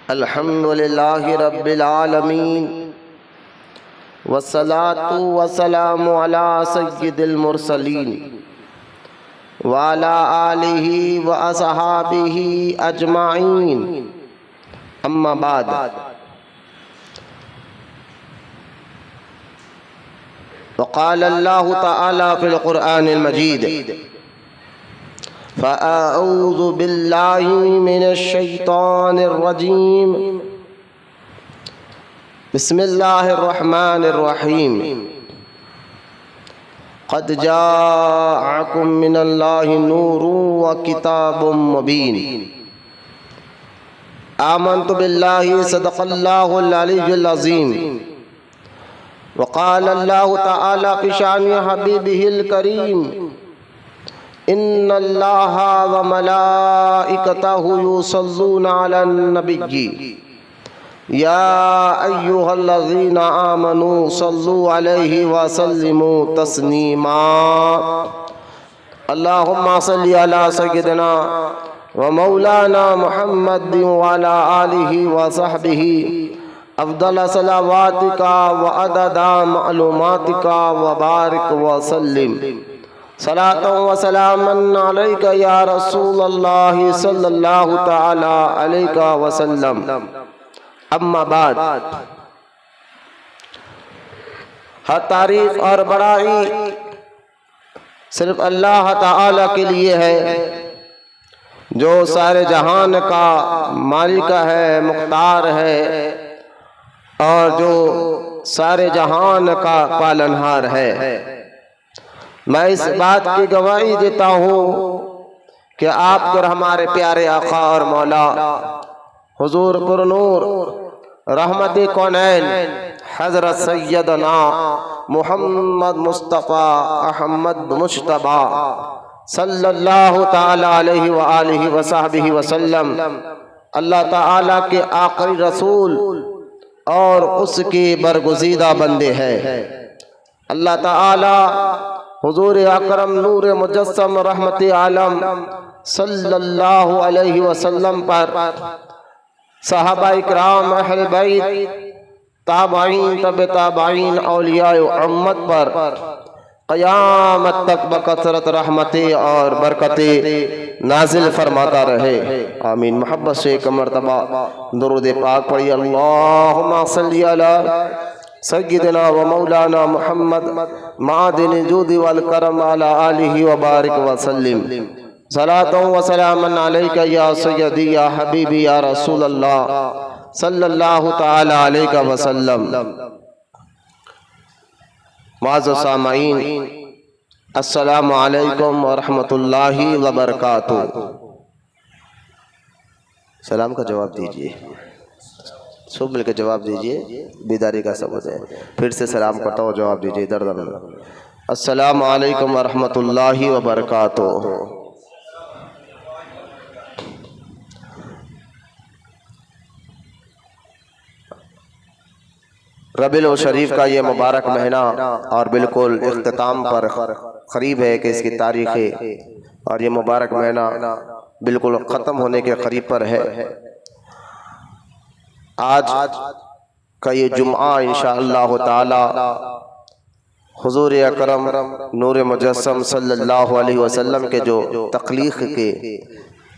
अल्हम्दुलिल्लाहि रब्बिल आलमीन वस्सलातु वस्सलामु अला सय्यिदिल मुरसलीन व अला आलिहि व असहाबिहि अजमाइन। अम्मा बाद। वक़ाल अल्लाहु तआला फ़िल क़ुरआनिल मजीद फ़अऊज़ु बिल्लाहि मिनश शैतानिर रजीम बिस्मिल्लाहिर रहमानिर रहीम। क़द जाअकुम मिनल्लाहि नूरुन व किताबुम मुबीन। आमन्तु बिल्लाहि सदक़ल्लाहुल अलिय्युल अज़ीम। वक़ाल अल्लाहु तआला फ़ी शानि हबीबिहिल करीम इन्नल्लाहा व मलाइकतहु युसल्लूना अलन नबिय्यि या अय्युहल्लज़ीना आमनू सल्लू अलैहि व सल्लिमू तस्लीमा। अल्लाहुम्मा सल्लि अला सय्यिदिना व मौलाना मुहम्मद व अला आलिहि व सहबिहि अफ़्ज़ल सलावातिका व अददा मालूमातिका व बारिक व सल्लिम सलातन व सलामन अलैका या रसूलल्लाह सल्लल्लाहु तआला अलैका व सल्लम। अम्मा बाद। हर तारीफ और बड़ाई सिर्फ अल्लाह ताला के लिए है जो सारे जहान का मालिक है, मुख्तार है और जो सारे जहान का पालनहार है। मैं इस बात की गवाही देता हूँ कि आप और हमारे प्यारे आका और मौला हुजूर पुरनूर रहमत कौनैन हज़रत सैयदना मुहम्मद मुस्तफ़ा अहमद मुश्तबा सल्लल्लाहु ताला अलैहि व आलिहि व सहबिहि वसल्लम अल्लाह ताला के आखिरी रसूल और उसके बरगुज़ीदा बंदे हैं। अल्लाह ताला हुजूर अकरम नूर मुजस्सम रहमत आलम सल्लल्लाहु अलैहि वसल्लम पर, सहाबा इकराम, अहले बैत, ताबईन, तबे ताबईन, औलियाए उम्मत पर क़यामत तक बकसरत रहमतें और बरकतें नाजिल फरमाता रहे। आमीन। मोहब्बत से एक मरतबा दुरूद पाक पढ़िए। अल्लाहुम्मा सल्लि अला सय्यिदिना व मौलाना मुहम्मद मादिन जूदी वल करम अला आलिहि व बारिक व सल्लिम सलातन व सलामन अलैका या सय्यदी या हबीबी या रसूलल्लाह सल्लल्लाहु तआला अलैका व सल्लम। मुअज़्ज़ज़ सामईन, अस्सलामु अलैकुम व रहमतुल्लाहि व बरकातुहू। सलाम का जवाब दीजिए, सब मिलकर जवाब दीजिए, बेदारी का सबूत है। फिर से सलाम करता हूँ, जवाब दीजिए दर्द। अस्सलामु अलैकुम व रहमतुल्लाहि व बरकातुहू। रबीउल शरीफ का ये मुबारक महीना और बिल्कुल इख्तिताम पर करीब है कि इसकी तारीख़ है और ये मुबारक महीना बिल्कुल ख़त्म होने के करीब पर है। आज का ये जुम्आ इंशाअल्लाह ताला हुजूर अकरम नूर मुजस्सम सल्लल्लाहु अलैहि वसल्लम के जो तख्लीक़ के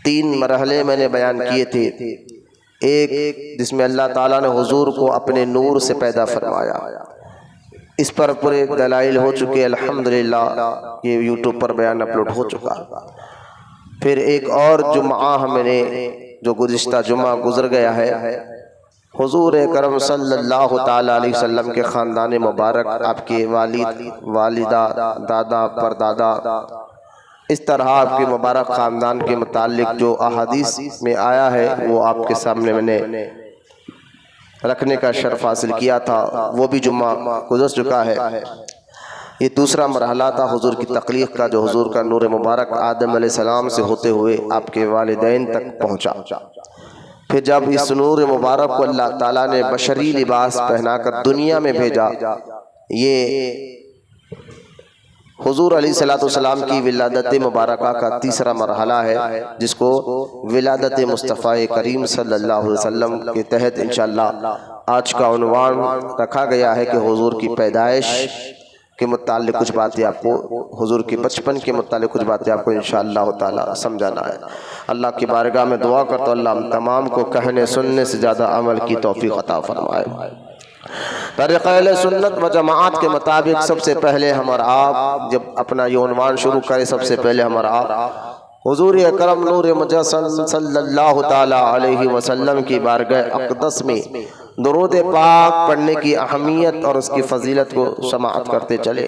3 मरहले मैंने बयान किए थे। एक जिसमें अल्लाह ताला ने हुजूर को अपने नूर से पैदा फरमाया, इस पर पूरे दलाइल हो चुके अल्हम्दुलिल्लाह, ये यूट्यूब पर बयान अपलोड हो चुका। फिर एक और जुम्आ हमने जो गुज़िश्ता जुम्मा गुजर गया है, हुजूर करम सल्लल्लाहु ताला अलैहि वसल्लम के ख़ानदान मुबारक, आपके वालिद, वालिदा, दादा, परदादा, इस तरह आपके मुबारक ख़ानदान के मुतालिक जो अहादीस में आया है वो आपके सामने मैंने रखने का शर्फ हासिल किया था। वो भी जुम्मा गुज़र चुका है। ये दूसरा मरहला था हुजूर की तख्लीक़ का, जो हुजूर का नूर मुबारक आदम अलैहिस्सलाम से होते हुए आपके वालिदैन तक पहुँचा। फिर जब इस नूर मुबारक को अल्लाह ताला ने बशरी लिबास पहनाकर दुनिया में भेजा, ये हुजूर अलैहिस्सलाम की विलादत मुबारका का तीसरा मरहला है, जिसको विलादत मुस्तफ़ा करीम सल्लल्लाहु अलैहि वसल्लम के तहत इंशाअल्लाह आज का उन्वान रखा गया है कि हुजूर की पैदाइश के मुताल्लिक़ कुछ बातें आपको, हुजूर के बचपन के मुताल्लिक़ कुछ बातें आपको इंशाअल्लाह ताला समझाना है। अल्लाह की बारगाह में दुआ करता हूं, अल्लाह हम तमाम को कहने सुनने से ज़्यादा अमल की तौफीक अता फरमाए। तरीक़ा अहले सुन्नत व जमाअत के मुताबिक सबसे पहले हमारा आप जब अपना ये उन्वान शुरू करें, सबसे पहले हमारा आप हुजूर अकरम नूर मुजस्सम सल्लल्लाहु ताला अलैहि वसल्लम की बारगाह अक़दस में दुरूद पाक पढ़ने की अहमियत और उसकी फजीलत को समाअत करते चले,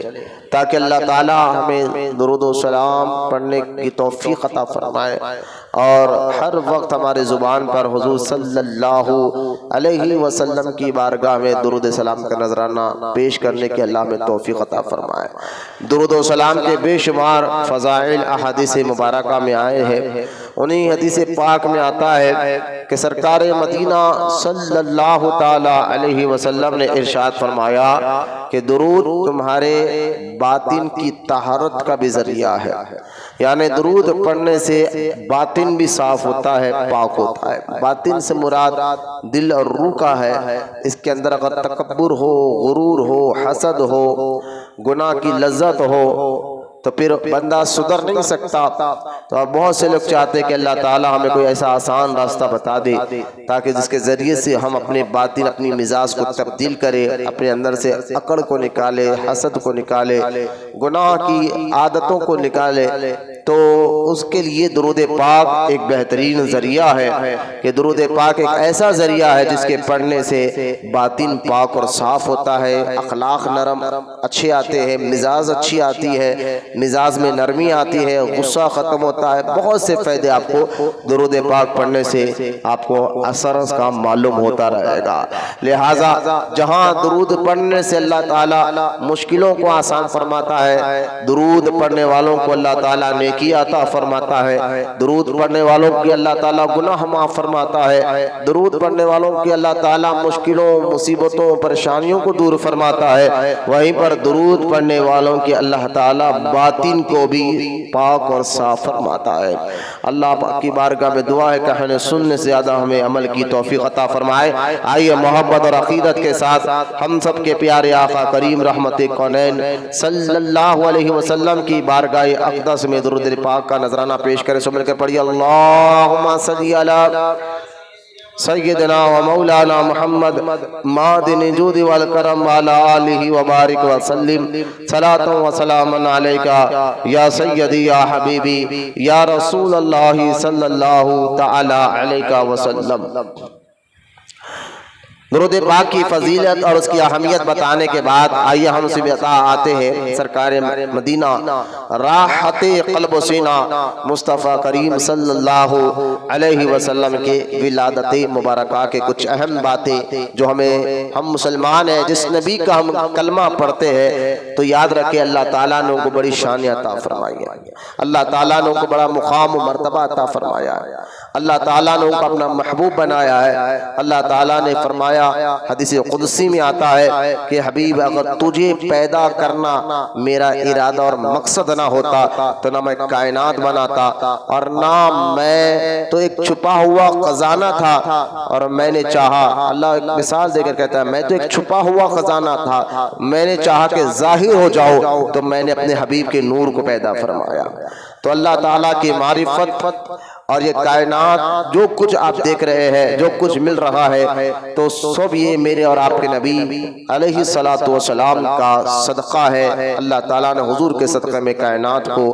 ताकि अल्लाह ताला हमें दुरूद व सलाम पढ़ने की तौफीक अता फरमाए और हर वक्त हमारे ज़ुबान पर हुजूर सल्लल्लाहु अलैहि वसल्लम की बारगाह में दुरूद सलाम का नजराना पेश करने की अल्लाह में तौफीक अता फरमाए। दुरूद व सलाम के बेशुमार फ़ज़ाइल अहादीस मुबारका में आए हैं। उन्हीं हदीस पाक में आता है कि सरकार मदीना सल्लल्लाहु ताला अलैहि वसल्लम ने इरशाद फरमाया कि दुरूद तुम्हारे बातिन की तहारत का भी ज़रिया है, यानी दुरूद पढ़ने से बातिन भी साफ होता है, पाक होता है। बातिन से मुराद दिल और रूह का है। इसके अंदर अगर तकब्बुर हो, गुरूर हो, हसद हो, गुनाह की लज्जत हो तो फिर बंदा सुधर नहीं सकता। तो अब बहुत से लोग चाहते हैं कि अल्लाह ताला हमें कोई ऐसा आसान रास्ता बता दे ताकि जिसके ज़रिए से हम अपने बातिन, अपनी मिजाज को तब्दील करें, अपने अंदर से अकड़ को निकाले, हसद को निकाले, गुनाह की आदतों को निकाले। तो उसके लिए दुरूद पाक एक बेहतरीन ज़रिया है कि दुरूद पाक एक ऐसा ज़रिया है जिसके पढ़ने से बातिन पाक और साफ़ होता है, अखलाक नरम अच्छे आते हैं, मिजाज अच्छी आती है, मिजाज में नरमी आती है, गुस्सा ख़त्म होता है। बहुत से फ़ायदे आपको दुरूद पाक पढ़ने से आपको असर का मालूम होता रहेगा। लिहाजा जहाँ दुरूद पढ़ने से अल्लाह ताला मुश्किलों को आसान फरमाता है, दुरूद पढ़ने वालों को अल्लाह ताला नेकी अता फरमाता है, दुरूद पढ़ने वालों की अल्लाह ताला गुनाह माफ़ फरमाता है, दुरूद पढ़ने वालों की अल्लाह ताला मुश्किलों, मुसीबतों, परेशानियों को दूर फरमाता है। वहीं पर दुरूद पढ़ने वालों की अल्लाह ताला बातिन को भी पाक और साफ फरमाता है। अल्लाह पाक की बारगाह में दुआ है कि कहने सुनने से ज़्यादा हमें अमल की तौफीक अता फरमाए। आइए मोहब्बत और अकीदत के साथ हम सब के प्यारे आका करीम रहमत कौनैन सल्लल्लाहु अलैहि वसल्लम की बारगाह अक़दस में दुरूद पाक का नजराना पेश करें। सब मिलकर पढ़िए अल्लाहुम्मा सल्ली अला सय्यदना व मौलाना मुहम्मद मादिन जूदी वल करम वाला आलिहि व बारिक व सल्लिम सलातु व सलामन अलैका या सय्यदी या हबीबी या रसूल अल्लाह सल्लल्लाहु तआला अलैका वसल्लम। दुरूद पाक की फजीलत और उसकी अहमियत बताने के बाद आइए हम उसे बता आते हैं सरकार मदीना राहत क़ल्ब व सीना मुस्तफ़ा करीम सल्लल्लाहु अलैहि वसल्लम के विलादत मुबारका के कुछ अहम बातें जो हमें, हम मुसलमान हैं, जिस नबी का हम कलमा पढ़ते हैं तो याद रखें अल्लाह ताला ने उनको बड़ी शान अता फरमाई है, अल्लाह ताला ने उनको बड़ा मुकाम व मर्तबा अता फरमाया है, अल्लाह ताला ने उनको अपना महबूब बनाया है। अल्लाह ताला ने फरमाया, हदीस कुदसी में आता है कि हबीब अगर तुझे पैदा करना मेरा इरादा और मकसद ना होता तो ना मैं कायनात बनाता और ना मैं तो एक छुपा हुआ खजाना था और मैंने चाहा, अल्लाह एक मिसाल देकर कहता है मैं तो एक छुपा हुआ खजाना था, मैंने चाहा कि जाहिर हो जाओ तो मैंने अपने हबीब के नूर को पैदा फरमाया। तो अल्लाह ताला की मारिफत और ये कायनात जो कुछ आप देख रहे हैं, जो कुछ मिल रहा है तो सब ये मेरे और आपके नबी अलैहि सलातु वसलाम का सदका है। अल्लाह ताला ने हुजूर के सदक़े में कायनात को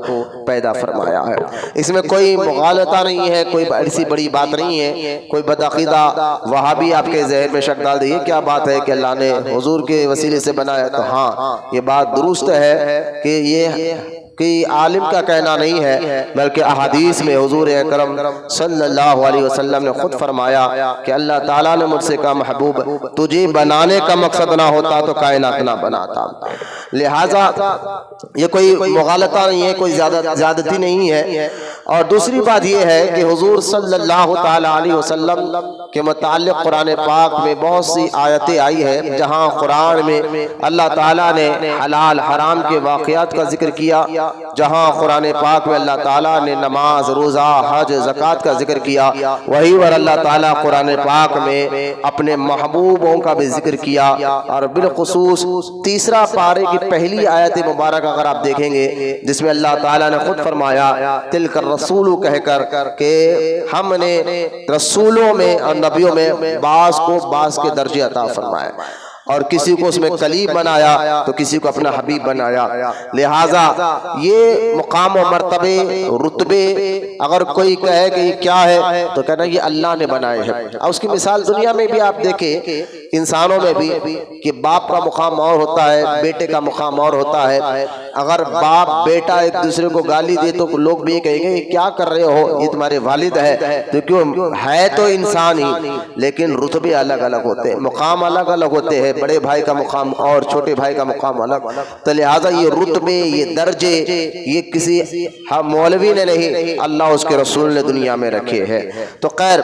पैदा फरमाया है। इसमें कोई मुगालता नहीं है, कोई ऐसी बड़ी बात नहीं है, कोई बदअक़ीदा वहाबी आपके ज़हन में शक डाल दे ये क्या बात है कि अल्लाह ने हुजूर के वसीले से बनाया। तो हाँ, ये बात दुरुस्त है कि ये कि आलिम का कहना नहीं है, बल्कि अहादीस में हुजूर अकरम सल्लल्लाहु अलैहि वसल्लम ने खुद फरमाया कि अल्लाह ताला ने मुझसे कहा महबूब तुझे बनाने का मकसद ना होता तो कायनात ना बनाता। लिहाजा ये कोई मुगालता नहीं है, कोई ज्यादती नहीं है, और दूसरी बात यह है कि हुजूर सल्लल्लाहु ताला अलैहि वसल्लम के मुताल्लिक़ कुरान पाक में बहुत सी आयतें आई है जहाँ कुरान में अल्लाह ताला ने हलाल हराम के वाक़यात का जिक्र किया, जहाँ कुरान पाक में अल्लाह ताला ने नमाज रोज़ा हज ज़कात का जिक्र किया, वहीं पर अल्लाह ताला कुरान पाक में अपने महबूबों का भी जिक्र किया। और बिलखुसूस तीसरा पारे की पहली आयत मुबारक अगर आप देखेंगे जिसमें अल्लाह ताला ने खुद फरमाया तिलकर रसूल कहकर के हमने रसूलों में और नबियों में बास को बास के दर्जे अता फरमाए और किसी को उसमें कलीब बनाया तो किसी को अपना हबीब बनाया। लिहाजा ये मुकाम और मर्तबे रुतबे अगर कोई कहे कि ये क्या है तो कहना ये अल्लाह ने बनाए हैं। और उसकी मिसाल दुनिया में भी आप देखें, इंसानों में भी कि बाप का मुकाम और होता है, बेटे का मुकाम और होता है। अगर बाप बेटा एक दूसरे को गाली दे तो लोग भी कहेंगे ये क्या कर रहे हो, ये तुम्हारे वालिद है। तो क्यों है तो इंसान ही, लेकिन रुतबे अलग अलग होते हैं, मुकाम अलग अलग होते हैं, बड़े भाई का मुकाम और छोटे भाई का मुकाम अलग। तो लिहाजा ये रुतबे ये दर्जे ये किसी हम मौलवी ने नहीं, अल्लाह उसके रसूल ने दुनिया में रखे हैं। तो खैर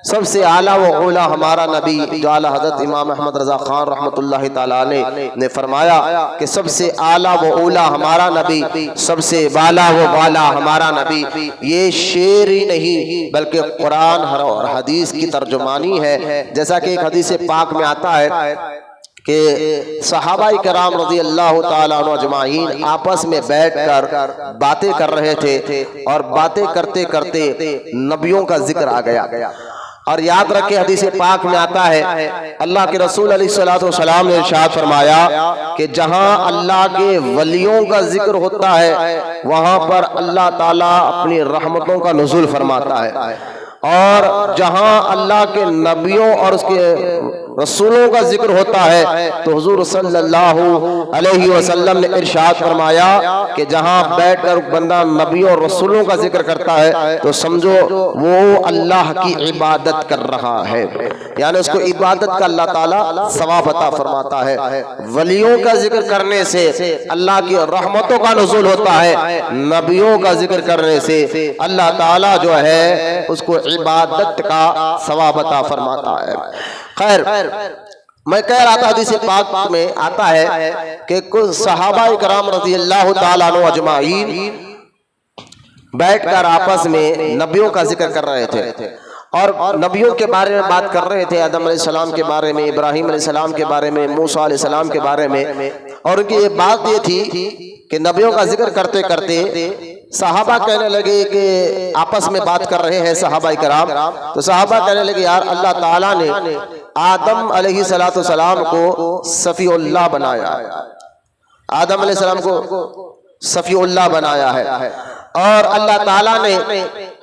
सबसे आला व औला हमारा नबी जो आला हज़रत इमाम अहमद रज़ा खान रहमतुल्लाहि तआला ने फरमाया कि सबसे आला व औला हमारा नबी, सबसे बाला व बाला हमारा नबी। ये शेर ही नहीं बल्कि कुरान और हदीस की तर्जुमानी है। जैसा कि एक हदीस पाक में आता है कि सहाबाई कराम रज़ी अल्लाह ताला अन्हु अजमाइन आपस में बैठकर बातें कर रहे थे और बातें करते करते नबियों का जिक्र आ गया। और याद रखें हदीस पाक में आता है अल्लाह के रसूल अलैहिस्सलाम ने इरशाद फरमाया कि जहां अल्लाह के वलियों का जिक्र होता है वहां पर अल्लाह ताला अपनी रहमतों का नुज़ुल फरमाता है, और जहां अल्लाह के नबियों और उसके रसूलों का जिक्र होता है तो हुजूर सल्लल्लाहु अलैहि वसल्लम ने इरशाद फरमाया कि जहां बैठकर बंदा नबियों और रसूलों का जिक्र करता है तो समझो वो अल्लाह की इबादत कर रहा है, यानी उसको इबादत का अल्लाह ताला सवाब अता फरमाता है। वलियों का जिक्र करने से अल्लाह की रहमतों का नुज़ुल होता है, नबियों का जिक्र करने से अल्लाह ताला जो है उसको इबादत का सवाब अता फरमाता है। खैर मैं कह रहा था हदीस पाक में आता है कि कुछ सहाबा कराम रज़ी अल्लाह ताला अन्हु अजमाइन बैठकर आपस में नबियों का जिक्र कर रहे थे और नबियों के बारे में बात कर रहे थे, आदम अलैहिस्सलाम के बारे में, इब्राहिम अलैहिस्सलाम के बारे में, मूसा अलैहिस्सलाम के बारे में। और उनकी ये बात ये थी कि नबियों का जिक्र करते करते सहाबा कहने लगे कि आपस में बात कर रहे हैं सहाबा कराम, तो सहाबा कहने लगे यार अल्लाह ताला ने आदम अलैहिस्सलाम को सफ़ीउल्लाह बनाया है, आदम अलैहिस्सलाम को सफ़ीउल्लाह बनाया है, और अल्लाह ताला ने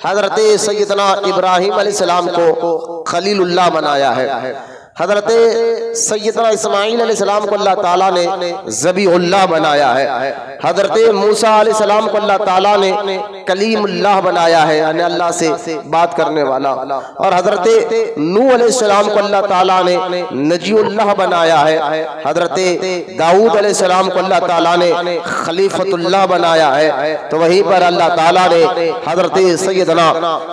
हजरत सैयदना इब्राहिम अलैहिस्सलाम को खलीलुल्लाह बनाया है, हजरत सैयदना इस्माइल अलैहिस्सलाम को अल्लाह ताला ने ज़बीहुल्लाह बनाया है, हजरत मूसा अलैहिस्सलाम को अल्लाह ताला ने कलीमुल्लाह बनाया है, यानी अल्लाह से बात करने वाला, और हजरत नूह अलैहिस्सलाम को अल्लाह ताला ने नजीउल्लाह बनाया है, हजरत दाऊद अलैहिस्सलाम को अल्लाह ताला ने खलीफतुल्लाह बनाया है। तो वहीं पर अल्लाह ताला ने हजरत सैयदना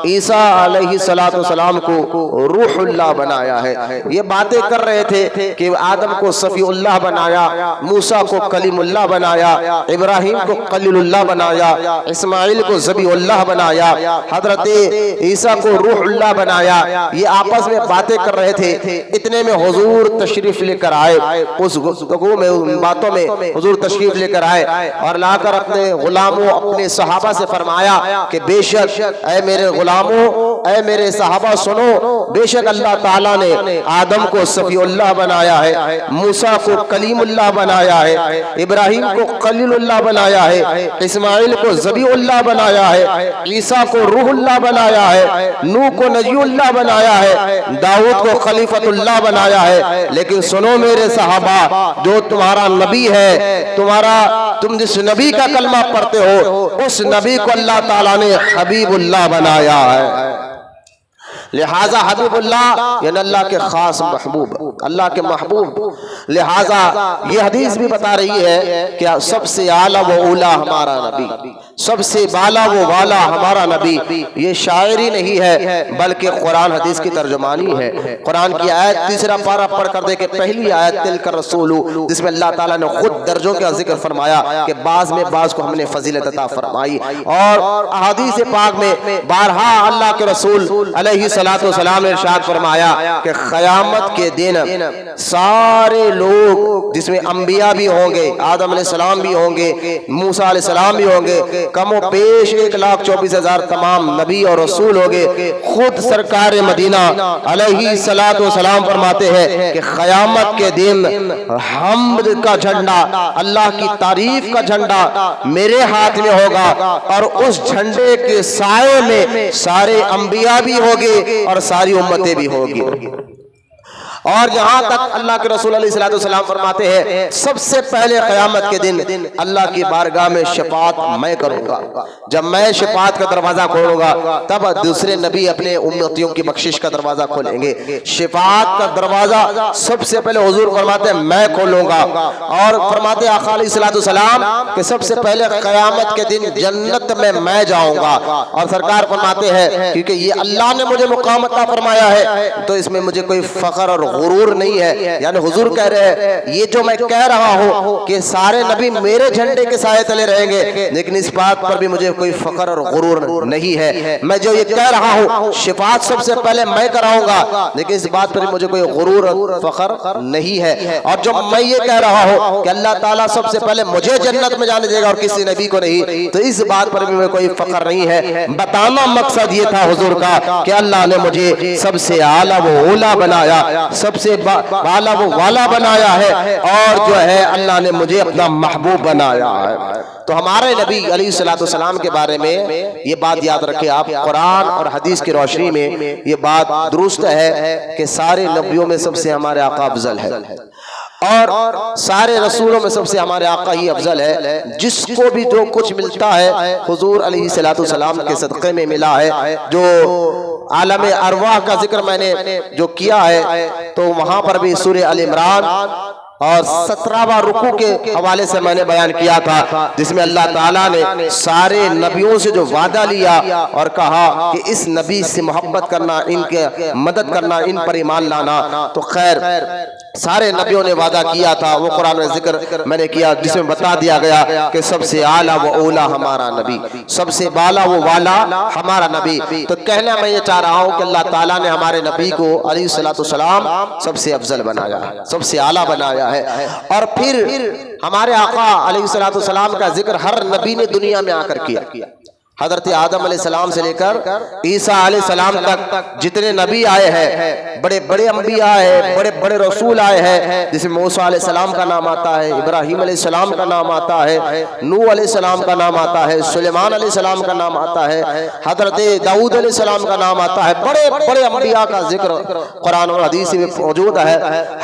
ईसा अलैहिस्सलाम को रूहुल्लाह बनाया है। ये बातें कर रहे थे कि आदम को सफ़ीउल्लाह बनाया, मूसा को कलीमुल्लाह बनाया, इब्राहिम को खलीलुल्लाह बनाया, इस्माइल को ज़बीहुल्लाह बनाया, हजरत ईसा को रूहुल्लाह बनाया। ये आपस में बातें कर रहे थे। इतने में हुजूर तशरीफ लेकर आए, उस गुफ्तगू में उन बातों में हुजूर तशरीफ लेकर आए और लाकर अपने गुलामों अपने सहाबा से फरमाया कि बेशक ऐ मेरे गुलामों ऐ मेरे सहाबा सुनो, बेशक अल्लाह ताला ने आदम को सफ़ीउल्लाह बनाया है, मूसा को कलीमुल्लाह बनाया है, इब्राहिम को खलीलुल्लाह बनाया है, इस्माइल को ज़बीहुल्लाह बनाया है, ईसा को रूहुल्लाह बनाया है, नूह को नजीउल्लाह बनाया है, दाऊद को खलीफतुल्लाह बनाया है। लेकिन सुनो मेरे सहाबा, जो तुम्हारा नबी है, तुम जिस नबी का कलमा पढ़ते हो उस नबी को अल्लाह ताला ने हबीबुल्लाह बनाया है। लिहाजा हबीबुल्लाह यानी अल्लाह के खास महबूब, अल्लाह के महबूब। लिहाजा ये हदीस भी बता रही है कि सबसे आला व औला हमारा नबी, सबसे बाला वो वाला हमारा नबी। ये शायरी नहीं है बल्कि कुरान हदीस की तर्जुमानी है। कुरान की आयत तीसरा पारा पढ़ कर दे के पहली आयत तिलका रसूलु, जिसमें अल्लाह ताला ने खुद दर्जों का जिक्र फरमाया कि बाज में बाज को हमने फजीलत अता फरमाई। और अहादीस पाक में बारहा अल्लाह के रसूल अलैहि सलातो व सलाम ने इरशाद फरमाया कि क़यामत के दिन सारे लोग, जिसमें अंबिया भी होंगे, आदम अलैहिस्सलाम भी होंगे, मूसा अलैहिस्सलाम भी होंगे, कमो पेश 1,24,000 तमाम नबी और रसूल होंगे। खुद सरकार मदीना अलैहि सलातो व सलाम फरमाते हैं कि क़यामत के दिन हम्द का झंडा, अल्लाह की तारीफ का झंडा मेरे हाथ में होगा और उस झंडे के साए में सारे अंबिया भी होंगे और सारी उम्मतें भी होगी। और जहां तक अल्लाह के रसूल अलैहिस्सलाम फरमाते हैं सबसे पहले क़यामत के दिन अल्लाह की बारगाह में शफाअत मैं करूंगा। जब मैं शफाअत का दरवाजा खोलूंगा तब दूसरे नबी अपने उम्मतियों की बख्शिश का दरवाजा खोलेंगे। शफाअत का दरवाजा सबसे पहले हुजूर फरमाते हैं मैं खोलूंगा। और फरमाते आका अलैहिस्सलाम कि सबसे पहले क़यामत के दिन जन्नत में मैं जाऊंगा। और सरकार फरमाते हैं क्योंकि ये अल्लाह ने मुझे मुकाम अता फरमाया है तो इसमें मुझे कोई फख्र और गुरूर नहीं है। यानी हुजूर कह रहे हैं ये जो मैं कह रहा हूं कि सारे नबी मेरे झंडे के साए तले रहेंगे, लेकिन इस बात पर भी मुझे कोई फख्र और गुरूर नहीं है। मैं जो ये कह रहा हूं शिफात सबसे पहले मैं कराऊंगा, लेकिन इस बात पर मुझे कोई गुरूर और फख्र नहीं है। और जो मैं ये कह रहा हूं कि अल्लाह ताला सबसे पहले मुझे जन्नत में जाने देगा और किसी नबी को नहीं, तो इस बात पर भी मुझे कोई फख्र नहीं है। बताना मकसद ये था हुजूर का कि अल्लाह ने मुझे सबसे आला वो ओला बनाया, सबसे वाला वो वाला बनाया है, और जो है अल्लाह ने मुझे अपना महबूब बनाया है। तो हमारे नबी अलैहिस्सलाम के बारे में ये बात याद रखें आप, कुरान और हदीस की रोशनी में ये बात दुरुस्त है कि सारे नबियों में सबसे हमारे आका अफजल है और सारे रसूलों में सबसे हमारे आका ही अफजल है। जिसको भी जो कुछ मिलता है हुजूर अलैहिस्सलाम के सदक़े में मिला है। जो आलम अरवाह का जिक्र मैंने जो किया है तो वहां पर भी सूरह अल इमरान और 17वां रुकू के हवाले से मैंने बयान किया था, जिसमें अल्लाह ताला ने सारे नबियों से जो वादा लिया और कहा कि इस नबी से मोहब्बत करना, इनके मदद करना, इन पर ईमान लाना। तो खैर सारे नबियों ने वादा किया था, वो कुरान में जिक्र मैंने किया जिसमें बता दिया गया कि सबसे आला वो ओला हमारा नबी, सबसे बाला वो वाला हमारा नबी। तो कहना मैं ये चाह रहा हूँ कि अल्लाह ताला ने हमारे नबी को अलैहिस्सलाम सबसे अफजल बनाया है, सबसे आला बनाया है। और फिर हमारे आका अलैहिस्सलाम का जिक्र हर नबी ने दुनिया में आकर किया। हजरत आदम अलैहिस्सलाम से लेकर ईसा अलैहिस्सलाम तक जितने नबी आए हैं, बड़े बड़े अंबिया है, बड़े बड़े रसूल आए हैं, जिसमें मूसा अलैहिस्सलाम का नाम आता है, इब्राहिम अलैहिस्सलाम का नाम आता है, नूह अलैहिस्सलाम का नाम आता है, सुलेमान अलैहिस्सलाम का नाम आता है, हजरत दाऊद अलैहिस्सलाम का नाम आता है। बड़े बड़े अंबिया का जिक्र कुरान और हदीस में मौजूद है।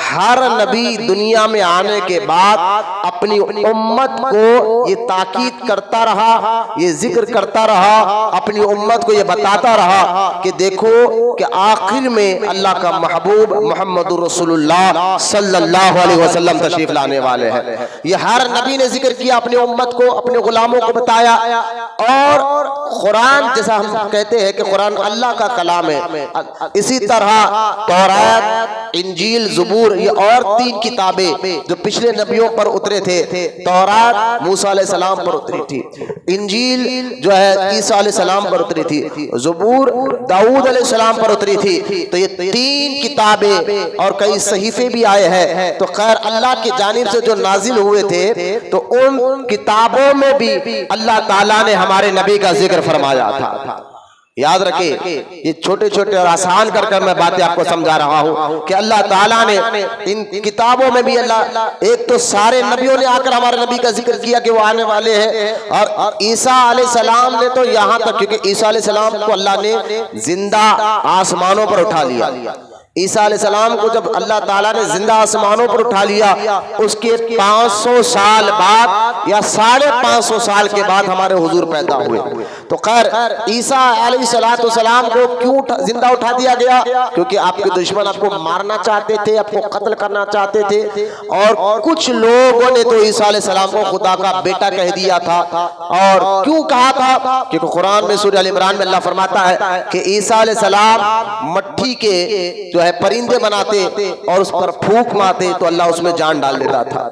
हर नबी दुनिया में आने के बाद अपनी उम्मत को ये ताकीद करता रहा, ये जिक्र करता रहा, अपनी उम्मत को ये बताता रहा कि देखो कि आखिर में अल्लाह का महबूब मोहम्मदुर रसूलुल्लाह सल्लल्लाहु अलैहि वसल्लम तशरीफ लाने वाले हैं। ये हर नबी ने जिक्र किया, अपनी उम्मत को, अपने गुलामों को बताया। और कुरान जैसा हम कहते हैं कि कुरान अल्लाह का कलाम है, इसी तरह तौरात, इंजील, ज़बूर, ये और 3 किताबें जो पिछले नबियों पर उतरे थे। तौरात मूसा अलैहिस्सलाम पर उतरी थी, इंजील जो है ईसा अलैहिस्सलाम पर उतरी थी, ज़बूर दाऊद अलैहिस्सलाम पर उतरी थी। तो ये 3 किताबें और कई सहीफे भी आए हैं। तो खैर अल्लाह की जानिब से जो नाजिल हुए थे तो उन किताबों में भी अल्लाह ताला ने हमारे नबी का जिक्र फरमाया था। याद रखिए, ये छोटे छोटे और आसान कर मैं बातें आपको समझा रहा हूँ कि अल्लाह ताला ने इन किताबों में भी अल्लाह एक तो सारे नबियों ने आकर हमारे नबी का जिक्र किया कि वो आने वाले हैं। और ईसा अलैहिस्सलाम ने तो यहाँ तक, क्योंकि ईसा अलैहिस्सलाम को अल्लाह ने जिंदा आसमानों पर उठा लिया, ईसा अलैहिस्सलाम को जब अल्लाह ताला ने जिंदा आसमानों पर उठा लिया, उसके 500 साल बाद या 550 साल के बाद हमारे हुजूर पैदा हुए। तो खैर ईसा अलैहिस्सलाम को क्यों जिंदा उठा दिया गया? क्योंकि आपके दुश्मन आपको मारना चाहते थे, आपको कत्ल करना चाहते थे, और कुछ लोगों ने तो ईसा अलैहिस्सलाम को खुदा का बेटा कह दिया था। और क्यों कहा था? क्योंकि कुरान में सूरह अल इमरान में अल्लाह फरमाता है कि ईसा अलैहिस्सलाम मट्टी के जो है परिंदे बनाते और उस पर फूंक मारते तो अल्लाह उसमें जान डाल देता था।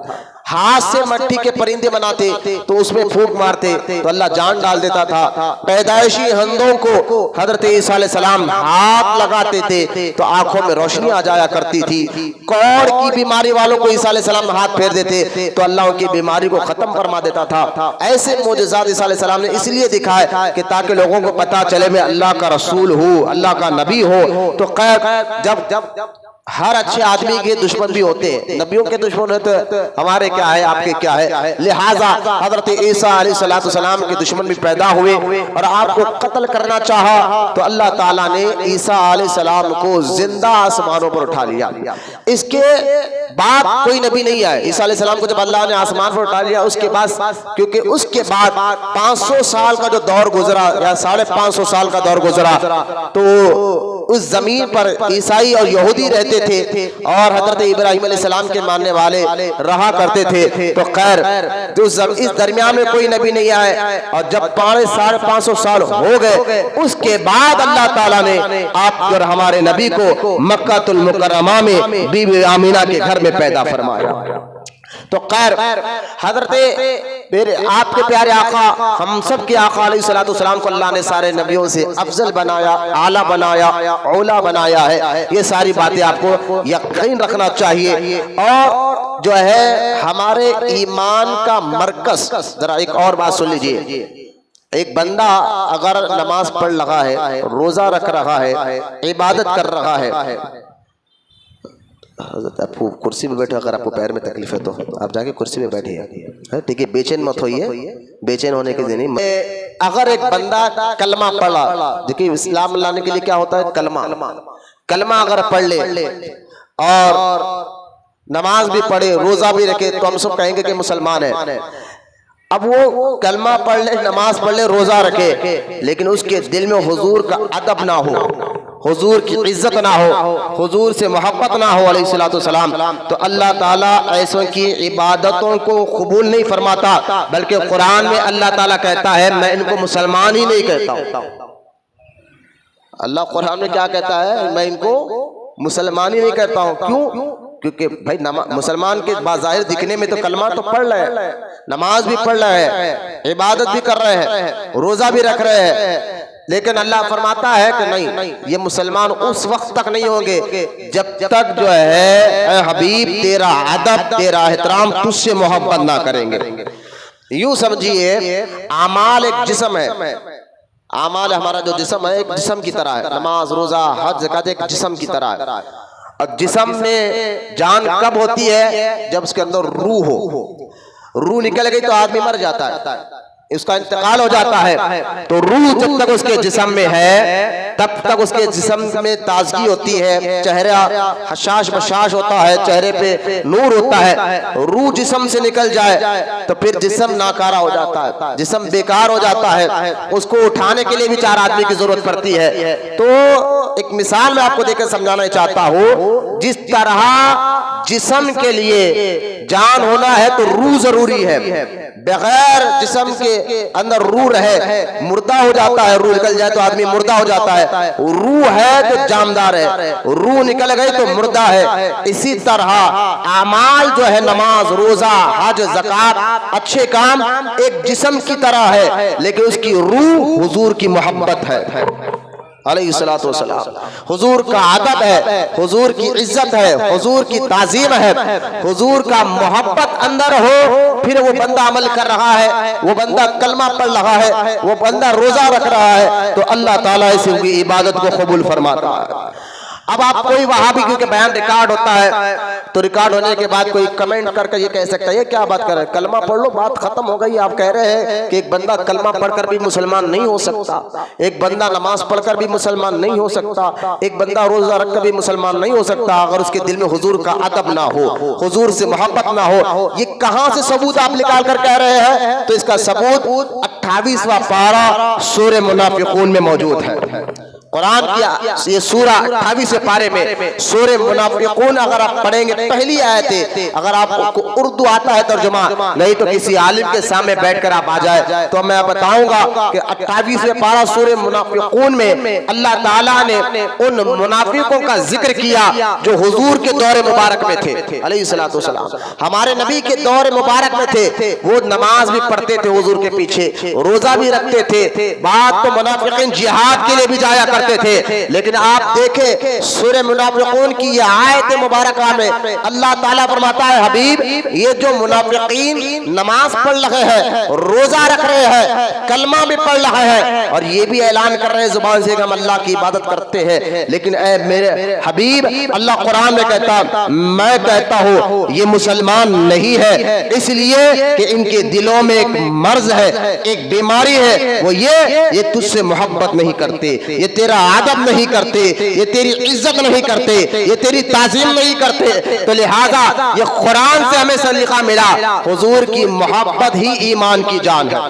हाथ से मट्टी के परिंदे बनाते तो उसमें फूंक मारते तो अल्लाह जान डाल देता था। पैदाइशी हंधों को हजरत ईसा अलैहिस्सलाम हाथ लगाते थे तो आंखों में रोशनी आ जाया करती थी। कौड़ की बीमारी वालों को ईसा अलैहिस्सलाम हाथ फेर देते तो अल्लाह उनकी बीमारी को खत्म फरमा देता था। ऐसे मोजज़ात ईसा अलैहिस्सलाम ने इसलिए दिखाए कि ताकि लोगों को पता चले मैं अल्लाह का रसूल हूँ, अल्लाह का नबी हो। तो खैर जब हर अच्छे आदमी के दुश्मन भी होते हैं, नबियों के दुश्मन होते हैं, हमारे क्या है आपके क्या है, लिहाजा हजरत ईसा अलैहिस्सलाम के दुश्मन भी पैदा हुए और आपको कत्ल करना चाहा तो अल्लाह ताला ने ईसा अलैहिस्सलाम को जिंदा आसमानों पर उठा लिया। इसके बाद कोई नबी नहीं आए। ईसा अलैहिस्सलाम को जब अल्लाह ने आसमान पर उठा लिया उसके बाद, क्योंकि उसके बाद 500 साल का जो दौर गुजरा या 550 साल का दौर गुजरा, तो उस जमीन पर ईसाई और यहूदी रहते थे और हजरत इब्राहिम अलैहिस्सलाम के मानने वाले रहा करते थे। तो खैर इस दरमियान में कोई नबी नहीं आए और जब 550 साल हो गए उसके बाद अल्लाह ताला ने आप और हमारे नबी को मक्कातुल मुकर्रमा में बीबी आमीना के घर में पैदा फरमाया। तो खैर हजरत आपके प्यारे आका, हम सब के आका अलैहिस्सलाम को अल्लाह ने सारे नबियों से अफजल बनाया, आला बनाया, औला बनाया है। ये सारी बातें आपको यकीन रखना चाहिए। और जो है हमारे ईमान का मरकज, जरा एक और बात सुन लीजिए, एक बंदा अगर नमाज पढ़ रहा है, रोजा रख रहा है, इबादत कर रहा है, आपको कुर्सी में बैठे, अगर आपको पैर में तकलीफ है तो आप जाके कुर्सी में बैठिए, ठीक है, बेचैन मत होइए, बेचैन होने के लिए नहीं। अगर एक बंदा कलमा पढ़ा, देखिए इस्लाम लाने के लिए क्या होता है, कलमा अगर पढ़ ले और नमाज भी पढ़े, रोजा भी रखे, तो हम सब कहेंगे कि मुसलमान है। अब वो कलमा पढ़ ले, नमाज पढ़ ले, रोजा रखे, लेकिन उसके दिल में हुजूर का अदब ना हो, हुजूर की इज्जत ना हो, हुजूर से मोहब्बत ना हो अलैहिस्सलाम, तो अल्लाह ताला ऐसों की इबादतों को कबूल नहीं फरमाता। बल्कि कुरान में अल्लाह ताला कहता है मैं इनको मुसलमान ही नहीं कहता हूं। अल्लाह कुरान में क्या कहता है, मैं इनको मुसलमान ही नहीं कहता हूं। क्यों? क्योंकि भाई मुसलमान के बाज़ाहिर दिखने में तो कलमा तो पढ़ रहे हैं, नमाज भी पढ़ रहे हैं, इबादत भी कर रहे हैं, रोजा भी रख रहे हैं, लेकिन अल्लाह फरमाता है कि नहीं, ये मुसलमान उस वक्त तक नहीं होंगे जब तक जो है हबीब तेरा अदब, तेरा एहतराम, तुझसे मोहब्बत ना करेंगे। यूं समझिए आमाल एक जिस्म है, आमाल हमारा जो जिस्म है एक जिस्म की तरह है, नमाज रोजा हज ज़कात एक जिस्म की तरह है। और जिस्म में जान कब होती है, जब उसके अंदर रूह हो, रूह निकल गई तो आदमी मर जाता है, इसका इंतकाल हो जाता है। तो रूह जब तक उसके जिस्म में है तब तक उसके जिस्म में ताजगी होती है, चेहरा हशाश बशाश होता है, चेहरे पे नूर होता है। रूह जिस्म से निकल जाए तो फिर जिस्म नाकारा हो जाता है, जिस्म बेकार हो जाता है, उसको उठाने के लिए भी 4 आदमी की जरूरत पड़ती है। तो एक मिसाल मैं आपको देकर समझाना चाहता हूँ, जिस तरह जिस्म के लिए जान होना है तो रूह जरूरी है, बगैर जिस्म के अंदर रूह रहे मुर्दा हो जाता है, रूह निकल जाए तो आदमी मुर्दा हो जाता है, रूह है तो जानदार है, रूह निकल गई तो मुर्दा है। इसी तरह आमाल जो है नमाज रोजा हज ज़कात अच्छे काम एक जिस्म की तरह है, लेकिन उसकी रूह हुजूर की मोहब्बत है अलैहिस्सलातु वस्सलाम, हुजूर का अदब है, हुजूर की इज्जत है, हुजूर की ताजीम है, हुजूर का मोहब्बत अंदर हो, फिर वो बंदा अमल कर रहा है, वो बंदा कलमा पढ़ रहा है, वो बंदा रोजा रख रहा है, तो अल्लाह ताला इसे उनकी इबादत को कबूल फरमाता है। अब आप कोई वहाबी क्योंकि बयान रिकॉर्ड होता है तो रिकॉर्ड होने के बाद कोई कमेंट करके ये कह सकता है ये क्या बात कर रहे हैं, कलमा पढ़ लो बात खत्म हो गई। आप कह रहे हैं कि एक बंदा कलमा पढ़कर भी मुसलमान नहीं हो सकता, एक बंदा नमाज पढ़कर भी मुसलमान नहीं हो सकता, एक बंदा रोजा रखकर भी मुसलमान नहीं हो सकता अगर उसके दिल में हुजूर का अदब ना हो, हुजूर से मोहब्बत ना हो। ये कहां से सबूत आप निकाल कर कह रहे हैं? तो इसका सबूत 28वां पारा सूरह मुनाफिकून में मौजूद है। कुरान की ये सूरा 28वें पारे में सूरह मुनाफिकून अगर आप पढ़ेंगे पहली आयत है, अगर आपको उर्दू आता है तर्जुमा, नहीं तो किसी आलिम के सामने बैठकर आप आ जाए तो मैं बताऊंगा कि 28वें पारा सूरह मुनाफिकून में अल्लाह ताला ने उन मुनाफिकों का जिक्र किया जो हुजूर के दौरे मुबारक में थे अलैहिस्सलातु वस्सलाम, हमारे नबी के दौरे मुबारक में थे। वो नमाज भी पढ़ते थे हुजूर के पीछे, रोजा भी रखते थे, बात तो मुनाफिकीन जिहाद के लिए भी जाया करते थे। लेकिन आप देखें सूरह मुनाफिकून की ये आयत मुबारक में अल्लाह ताला फरमाता है हबीब ये जो मुनाफिकीन नमाज पढ़ रहे हैं, रोजा रख रहे हैं, कलमा भी पढ़ रहे हैं और ये भी ऐलान कर रहे हैं जुबान से कि हम अल्लाह की इबादत करते हैं, लेकिन ऐ मेरे हबीब अल्लाह कुरान में कहता मैं कहता हूं ये मुसलमान नहीं है, इसलिए कि इनके दिलों में एक मर्ज है, एक बीमारी है, वो ये तुझसे मोहब्बत नहीं करते, ये तेरा आदब नहीं करते, ये तेरी इज्जत नहीं करते, ये तेरी ताजीम नहीं करते। तो लिहाजा ये कुरान से हमें सलीका मिला हुजूर की मोहब्बत ही ईमान की जान है।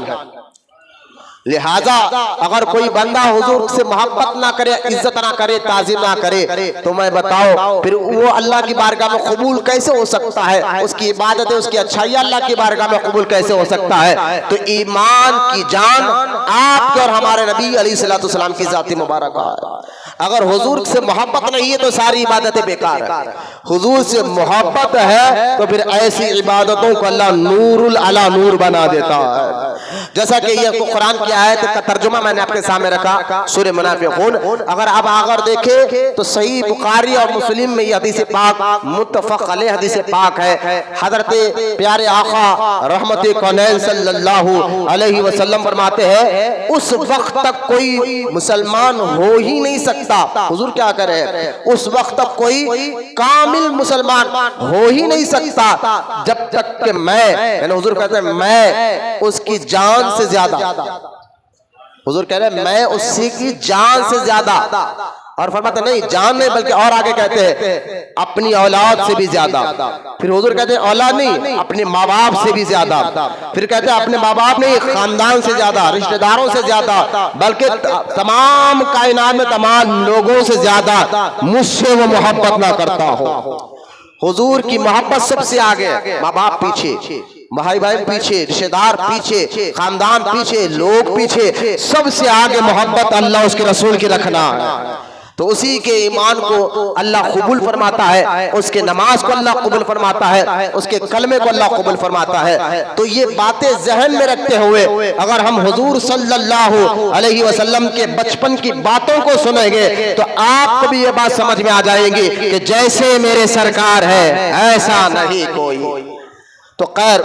लिहाजा अगर कोई बंदा हुजूर से मोहब्बत ना करे, इज्जत ना करे, ताजीम ना करे तो मैं बताओ फिर वो अल्लाह की बारगाह में कबूल कैसे हो सकता है? उसकी इबादत है, उसकी अच्छाई अल्लाह की बारगाह में कबूल कैसे हो सकता है? तो ईमान की जान आपके और हमारे नबी अलैहिस्सलातु वस्सलाम की जाती मुबारक है। अगर हुजूर से मोहब्बत नहीं है तो सारी इबादतें बेकार है, हुजूर से मोहब्बत है तो फिर ऐसी इबादतों को अल्लाह नूरुल अला नूर बना देता है। जैसा कि ये कुरान की आयत का तर्जुमा मैंने आपके सामने रखा सूरह मुनाफिकून, अगर आप आगे देखें तो सही बुखारी और मुस्लिम में ये हदीस पाक मुत्तफक अलैह हदीस पाक है। हजरत प्यारे आका रहमत कौनैन सल्लल्लाहु अलैहि वसल्लम फरमाते हैं उस वक्त तक कोई मुसलमान हो ही नहीं सकता, हुजूर क्या करे उस वक्त तक कोई कामिल मुसलमान हो ही नहीं सकता जब तक कि मैं हुजूर कहते हैं मैं उसकी जान से ज्यादा, हुजूर कह रहे हैं मैं उसी की जान से ज्यादा, और फरमाते नहीं जान नहीं बल्कि और आगे कहते हैं अपनी औलाद से भी ज्यादा, फिर हुजूर कहते हैं औलाद नहीं अपने माँ बाप से भी ज्यादा, फिर कहते हैं अपने माँ बाप नहीं खानदान से ज्यादा, रिश्तेदारों से ज्यादा, बल्कि तमाम कायनात में तमाम लोगों से ज्यादा मुझसे वो मोहब्बत ना करता हो। हुजूर की मोहब्बत सबसे आगे, माँ बाप पीछे, भाई भाई पीछे, रिश्तेदार पीछे, खानदान पीछे, लोग पीछे, सबसे आगे मोहब्बत अल्लाह उसके रसूल की रखना है। तो उसी के ईमान को अल्लाह कबूल फरमाता है, उसके नमाज को अल्लाह कबूल फरमाता है, उसके कलमे को अल्लाह कबूल फरमाता है। तो ये बातें जहन में रखते हुए अगर हम हुजूर सल्लल्लाहु अलैहि वसल्लम के बचपन की बातों को सुनेंगे तो आपको भी ये बात समझ में आ जाएगी कि जैसे मेरे सरकार है ऐसा नहीं कोई। तो खैर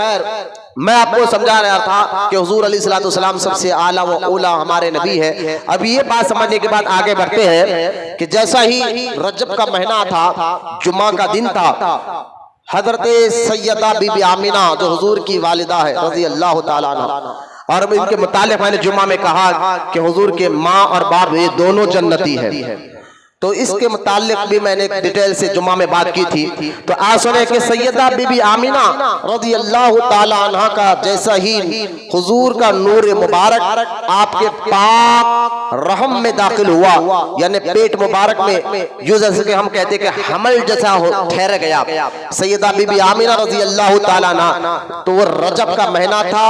मैं आपको समझा रहा था कि हुजूर अलैहिस्सलातु वस्सलाम सबसे आला व औला हमारे नबी है। अब ये बात समझने के बाद आगे बढ़ते हैं कि जैसा ही रजब का महीना था, जुम्मा का दिन था, हजरत सैयदा बीबी आमिना जो हुजूर की वालिदा है रज़ी अल्लाह ताला अन्हा, और इनके मुतालिक मैंने जुम्मा में कहा कि हुजूर के माँ और बाप ये दोनों जन्नती है, तो इसके मुतालिक भी मैंने डिटेल से जुम्मा में बात की थी। तो आज सुने कि सैयदा बीबी आमिना रज़ी अल्लाह ताला अन्हा का जैसा ही हुजूर का नूर मुबारक आपके पाक रहम में दाखिल हुआ, यानी पेट मुबारक में, यूं जैसे कि हम कहते कि हमल जैसा ठहर गया सैयदा बीबी आमिना रज़ी अल्लाह ताला अन्हा, तो वो रजब का महीना था,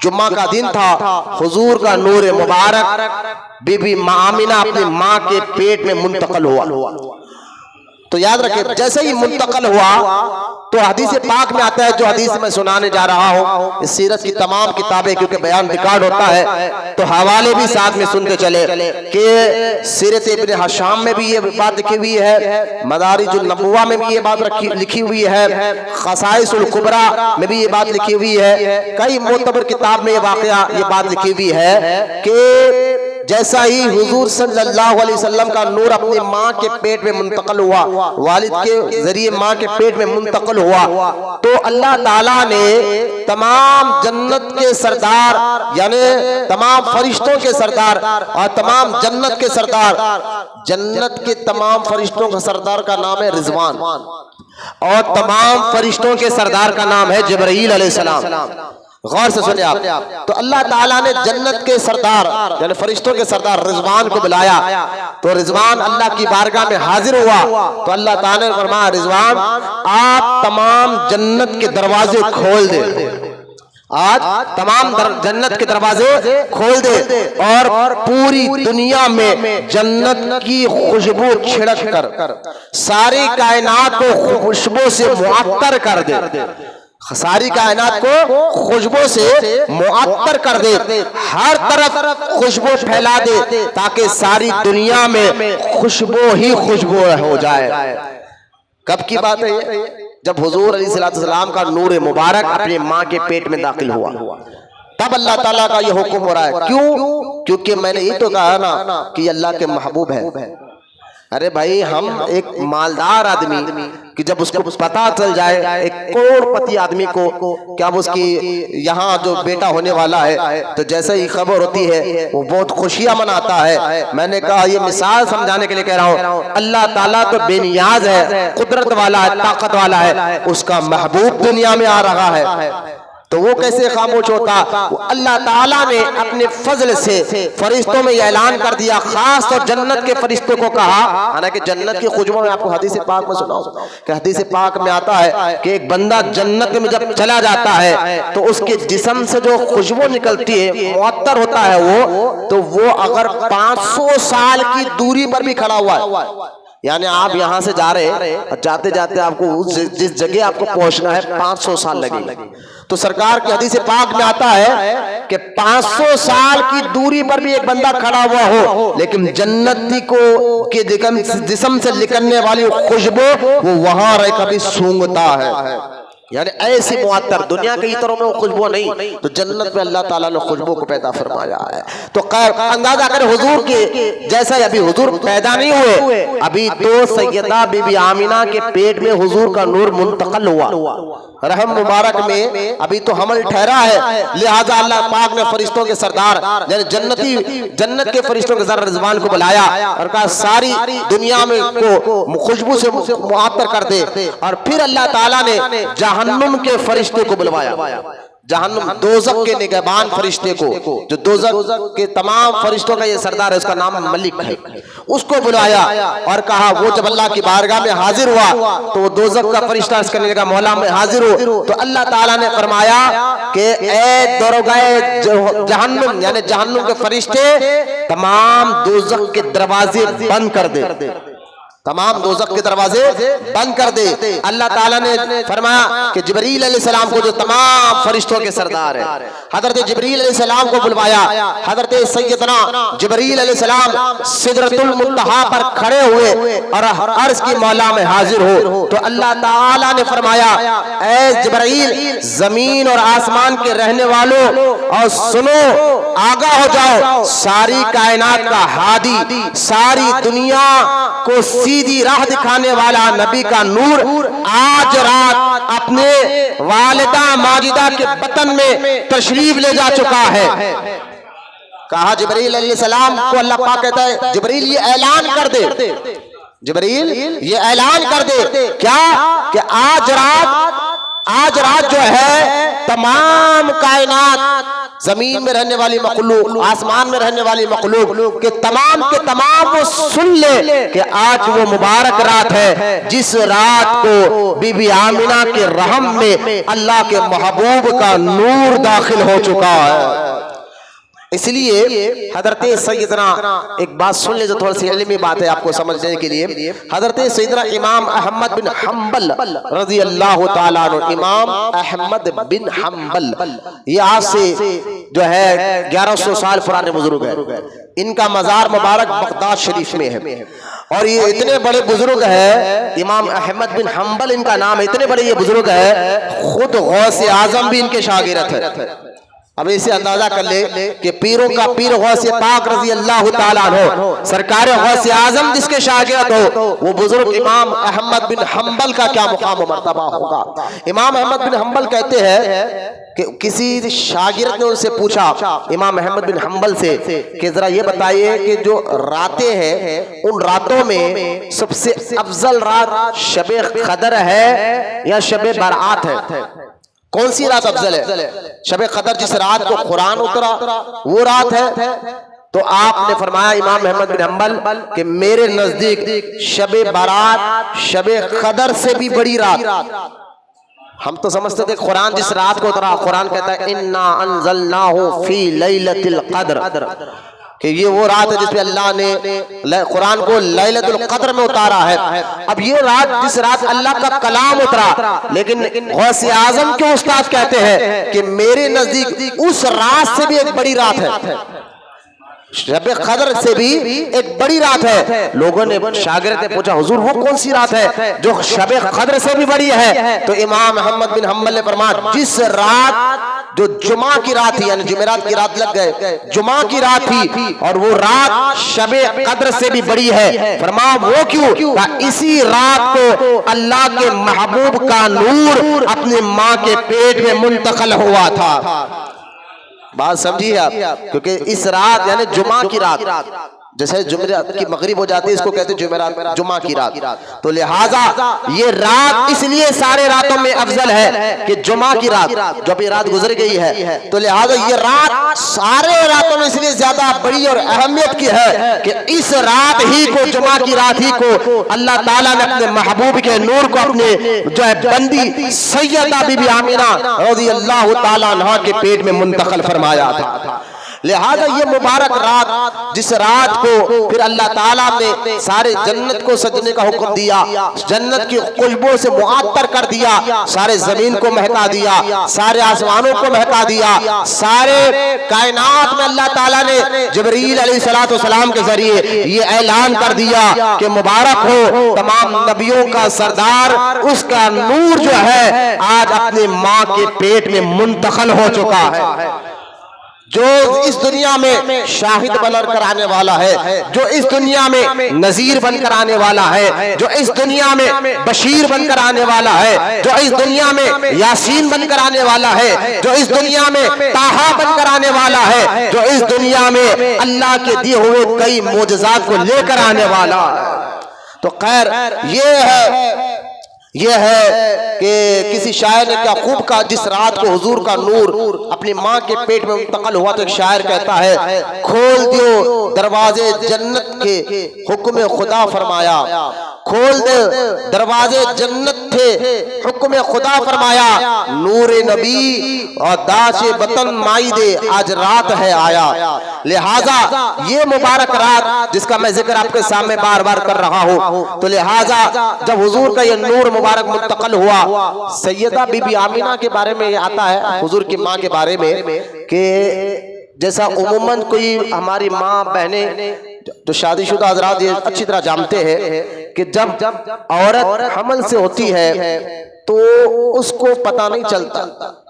जुम्मा का दिन था, हुजूर का नूर मुबारक बीबी आमिना अपनी माँ के पेट में मुंतकल हुआ। तो याद रखिए जैसे ही मुंतकल हुआ तो हदीस पाक में आता है, जो हदीस मैं सुनाने जा रहा हूँ, इस सीरत की तमाम किताबें क्योंकि बयान रिकॉर्ड होता है तो हवाले भी साथ में सुनते चले कि सीरत इब्न हिशाम में भी ये बात लिखी हुई है, मदारिजुन नबुवा में भी ये बात लिखी हुई है, खसाइसुल कुबरा में भी ये बात लिखी हुई है, कई मोतबर किताब में ये वाकया ये बात लिखी हुई है कि जैसा ही हुजूर सल्लल्लाहु अलैहि वसल्लम का नूर अपनी माँ के पेट में मुंतकिल हुआ, वालिद के जरिए माँ के पेट में मुंतकिल हुआ, तो अल्लाह ताला ने तमाम जन्नत के सरदार यानी तमाम फरिश्तों के सरदार और तमाम जन्नत के सरदार, जन्नत के तमाम फरिश्तों का सरदार का नाम है रिजवान और तमाम फरिश्तों के सरदार का नाम है जिब्रील अलैहिस्सलाम। गौर से सुनिए आप। तो अल्लाह ताला ने जन्नत के सरदार यानी फरिश्तों के सरदार रिजवान को बुलाया, तो रिजवान अल्लाह की बारगाह में हाजिर हुआ। तो अल्लाह ताला ने फरमाया, रिजवान आप तमाम जन्नत के दरवाजे खोल दे, आज तमाम जन्नत के दरवाजे खोल दे और पूरी दुनिया में जन्नत की खुशबू छिड़क कर सारी कायनात को खुशबू से मुअत्तर कर दे, सारी कायनात को खुशबू से मुअत्तर कर दे, हर तरफ खुशबू फैला दे ताकि सारी दुनिया में खुशबू ही खुशबू हो जाए। कब की बात है ये? जब हुजूर अलैहिस्सलाम का नूर मुबारक अपनी माँ के पेट में दाखिल हुआ, तब अल्लाह ताला का ये हुक्म हो रहा है। क्यों? क्योंकि मैंने ये तो कहा ना कि अल्लाह के महबूब है। अरे भाई, हम एक मालदार आदमी कि जब उसको पता चल जाए, एक करोड़पति आदमी को कि अब उसकी यहाँ जो बेटा होने वाला है, तो जैसे ही खबर होती है वो बहुत खुशियां मनाता है। मैंने कहा ये मिसाल समझाने के लिए कह रहा हूँ, अल्लाह ताला तो बेनियाज है, कुदरत वाला है, ताकत वाला है, उसका महबूब दुनिया में आ रहा है तो वो कैसे खामोश होता? वो अल्लाह ताला ने अपने फजल से फरिश्तों में ऐलान कर दिया, खास तौर जन्नत के फरिश्तों को कहा। हालांकि जन्नत की खुशबू में आपको हदीस पाक में सुनाऊं कि हदीस पाक में आता है कि एक बंदा जन्नत में जब चला जाता है तो उसके जिस्म से जो खुशबू निकलती है, मुअत्तर होता है तो वो अगर 500 साल की दूरी पर भी खड़ा हुआ है, यानी आप यहां से जा रहे हैं, जाते जाते आपको जिस जगह आपको पहुंचना है 500 साल लगेगी। तो सरकार की हदीस पाक में आता है कि 500 साल की दूरी पर भी एक बंदा खड़ा हुआ हो, लेकिन जन्नती को के जिस्म से निकलने वाली खुशबू वो वहां रह कभी सूंघता है। यानी ऐसी मुअत्तर दुनिया के इतरों में वो खुशबू नहीं, तो जन्नत में अल्लाह ताला ने खुशबू को पैदा फरमाया है। तो खैर अंदाजा करें हुजूर के जैसा अभी हुजूर पैदा नहीं हुए, अभी तो सैयदा बीबी आमिना के पेट में हुजूर का नूर मुंतकिल हुआ, रहम मुबारक में अभी तो हमल ठहरा है। लिहाजा अल्लाह पाक ने फरिश्तों के सरदार यानी जन्नत के फरिश्तों के सरदार रिजवान को बुलाया और कहा सारी दुनिया में को खुशबू से मुअत्तर कर दे। और फिर अल्लाह ताला ने जहन्नुम के फरिश्ते को बुलवाया, जहन्नुम दोज़ख के निगहबान फरिश्ते को, जो दोज़ख के तमाम फरिश्तों का ये सरदार है, उसका नाम मलिक है, उसको बुलाया और कहा वो जब अल्लाह की बारगाह में हाजिर हुआ तो वो दोज़ख का फरिश्ता इसके लिए कहा मौला में हाजिर हो। तो अल्लाह ताला ने फरमाया कि ए दरोगाए जहन्नुम यानी जहन्नुम के फरिश्ते तमाम दोज़ख के दरवाजे बंद कर दे, तमाम दोज़ख के दरवाजे बंद कर दे। अल्लाह ताला ने फरमाया कि जिब्रील अलैहिस्सलाम को जो तमाम फरिश्तों के सरदार है, हजरत जिब्रील अलैहिस्सलाम को बुलवाया। हजरत सैयदना जिब्रील अलैहिस्सलाम सिदरतुल मुंतहा पर खड़े हुए और अर्श की मौला में हाजिर हो। तो अल्लाह ताला ने फरमाया, ऐ जिब्रील, जमीन और आसमान के रहने वालों और सुनो, आगाह हो जाओ, सारी कायनात का हादी, सारी दुनिया को सीधी राह दिखाने वाला नबी का नूर आज रात अपने वालिदा माजिदा के बतन में तशरीफ ले जा चुका है। कहा जिब्रील अलैहिस्सलाम को अल्लाह पाक कहता है, जिब्रील ये ऐलान कर दे, जिब्रील ये ऐलान कर दे क्या कि आज रात जो है तमाम कायनात, जमीन में रहने वाली मखलूक, आसमान में रहने वाली मखलूक के तमाम वो सुन ले कि आज वो मुबारक रात है जिस रात को बीबी आमिना के रहम में अल्लाह के महबूब का नूर दाखिल हो चुका है। इसलिए हजरत सैयदना, एक बात सुन ले जो थोड़ी सी इल्मी बात है आपको समझने के लिए, हजरत सैयदना इमाम अहमद बिन हम्बल रजी अल्लाह ताला अन्हु, इमाम अहमद बिन हम्बल ये आज से जो है 1100 साल पुराने बुजुर्ग है। इनका मजार मुबारक बगदाद शरीफ में है और ये इतने बड़े बुजुर्ग है, इमाम अहमद बिन हम्बल इनका नाम है, इतने बड़े ये बुजुर्ग है, खुद गौसे आजम भी इनके शागिर्द है। अब इसे अंदाजा कर ले कि पीरों का पीर गौसे पाक रजी अल्लाह ताला अन्हु, सरकार गौसे आजम जिसके शागिर्द हो, वो बुजुर्ग इमाम अहमद बिन हंबल का क्या मुकाम व मर्तबा होगा। इमाम अहमद बिन हंबल कहते हैं कि किसी शागिर्द ने उनसे पूछा इमाम अहमद बिन हंबल से कि जरा ये बताइए कि जो रातें हैं उन रातों में सबसे अफजल रात शबे कदर है या शबे बारात है, कौन सी रात अफजल है? शबे कदर जिस रात को कुरान उतरा वो रात है। तो आपने फरमाया इमाम अहमद बिन हंबल कि मेरे नजदीक शबे बारात शबे कदर से भी बड़ी रात। हम तो समझते थे कुरान जिस रात को उतरा, कुरान कहता है इन्ना अंज़लनाहु फी लैलतिल क़द्र, कि ये वो रात है जिसमें अल्लाह ने कुरान को लैलतुल क़द्र में उतारा है। अब ये रात जिस रात अल्लाह का कलाम उतरा, लेकिन गौसे आजम के उस्ताद कहते हैं कि मेरे नजदीक उस रात से भी एक बड़ी रात है, शबे कदर से भी एक बड़ी रात है। लोगों ने शागिर्द ने पूछा हुजूर वो कौन सी रात है जो शबे कदर से भी बड़ी है? तो इमाम अहमद बिन हंबल ने फरमाया जिस रात जो जुमा की रात थी, यानी जुमेरात की रात लग गए, जुमा की रात थी और वो रात शबे कदर से भी बड़ी है। फरमाया वो क्यों? इसी रात को अल्लाह के महबूब का नूर अपनी माँ के पेट में मुंतकिल हुआ था। बात समझिए आप, क्योंकि इस रात यानी जुमा की रात, जैसे जुमेरात की मगरिब हो जाती है इसको कहते हैं जुमेरात, जुमा की रात। तो लिहाजा ये रात इसलिए सारे रातों में अफजल है कि जुमा की रात जो अभी रात गुजर गई है, तो लिहाजा ये रात सारे रातों में इसलिए ज्यादा बड़ी और अहमियत की है कि इस रात ही को, जुमा की रात ही को अल्लाह ताला ने अपने महबूब के नूर को अपने जो है बंदी सैयदा बीबी आमिना रज़ी अल्लाह ताला अन्हा के पेट में मुंतकिल फरमाया था। लिहाजा ये मुबारक रात जिस रात को फिर अल्लाह ताला ने सारे जन्नत को सजने का हुक्म दिया, जन्नत की खुशबू से मुअत्तर कर दिया, सारे जमीन को महका दिया, सारे आसमानों को महका दिया, सारे कायनात में अल्लाह ताला ने जिब्रील अलैहिस्सलाम के जरिए ये ऐलान कर दिया कि मुबारक हो तमाम नबियों का सरदार, उसका नूर जो है आज अपनी माँ के पेट में मुंतकिल हो चुका है। जो इस दुनिया में शाहिद बनकर आने वाला है, जो इस दुनिया में नजीर बनकर आने वाला है, जो इस दुनिया में बशीर बनकर आने वाला है, जो इस दुनिया में यासीन बनकर आने वाला है, जो इस दुनिया में ताहा बनकर आने वाला है, जो इस दुनिया में अल्लाह के दिए हुए कई मोजज़ात को लेकर आने वाला है। तो खैर यह है कि किसी शायर ने क्या खूब कहा, जिस रात को हुजूर का नूर अपनी माँ के पेट में मुंतकिल हुआ, तो एक शायर कहता है खोल दियो दरवाजे जन्नत के हुक्म खुदा फरमाया, खोल दे दरवाजे जन्नत थे हुक्म खुदा फरमाया, नूर नबी और दाशे बतन माई दे आज रात है आया। लिहाजा ये मुबारक रात जिसका मैं जिक्र आपके सामने बार बार कर रहा हूँ, तो लिहाजा जब हुजूर का ये नूर मुबारक मुंतकिल हुआ, सैयदा बीबी आमिना के बारे में ये आता है हुजूर की माँ के बारे में कि जैसा उम्मन कोई हमारी माँ बहनें जो शादीशुदा हजरात ये अच्छी तरह जानते हैं कि जब औरत हमल से होती है तो उसको पता नहीं चलता,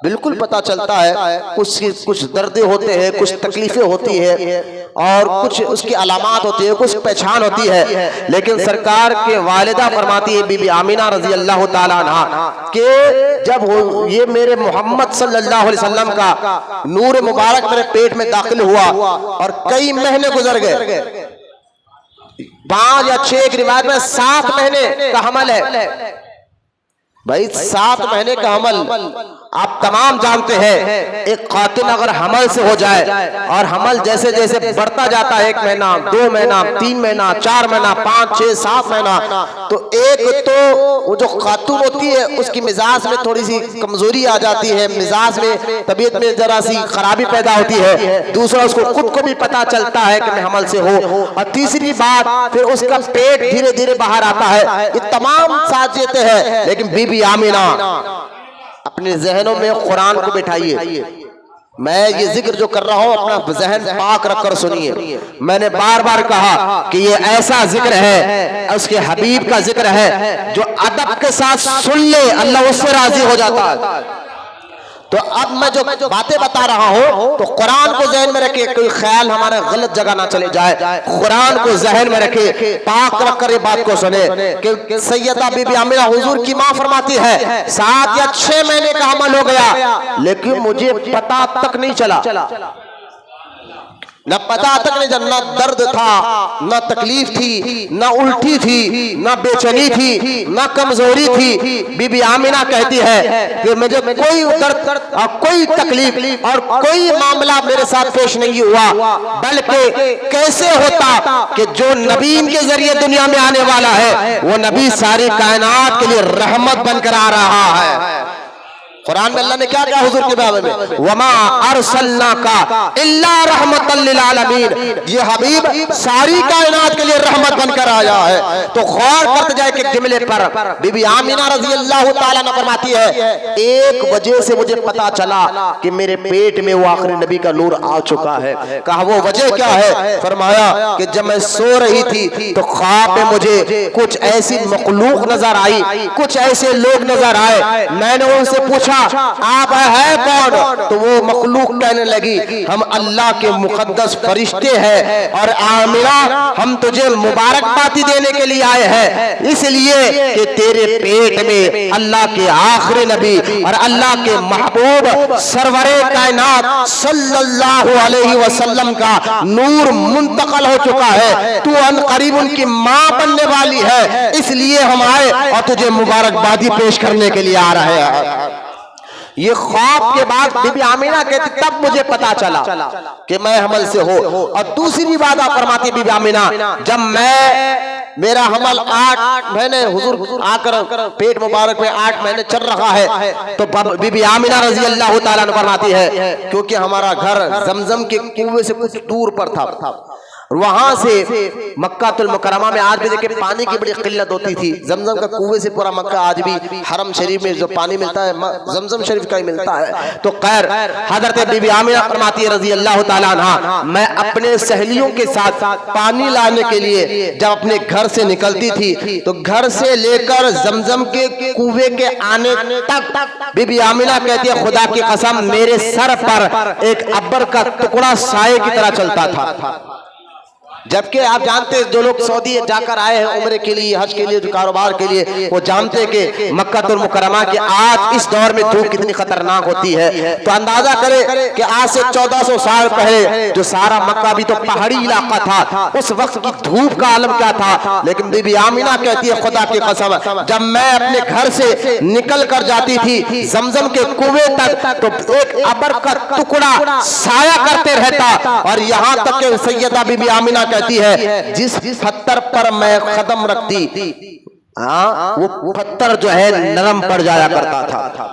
बिल्कुल पता चलता है कुछ दर्द होते हैं, कुछ तकलीफें होती है और कुछ उसकी अलामात होती है, कुछ पहचान होती है। लेकिन सरकार के वालिदा फरमाती है बीबी आमिना रजी अल्लाह ताला अन्हा कि जब ये मेरे मोहम्मद सल्लल्लाहु अलैहि वसल्लम का नूर मुबारक मेरे पेट में दाखिल हुआ और कई महीने गुजर गए, 5 या 6 एक रिवायत में 7 महीने का हमल है। भाई 7 महीने का हमल आप तमाम जानते हैं, एक कातिल अगर हमल से हो जाए और हमल जैसे जैसे बढ़ता जाता है 1 महीना 2 महीना 3 महीना 4 महीना 5 6 7 महीना, तो एक तो वो जो खातून होती है उसकी मिजाज में थोड़ी सी कमजोरी आ जाती है, मिजाज में तबीयत में जरा सी खराबी पैदा होती है, दूसरा उसको खुद को भी पता चलता है कि मैं हमल से हो, और तीसरी बात फिर उसका पेट धीरे धीरे बाहर आता है। ये तमाम साजियतें हैं, लेकिन बीबी आमिना अपने जहनों में कुरान को बिठाइए। मैं ये जिक्र जो कर रहा हूं अपना जहन पाक रखकर सुनिए। मैंने बार बार कहा कि ये ऐसा जिक्र है, उसके हबीब का जिक्र है जो अदब के साथ सुन ले अल्लाह उससे राजी हो जाता है। तो अब मैं जो बातें बता रहा हूं तो कुरान को जहन में रखे, कोई ख्याल हमारा गलत जगह ना चले जाए। कुरान को जहन में रखे, पाक रख कर ये बात को सुने कि सैयदा बीबी आमिना हुजूर की मां फरमाती है 7 या 6 महीने का अमल हो गया, लेकिन मुझे पता तक नहीं चला, न पता तक नहीं चला, न दर्द था, न तकलीफ थी, न उल्टी थी, न बेचैनी थी, न कमजोरी थी। बीबी आमिना कहती है कि मुझे कोई दर्द और कोई तकलीफ और कोई मामला मेरे साथ पेश नहीं हुआ, बल्कि कैसे होता कि जो नबी के जरिए दुनिया में आने वाला है वो नबी सारी कायनात के लिए रहमत बनकर आ रहा है। कुरान में अल्लाह ने क्या कहा हुजूर के बारे में, वमा अरसलनाका इल्ला रहमतल लिल आलमीन, ये हबीब सारी कायनात के लिए रहमत बनकर आया है। तो गौर करते जाए कि जुमले पर बीबी आमिना रजी अल्लाह ताला अन्हा फरमाती है 1 वजह से मुझे पता चला कि मेरे पेट में वो आखिरी नबी का नूर आ चुका है। कहा वो वजह क्या है? फरमाया कि जब मैं सो रही थी तो ख्वाब में मुझे कुछ ऐसी मखलूक नजर आई, कुछ ऐसे लोग नजर आए। मैंने उनसे पूछा आप है कौन? तो वो मखलूक कहने लगी हम अल्लाह के मुकद्दस फरिश्ते हैं और आमिना हम तुझे मुबारकबादी देने के लिए आए हैं, इसलिए कि तेरे पेट में अल्लाह के आखिरी नबी और अल्लाह के महबूब सरवरे कायनात सल्लल्लाहु अलैहि वसल्लम का नूर मुंतकल हो चुका है, तू अनकरीब उनकी मां बनने वाली है, इसलिए हम आए और तुझे मुबारकबादी पेश करने के लिए आ रहे हैं। ये ख्वाब के बाद बीबी आमिना कहती तब मुझे पता चला कि मैं हमल से हो। और दूसरी बात आप फरमाती बीबी आमिना, जब मेरा हमल 8 महीने हुजूर आकर पेट मुबारक में 8 महीने चल रहा है, तो बीबी आमिना रजी अल्लाह ताला अन्हा फरमाती है क्योंकि हमारा घर जमजम के कुएं से कुछ दूर पर था, वहां से मक्कातुल मुकर्रमा में आज भी देखिए पानी की बड़ी किल्लत होती थी। जमजम का कुएं से पूरा मक्का आज भी हरम शरीफ में जो पानी मिलता है जमजम शरीफ का ही मिलता है। तो खैर हजरत बीबी आमिना फरमाती है रजी अल्लाह ताला अन्हा, मैं अपने सहेलियों के साथ पानी लाने के लिए जब अपने घर से निकलती थी तो घर से लेकर जमजम के कुएं के आने तक बीबी आमिना कहती है खुदा की कसम मेरे सर पर एक अब्बर का टुकड़ा साए की तरह चलता था। जबकि आप जानते हैं जो लोग सऊदी जाकर आए हैं उम्रे के लिए, हज के लिए, जो कारोबार के लिए, वो जानते हैं कि मक्कातुल मुकर्रमा के आज इस दौर में धूप कितनी खतरनाक होती है। तो अंदाजा करें कि आज से 1400 साल पहले जो सारा मक्का भी तो पहाड़ी इलाका था, उस वक्त की धूप का आलम क्या था। लेकिन बीबी आमिना कहती है खुदा की कसम जब मैं अपने घर से निकल कर जाती थी जमजम के कुएं तक तो एक अबर का टुकड़ा साया करते रहता, और यहाँ तक कि सैयदा बीबी आमिना कहती है जिस पत्थर पर मैं कदम रखती वो पत्थर जो है नरम पड़ जाया करता था।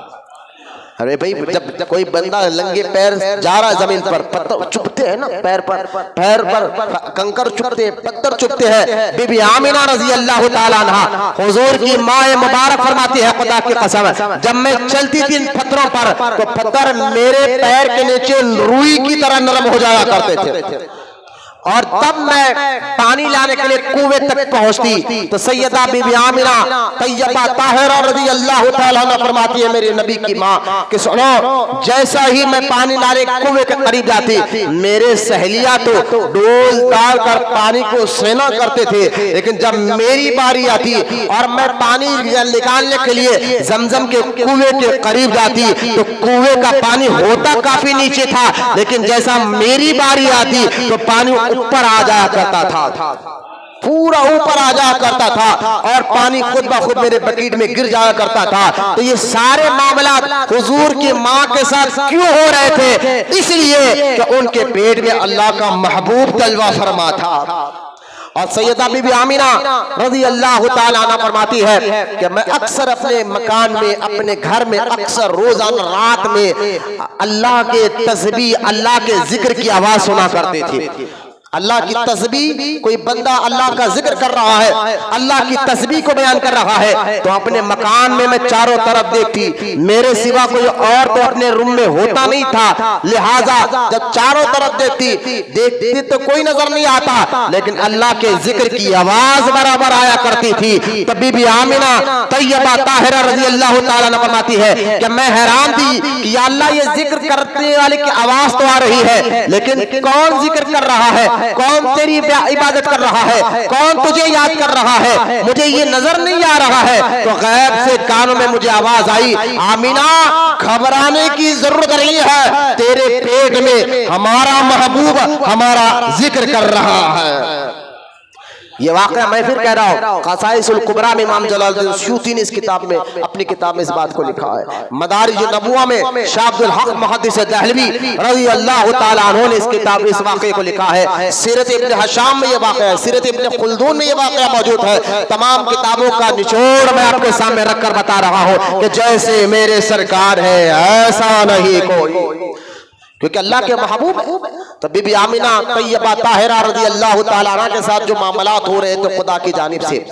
अरे भाई जब कोई बंदा लंगे पैर जा रहा है जमीन पर, पत्थर चुभते हैं ना पैर पर कंकर चुभते हैं, पत्थर चुभते हैं। बीबी आमिना रजी अल्लाह ताला अन्हा हुजूर की मां मुबारक फरमाती है खुदा की कसम जब मैं चलती थी इन पत्थरों पर तो पत्थर मेरे पैर के नीचे रुई की तरह नरम हो जाया करते थे। और तब मैं पानी लाने के लिए कुएं तक पहुंचती तो सैयदा बीबी आमिना तैयबा ताहिरा रज़ी अल्लाह ताला अन्हा फरमाती है मेरे नबी की मां कि सुनो जैसा ही मैं पानी लाने कुएं के करीब जाती मेरे सहेलियां तो डोल डाल कर पानी को सेना करते थे, लेकिन जब मेरी बारी आती और मैं पानी निकालने के लिए जमजम के कुएं के करीब जाती तो कुएं का पानी होता काफी नीचे था, लेकिन जैसा मेरी बारी आती तो पानी ऊपर आ जाया करता था, पूरा ऊपर आ जाया करता था और पानी खुद ब खुद मेरे बकेट में गिर जाया करता था। तो ये सारे मामला हुजूर की मां के साथ क्यों हो रहे थे? इसलिए कि उनके पेट में अल्लाह का महबूब तलवा फरमा था। और सैयदा बीबी आमिना रज़ी अल्लाह ताला अन्हा फरमाती है कि मैं अक्सर अपने मकान में अपने घर में अक्सर रोजाना रात में अल्लाह के तस्बीह अल्लाह के जिक्र की आवाज सुना करती थी। अल्लाह की तस्बीह, कोई बंदा अल्लाह का जिक्र कर रहा है, अल्लाह की तस्बीह को बयान कर रहा है, तो अपने मकान में मैं चारों तरफ देखती, मेरे सिवा कोई और तो अपने रूम में होता नहीं था, लिहाजा जब चारों तरफ देखती तो कोई नजर नहीं आता, लेकिन अल्लाह के जिक्र की आवाज बराबर आया करती थी। तब बीबी आमिना तैयबा ताहिरा रज़ी अल्लाह ताला अन्हा फरमाती है कि मैं हैरान थी कि या अल्लाह ये जिक्र करने वाले की आवाज तो आ रही है, लेकिन कौन जिक्र कर रहा है, कौन तेरी इबादत कर रहा है, कौन तुझे याद कर रहा है, मुझे ये नजर नहीं आ रहा है। तो गैब से कानों में मुझे आवाज आई, आमिना घबराने की जरूरत नहीं है, तेरे पेट में हमारा महबूब हमारा जिक्र कर रहा है। ये वाकया मैं फिर कह रहा हूँ, क़साइसुल कुबरा में इमाम जलालुद्दीन सूती ने इस किताब में, अपनी किताब में इस बात को लिखा है। मदारिज नबुवा में शाह अब्दुल हक मुहद्दिस दहलवी रज़ी अल्लाह ताला अन्हु ने इस किताब इस वाकये को लिखा है। सीरत इब्न हशाम में ये वाकया है, सीरत इब्न खुल्दून में ये वाकया मौजूद है। तमाम किताबों का निचोड़ मैं आपके सामने रखकर बता रहा हूँ कि जैसे मेरे सरकार है ऐसा नहीं कोई, क्योंकि अल्लाह के महबूब है। तो बीबी आमिना तैयबा ताहिरा रज़ी अल्लाह ताला अन्हा के साथ जो मामलात हो रहे थे खुदा की जानिब से,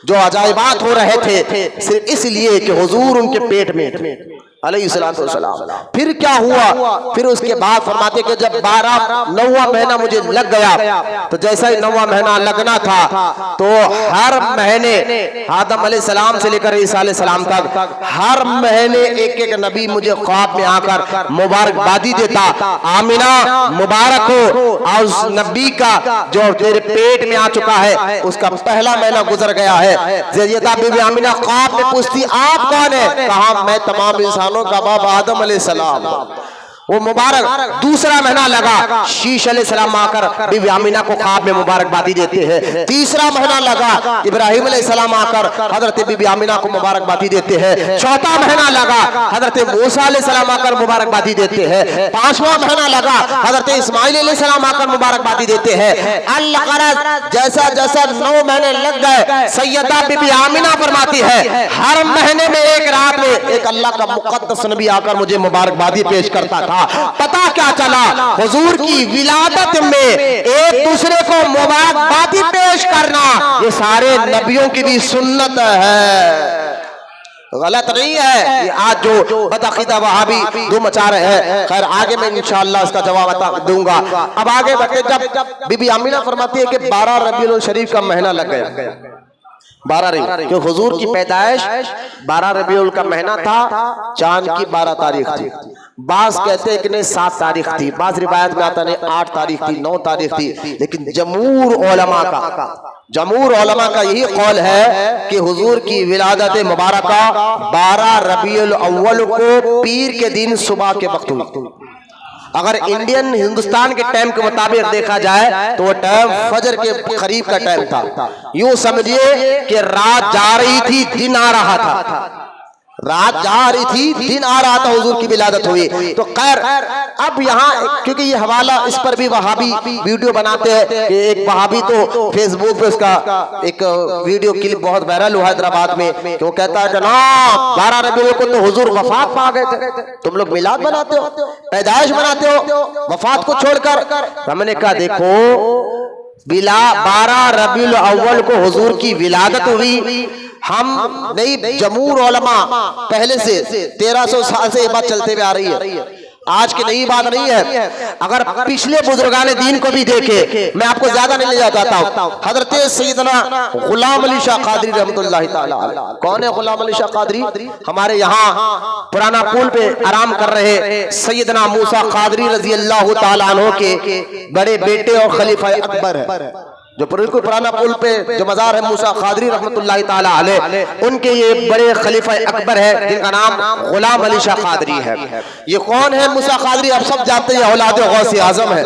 जो अजाइबात हो रहे थे, सिर्फ इसलिए कि हुजूर उनके पेट में अलैहिस्सलातु वस्सलाम। फिर क्या हुआ, फिर उसके बाद फरमाते कि जब 9वां महीना मुझे लग गया, तो जैसा ही 9वां महीना लगना था तो हर महीने आदम अलैहिस्सलाम से लेकर ईसा अलैहिस्सलाम तक हर महीने एक एक नबी मुझे ख्वाब में आकर मुबारकबादी देता, आमिना मुबारक हो, और उस नबी का जो तेरे पेट में आ चुका है उसका पहला महीना गुजर गया है। ज़ैयदा बीबी आमिना ख्वाब में पूछती, आप कौन है? कहा, मैं तमाम इंसान का बाप आदम अलैहिस्सलाम। वो मुबारक दूसरा महीना लगा, शीश अलैहिस्सलाम आकर बीबी आमिना को ख्वाब में मुबारकबादी देते हैं। तीसरा महीना लगा, इब्राहिम अलैहिस्सलाम आकर हजरत बीबी आमिना को मुबारकबादी देते हैं। चौथा महीना लगा, हजरत मूसा अलैहिस्सलाम आकर मुबारकबादी देते हैं। पांचवा महीना लगा, हजरत इस्माइल अलैहिस्सलाम आकर मुबारकबादी देते हैं। अल-गरज़ जैसा जैसा 9 महीने लग गए, सैयदा बीबी आमिना फरमाती है हर महीने में एक रात में एक अल्लाह का मुक़द्दस नबी आकर मुझे मुबारकबादी पेश करता था। पता क्या चला, हुजूर की विलादत में एक दूसरे को मुबारकबादी पेश करना ये सारे नबियों की भी सुन्नत है, गलत नहीं है। ये आज जो बदअक़ीदा वहाबी धूम मचा रहे हैं, खैर आगे मैं इंशाअल्लाह इसका जवाब बता दूंगा। अब आगे बढ़ते, जब बीबी आमिना फरमाती है कि 12 रबीउल शरीफ का महीना लग गया, 12 रबी, क्योंकि हुजूर की पैदाइश 12 रबीउल का महीना था, चांद की 12 तारीख थी। बाज कहते हैं कि नहीं 7 तारीख थी, बाज रिवायत में आता नहीं 8 तारीख थी, 9 तारीख थी, लेकिन जमहूर उलमा का यही कौल है कि हुजूर की विलादत मुबारका 12 रबीउल अव्वल को पीर के दिन सुबह के वक्त हुई। अगर इंडियन हिंदुस्तान के टाइम के मुताबिक देखा जाए तो वो टाइम फजर के करीब का टाइम था। यूं समझिए कि रात जा रही थी, दिन आ रहा था, रात जा रही थी, दिन आ रहा था, हुजूर की विलादत हुई। तो खैर अब यहाँ क्योंकि ये हवाला, इस पर भी वहाबी वीडियो बनाते हैं कि एक वहाबी तो फेसबुक पे उसका एक वीडियो क्लिप बहुत वायरल हुआ हैदराबाद में, कि वो कहता है कि ना 12 रबीउल को तो हुजूर वफात पा गए थे, तुम लोग मिलाद बनाते हो, पैदाइश बनाते हो, वफात को छोड़कर। हमने कहा देखो 12 रबीउल अव्वल को हुजूर की विलादत हुई, हम नहीं, जमहूर उलमा पहले से 1300 साल से ये बात चलते हुए आ रही है, आज की नई बात नहीं है। अगर पिछले बुजुर्गाने दीन को भी देखे, मैं आपको ज्यादा नहीं ले जाता हूँ, हजरत सैयदना गुलाम अली शाह कादरी रहमतुल्लाह ताला अलैह। कौन है गुलाम अली शाह कादरी? हमारे यहाँ पुराना पुल पे आराम कर रहे सैयदना मूसा कादरी रज़ी अल्लाह ताला अन्हु के बड़े बेटे और खलीफा अकबर है, जो बिल्कुल पुराना पुल पे जो मजार है मूसा कादरी रहमतुल्लाह ताला अलैह, उनके ये बड़े खलीफा अकबर है जिनका नाम गुलाम अली शाह कादरी है। ये कौन है मूसा कादरी? आप सब जानते हैं, औलाद गौसे आजम है,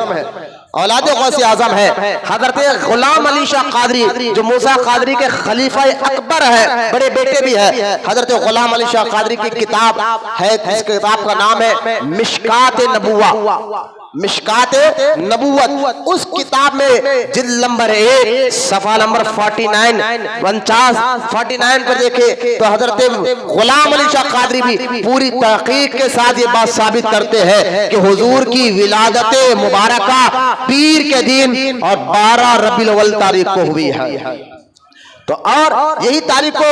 औलाद गौसे आजम है। हजरत गुलाम अली शाह कादरी जो मूसा कादरी के खलीफा अकबर है, बड़े बेटे भी है। हजरत गुलाम अली शाह कादरी की किताब है, इस किताब का नाम है मिशकात नबुवा। मिशकात नबूवत, उस किताब में जिल्द नंबर 1 सफ़ा नंबर 49 पर देखे तो हजरत गुलाम अली शाह कादरी भी पूरी तहकीक के साथ ये बात साबित करते हैं कि हुजूर की विलादत मुबारका पीर के दिन और 12 रबीउल अव्वल तारीख को हुई है। तो और यही तारीख को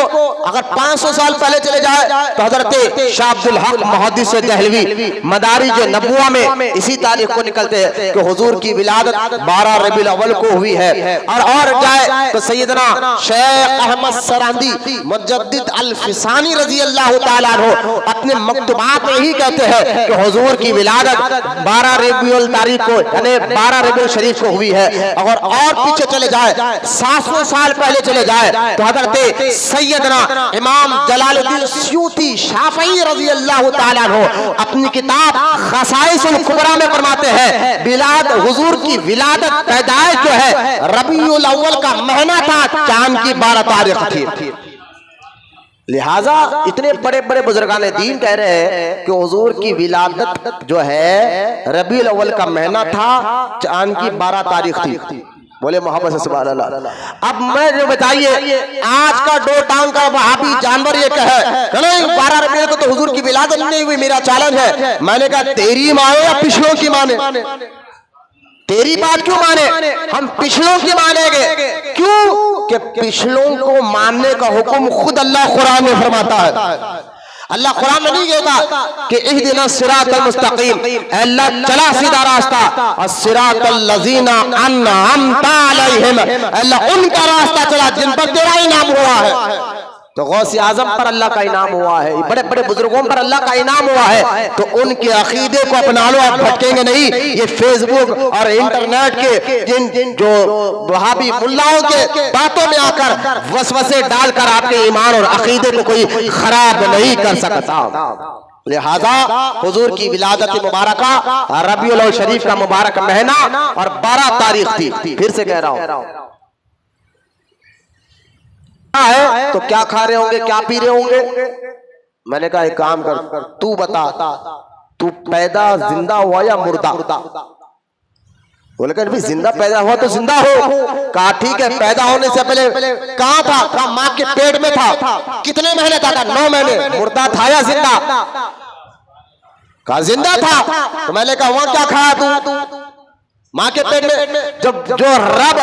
अगर 500 साल पहले चले जाए तो हजरत शाह अब्दुल हक मुहद्दिस दहलवी मदारिज नबुवा में इसी तारीख को निकलते हैं कि हुजूर की विलादत 12 रबीउल अव्वल को हुई है। और जाए तो सैयदना शेख अहमद सरांदी मुजद्दिद अल फिसानी रजी अल्लाह तआला अन्हु अपने मकतूबात में यही कहते हैं कि हुजूर की विलादत 12 रबीउल तारीख को यानी 12 रबीउल शरीफ को हुई है। अगर और पीछे चले जाए 700 साल पहले चले जाए तो हजरत सैयदना इमाम जलालुद्दीन स्यूती शाफई रज़ी अल्लाह तआला अन्हु अपनी किताब खसाइसुल कुबरा में फरमाते हैं बिलाद हुजूर की विलादत पैदाइश जो है रबीउल अव्वल का महीना था, चांद की 12 तारीख थी। लिहाजा इतने बड़े बड़े बुजुर्गान दीन कह रहे हैं कि हुजूर की विलादत जो है रबीउल अव्वल का महीना था, चांद की 12 तारीख थी। बोले मोहब्बत से सुभान अल्लाह। अब मैं जो बताइए आज का दो टांग का वहाबी जानवर ये कहे नहीं 12 रबीउल को तो हुजूर की विलादत नहीं हुई, मेरा चैलेंज है। मैंने कहा तेरी माने या पिछलों की माने? तेरी बात क्यों माने, हम पिछलों की मानेंगे। क्यों कि पिछलों को मानने का हुक्म खुद अल्लाह कुरान में फरमाता है। अल्लाह कुरान में नहीं कहता कि इहदिना सिरातल मुस्तकीम, अल्लाह चला सीधा रास्ता, अस्सिरातल लज़ीना अन्अमता अलैहिम, अल्लाह उनका रास्ता चला जिन पर तेरा इनाम हुआ है। तो गौसे आजम पर अल्लाह का इनाम हुआ है, बड़े बड़े बुजुर्गों पर अल्लाह का इनाम हुआ है, तो उनके अकीदे को अपना लो, आप भटकेंगे नहीं। ये फेसबुक और इंटरनेट के जिन जो वहाबी मुल्लाओं के बातों में आकर वसवसे डालकर आपके ईमान और अकीदे को कोई खराब नहीं कर सकता। लिहाजा हुजूर की विलादत मुबारका रबीउल अव्वल शरीफ का मुबारक महीना और 12 तारीख थी। फिर से कह रहा हूं है तो क्या खा रहे होंगे, क्या पी रहे होंगे? मैंने कहा एक काम कर, तू बता, तू पैदा जिंदा हुआ या मुर्दा? बोले भाई जिंदा पैदा हुआ तो जिंदा हो। कहा ठीक है, पैदा होने से पहले कहाँ था? कहा माँ के पेट में था। कितने महीने था? 9 महीने। मुर्दा था या जिंदा? कहा जिंदा था। तो मैंने कहा वहां क्या खाया तू? माँ के पेट में जो रब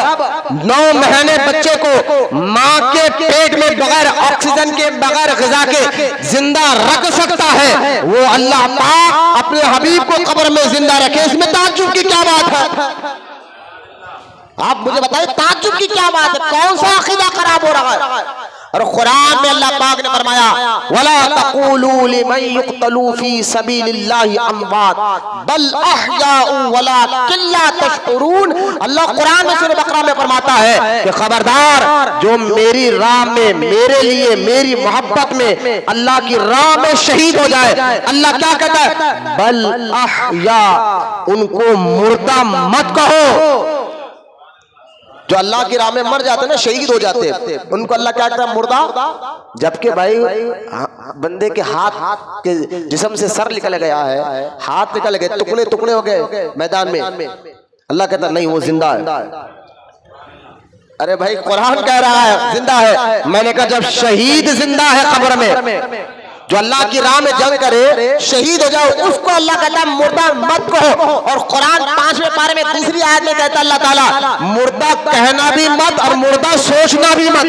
9 महीने बच्चे को माँ के पेट में बगैर ऑक्सीजन के बगैर ग़िज़ा के जिंदा रख सकता है, वो अल्लाह पाक अपने हबीब को कब्र में जिंदा रखे, इसमें ताज्जुब की क्या बात है? आप मुझे बताइए ताज्जुब की क्या बात है? कौन सा अकीदा खराब हो रहा है? और कुरान में अल्लाह पाक ने फरमाया वला तक़ूलू लिमन युक़तलू फी सबीलिल्लाहि अमवात बल अहयाउ वलाकिन ला तशउरून। अल्लाह कुरान में सूरह बकरा में फरमाता है कि खबरदार जो मेरी राह में, मेरे लिए, मेरी मोहब्बत में अल्लाह की राह में शहीद हो जाए, अल्लाह क्या कहता है? बल अहया, उनको मुर्दा मत कहो। जो अल्लाह की राह में मर जाते हैं ना, शहीद हो जाते हैं, उनको अल्लाह क्या कहता है? मुर्दा। जबकि भाई बंदे के हाथ के जिस्म से सर निकल गया है, हाथ निकल गए, टुकड़े टुकड़े हो गए मैदान में, अल्लाह कहता नहीं वो जिंदा है। अरे भाई कुरान कह रहा है जिंदा है। मैंने कहा जब शहीद जिंदा है कब्र में, जो अल्लाह की राह में जंग करे शहीद हो जाओ, उसको अल्लाह कहता मुर्दा मत कहो। और कुरान 5वें पारे में दूसरी आयत में कहता अल्लाह ताला मुर्दा कहना भी मत और मुर्दा सोचना भी मत।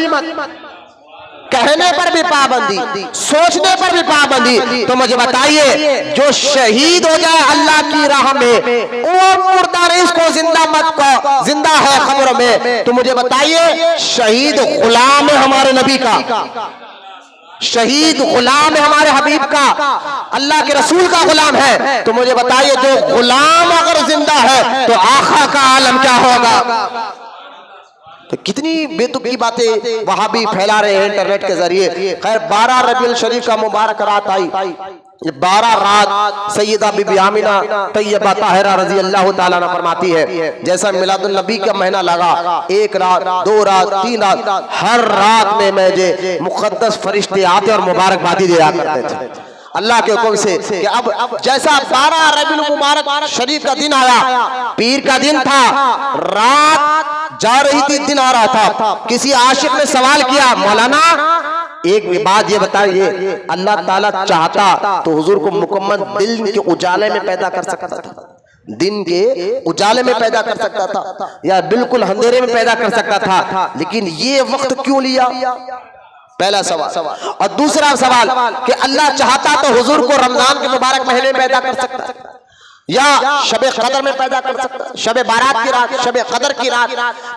कहने पर भी पाबंदी, सोचने पर भी पाबंदी। तो मुझे बताइए जो शहीद हो जाए अल्लाह की राह में, वो मुर्दा नहीं, इसको जिंदा मत कहो, जिंदा है खबरों में। तो मुझे बताइए शहीद गुलाम है हमारे नबी का, शहीद गुलाम है हमारे हबीब का, अल्लाह के रसूल का गुलाम है। तो मुझे बताइए जो गुलाम अगर जिंदा है तो आका का आलम क्या होगा? तो कितनी बेतुकी बातें वहाबी फैला रहे हैं इंटरनेट के जरिए। खैर 12 रबीउल शरीफ का मुबारक रात आई, ये 12 रात सैयदा बीबी आमिना तैयबा ताहिरा रजी अल्लाह ताला अन्हा फरमाती है जैसा मिलादुन नबी का महीना लगा, 1 रात 2 रात 3 रात, हर रात में मुकद्दस फरिश्ते आते और मुबारकबादी दिया करते थे। अल्लाह के हुक्म से कि अब जैसा 12 रबीउल मुबारक शरीफ का दिन आया, पीर का दिन था, रात जा रही थी, दिन आ रहा था। किसी आशिक ने सवाल किया, मौलाना एक बात ये बताइए, अल्लाह ताला चाहता तो हुजूर को मुकम्मल दिन के उजाले में पैदा कर सकता था, दिन के उजाले में पैदा कर सकता था, या बिल्कुल अंधेरे में पैदा कर सकता था, लेकिन ये वक्त क्यों लिया? पहला सवाल। और दूसरा सवाल कि अल्लाह चाहता तो हुजूर को रमजान के मुबारक महीने में पैदा कर सकता या शबे कदर में पैदा कर सकता, शबे बारात की रात, शबे कदर की रात।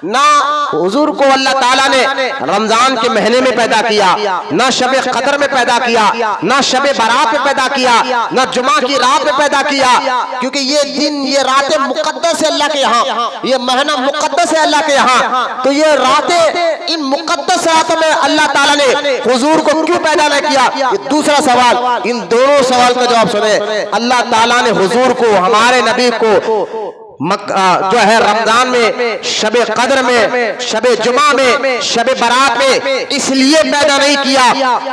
ना हुजूर को अल्लाह ताला ने रमजान के महीने में पैदा किया, ना शबे कदर में पैदा किया, ना शबे बारात में पैदा किया, ना जुमा की रात में पैदा किया, क्योंकि ये दिन, ये रातें मुकद्दस है अल्लाह के यहाँ, ये महीना मुकद्दस है अल्लाह के यहाँ। तो ये रातें, इन मुकद्दस रातों में अल्लाह ताला ने हुजूर को क्यों पैदा न किया? ये दूसरा सवाल। इन दोनों सवाल का जवाब सुने। अल्लाह ताला ने हुजूर को, हमारे नबी को जो है रमजान में, शबे कद्र में, शबे जुमा में, शबे बारात में इसलिए पैदा नहीं किया।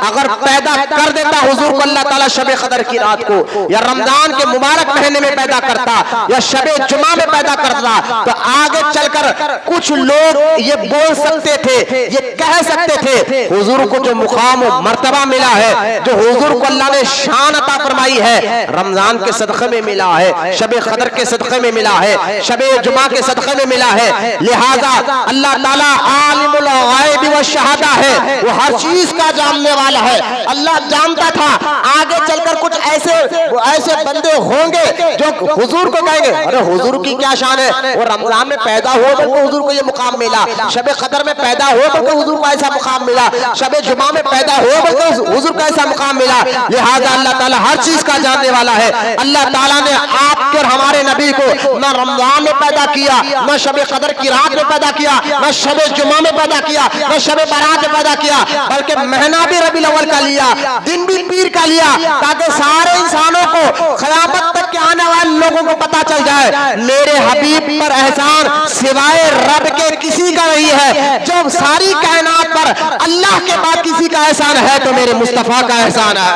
अगर पैदा कर देता हुजूर को अल्लाह ताला शबे कद्र की रात को, या रमजान के मुबारक महीने में पैदा करता, या शबे जुमा में पैदा करता, तो आगे चलकर कुछ लोग ये बोल सकते थे, ये कह सकते थे, हुजूर को जो मुकाम मर्तबा मिला है, जो हुजूर को अल्लाह ने शान अता फरमाई है, रमजान के सदक़े में मिला है, शबे कद्र के सदक़े में मिला है, शबे जुमा के सदक़े में मिला है, लिहाजा अल्लाह ताला आलिमुल गायब व शहादा है, वो हर चीज का जानने वाला है। अल्लाह जानता था आगे चलकर कुछ ऐसे बंदे होंगे जो हुजूर को कहेंगे, अरे हुजूर की क्या शान है, वो रमजान में पैदा हो तो हुजूर को ये मुकाम मिला, शबे कद्र में पैदा हो तो हुजूर को ऐसा मुकाम मिला, शबे जुमा में पैदा हो तो हुजूर को ऐसा मुकाम मिला। लिहाजा अल्लाह ताला हर चीज का जानने वाला है। अल्लाह ताला ने आपके और हमारे नबी को न रमजान में पैदा किया, न शबे कद्र की रात में पैदा किया, न शबे जुमा में पैदा किया, न शबे बारात में पैदा किया, बल्कि महीना भी रबीउल अव्वल का लिया, दिन भी पीर का लिया, ताकि सारे इंसानों को क़यामत तक के आने वाले लोगों को पता चल जाए मेरे हबीब पर एहसान सिवाय रब के किसी का नहीं है। जब सारी कायनात पर अल्लाह के बाद किसी का एहसान है तो मेरे मुस्तफा का एहसान है,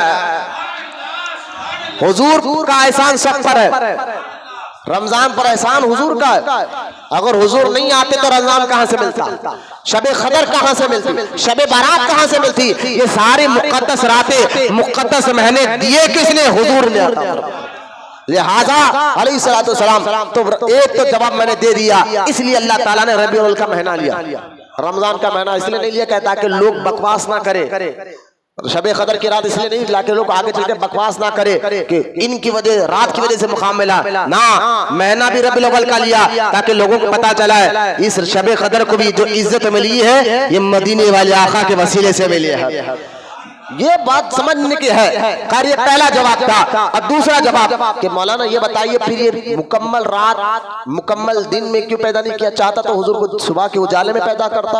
हुजूर का एहसान सब पर है। रमजान पर एहसान हुजूर का है। अगर हुजूर नहीं आते तो रमजान कहां से मिलता, शबे कद्र कहां से मिलती, शबे बारात कहां से मिलती? ये सारी मुकद्दस रातें, मुकद्दस महीने दिए किसने? हुजूर ने अता फरमाया। लिहाजा अलैहिस्सलातु वस्सलाम, तो एक तो जवाब मैंने दे दिया, इसलिए अल्लाह ताला ने रबीउल अव्वल का महीना लिया, रमजान का महीना इसलिए नहीं लिया कहता कि लोग बकवास ना करे, शबे कद्र की रात इसलिए नहीं लाके लोग आगे चलकर बकवास ना करे कि इनकी वजह, रात की वजह से मुकाम मिला ना, महीना भी रबीउल अव्वल का लिया ताकि लोगों को पता चला है इस शबे कद्र को भी जो इज्जत मिली है ये मदीने वाले आका के वसीले से मिली है। ये बात समझने की है। खैर ये पहला जवाब था। और दूसरा जवाब कि मौलाना ये बताइए फिर ये मुकम्मल रात मुकम्मल दिन में क्यों पैदा नहीं किया? चाहता तो हुजूर को सुबह के उजाले में पैदा करता,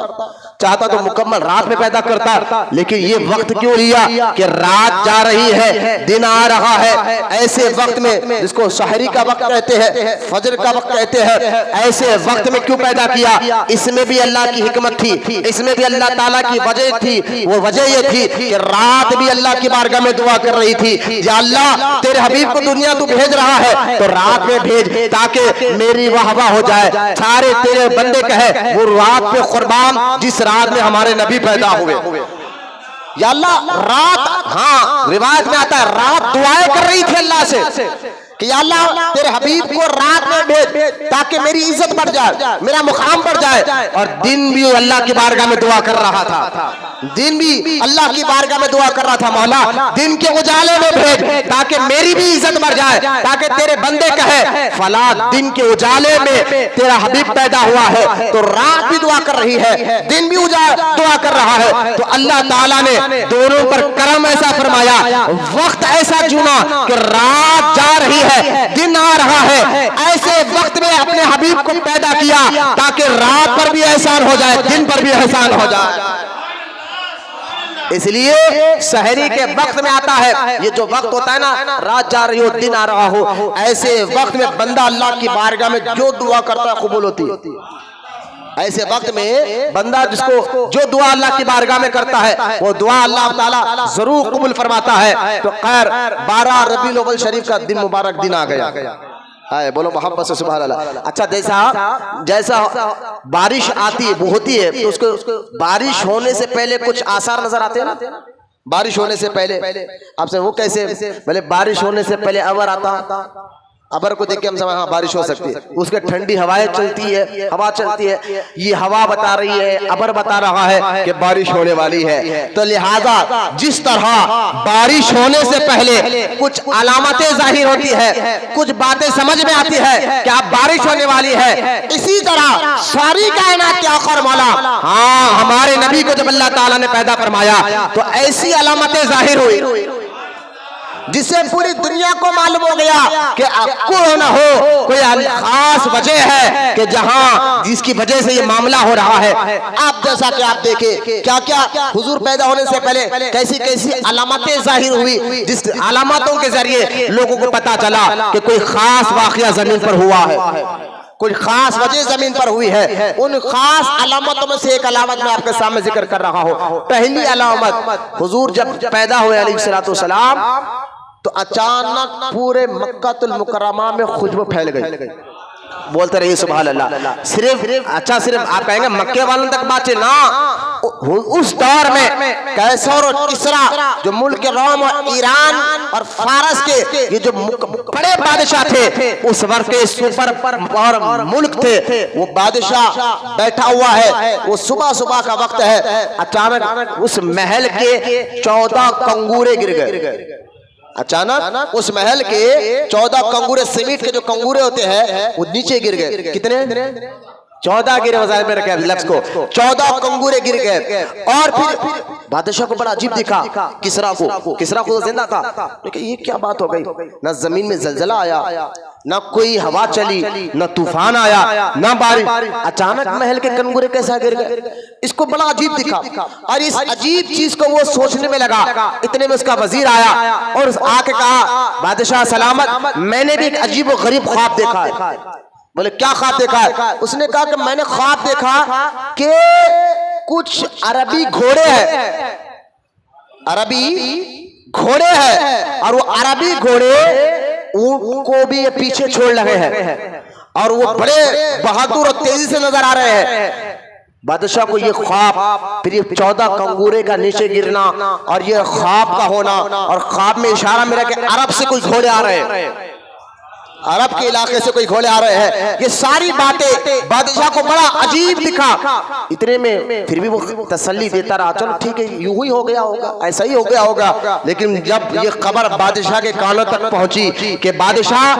चाहता तो मुकम्मल रात में पैदा करता, लेकिन ये वक्त क्यों लिया कि रात जा रही है, दिन आ रहा है, ऐसे वक्त में जिसको सहरी का वक्त कहते हैं, फजर का वक्त कहते हैं, ऐसे वक्त में क्यों पैदा किया? इसमें भी अल्लाह की हिकमत थी, इसमें भी अल्लाह ताला की वजह थी। वो वजह ये थी कि रात भी अल्लाह की बारगाह में दुआ कर रही थी, या अल्लाह तेरे हबीब को दुनिया तू भेज रहा है तो रात में भेज ताकि मेरी वाहवा हो जाए, सारे तेरे बंदे कहे वो रात पे कुर्बान जिस रात में हमारे नबी पैदा हुए। या अल्लाह रात, हाँ रिवायत में आता है रात दुआएं कर रही थी अल्लाह से कि अल्लाह तेरे हबीब को रात में भेज ताकि मेरी इज्जत बढ़ जाए, मेरा मुकाम बढ़ जाए। और दिन भी अल्लाह की बारगाह में दुआ कर रहा था, दिन भी अल्लाह की बारगाह में दुआ कर रहा था, मौला दिन के उजाले में भेज ताकि मेरी भी इज्जत बढ़ जाए, ताकि तेरे बंदे कहे फला दिन के उजाले में तेरा हबीब पैदा हुआ है। तो रात भी दुआ कर रही है, दिन भी दुआ कर रहा है। तो अल्लाह ताला ने दोनों पर करम ऐसा फरमाया, वक्त ऐसा चुना कि रात जा रही है, दिन आ रहा है, ऐसे वक्त में अपने हबीब को पैदा किया ताकि रात पर भी एहसान हो जाए, दिन पर भी एहसान हो जाए। इसलिए सहरी के वक्त में आता है, ये जो वक्त होता है ना, रात जा रही हो दिन आ रहा हो, ऐसे वक्त में बंदा अल्लाह की बारगाह में जो दुआ करता है कबूल होती है। ऐसे वक्त में बंदा जिसको जो दुआ अल्लाह की बारगाह में करता है वो दुआ अल्लाह ताला जरूर कबूल फरमाता है। तो खैर 12 रबीउल अव्वल शरीफ का दिन मुबारक दिन आ गया है, बोलो मोहब्बत से सुभान अल्लाह। अच्छा, जैसा बारिश आती है वो होती है तो उसको बारिश होने से पहले कुछ आसार नजर आते हैं ना। बारिश होने से पहले आपसे वो कैसे, पहले बारिश होने से पहले अबर आता, अबर को देख के हम समझ हाँ बारिश हो सकती है। उसके ठंडी हवाएं चलती है, हवा चलती है, ये हवा बता रही है, अबर बता रहा है कि बारिश होने वाली है। तो लिहाजा जिस तरह बारिश होने से पहले कुछ अलामतें जाहिर होती है, कुछ बातें समझ में आती है कि अब बारिश होने वाली है, इसी तरह सारी कायनात के आखिर मौला हाँ हमारे नबी को जब अल्लाह ताला ने पैदा फरमाया तो ऐसी अलामतें जाहिर हुई जिससे पूरी दुनिया को मालूम हो गया कि कोई ना हो कोई खास वजह है कि जहां जिसकी वजह से ये मामला हो रहा है। आप जैसा कि आप देखें क्या क्या हुजूर पैदा होने से पहले कैसी कैसी अलामतें जाहिर हुई, जिस अलामतों के जरिए लोगों को पता चला कि कोई खास वाकया जमीन पर हुआ है, कोई खास वजह जमीन पर हुई है। उन खास अलामतों में से एक अलामत मैं आपके सामने जिक्र कर रहा हूँ। पहली अलामत, हुजूर जब पैदा हुए अलैहिस्सलातु वस्सलाम तो अचानक पूरे मक्कातुल मुकर्रमा में खुशबू फैल गई। बोलते रहिए सुभान अल्लाह। सिर्फ आप कहेंगे मक्के वालों तक बात ना, उस दौर में कैसर और किसरा जो मुल्क के रोम और ईरान और फारस के ये जो बड़े बादशाह थे उस वक्त के सुपर और मुल्क थे, वो बादशाह बैठा हुआ है, वो सुबह सुबह का वक्त है, अचानक उस महल के 14 कंगूरे गिर गए। अचानक उस महल के 14 कंगूरे, सीमेंट के जो कंगूरे होते हैं वो नीचे गिर गए। कितने? 14 गिरे, वज़ाहिर में रखे लफ्ज़ को, 14 कंगूरे गिर गए। और फिर बादशाह को बड़ा अजीब दिखा, किसरा को जिंदा था, लेकिन ये क्या बात हो गई, ना जमीन में जलजला आया, ना कोई हवा चली, ना तूफान आया, ना बारिश, अचानक महल के कंगूरे कैसा गिर गए। इसको बड़ा अजीब दिखा और इस अजीब चीज को वो सोचने में लगा। इतने में उसका वजीर आया और आके कहा, बादशाह सलामत, मैंने भी एक अजीब और गरीब ख्वाब देखा है। बोले क्या ख्वाब देखा है? उसने कहा कि मैंने ख्वाब देखा कि कुछ अरबी घोड़े हैं, अरबी घोड़े हैं और वो अरबी घोड़े ऊंट को भी ये पीछे छोड़ लगे हैं और वो बड़े बहादुर और तेजी से नजर आ रहे हैं। बादशाह को ये ख्वाब, फिर ये 14 कंगूरे का नीचे गिरना और ये ख्वाब का होना, और ख्वाब में इशारा मेरा कि अरब से कोई घोड़े आ रहे हैं, अरब के इलाके से कोई घोड़े आ रहे हैं, ये सारी बातें बादशाह को बड़ा अजीब दिखा। इतने में फिर भी वो तसल्ली देता रहा, चलो ठीक है यूं ही हो गया होगा, ऐसा ही हो गया होगा। लेकिन जब ये खबर बादशाह के कानों तक पहुंची कि बादशाह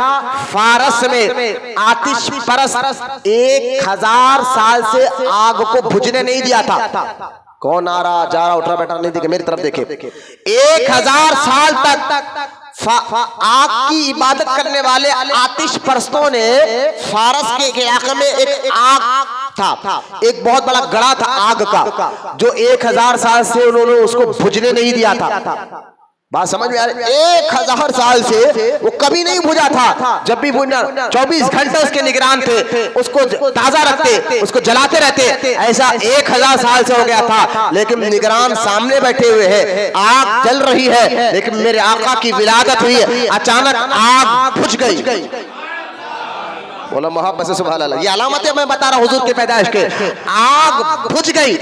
फारस में आतिश परस्त 1000 साल से आग को बुझने नहीं दिया था। कौन आ रहा जा रहा उठ रहा बैठा नहीं देखे, मेरी तरफ देखे। 1000 साल तक आग की इबादत करने वाले आतिश परस्तों ने फारस के इलाके में एक आग था, एक बहुत बड़ा गड़ा था आग का, जो 1000 साल से उन्होंने उसको बुझने नहीं दिया था। बात समझ में आ रही? 1000 साल से वो कभी नहीं बुझा था। जब भी बुझना 24 घंटे उसके निगरान थे, उसको ताजा रखते, उसको जलाते रहते। ऐसा 1000 साल से हो गया था, लेकिन निगरान सामने बैठे हुए हैं, आग जल रही है, लेकिन मेरे आका की विलादत हुई है, अचानक आग बुझ गई। बोला मोहब्बत से सुभान अल्लाह। ये अलामतें मैं बता रहा हूं हुजूर के पैदाइश के। आग बुझ गई,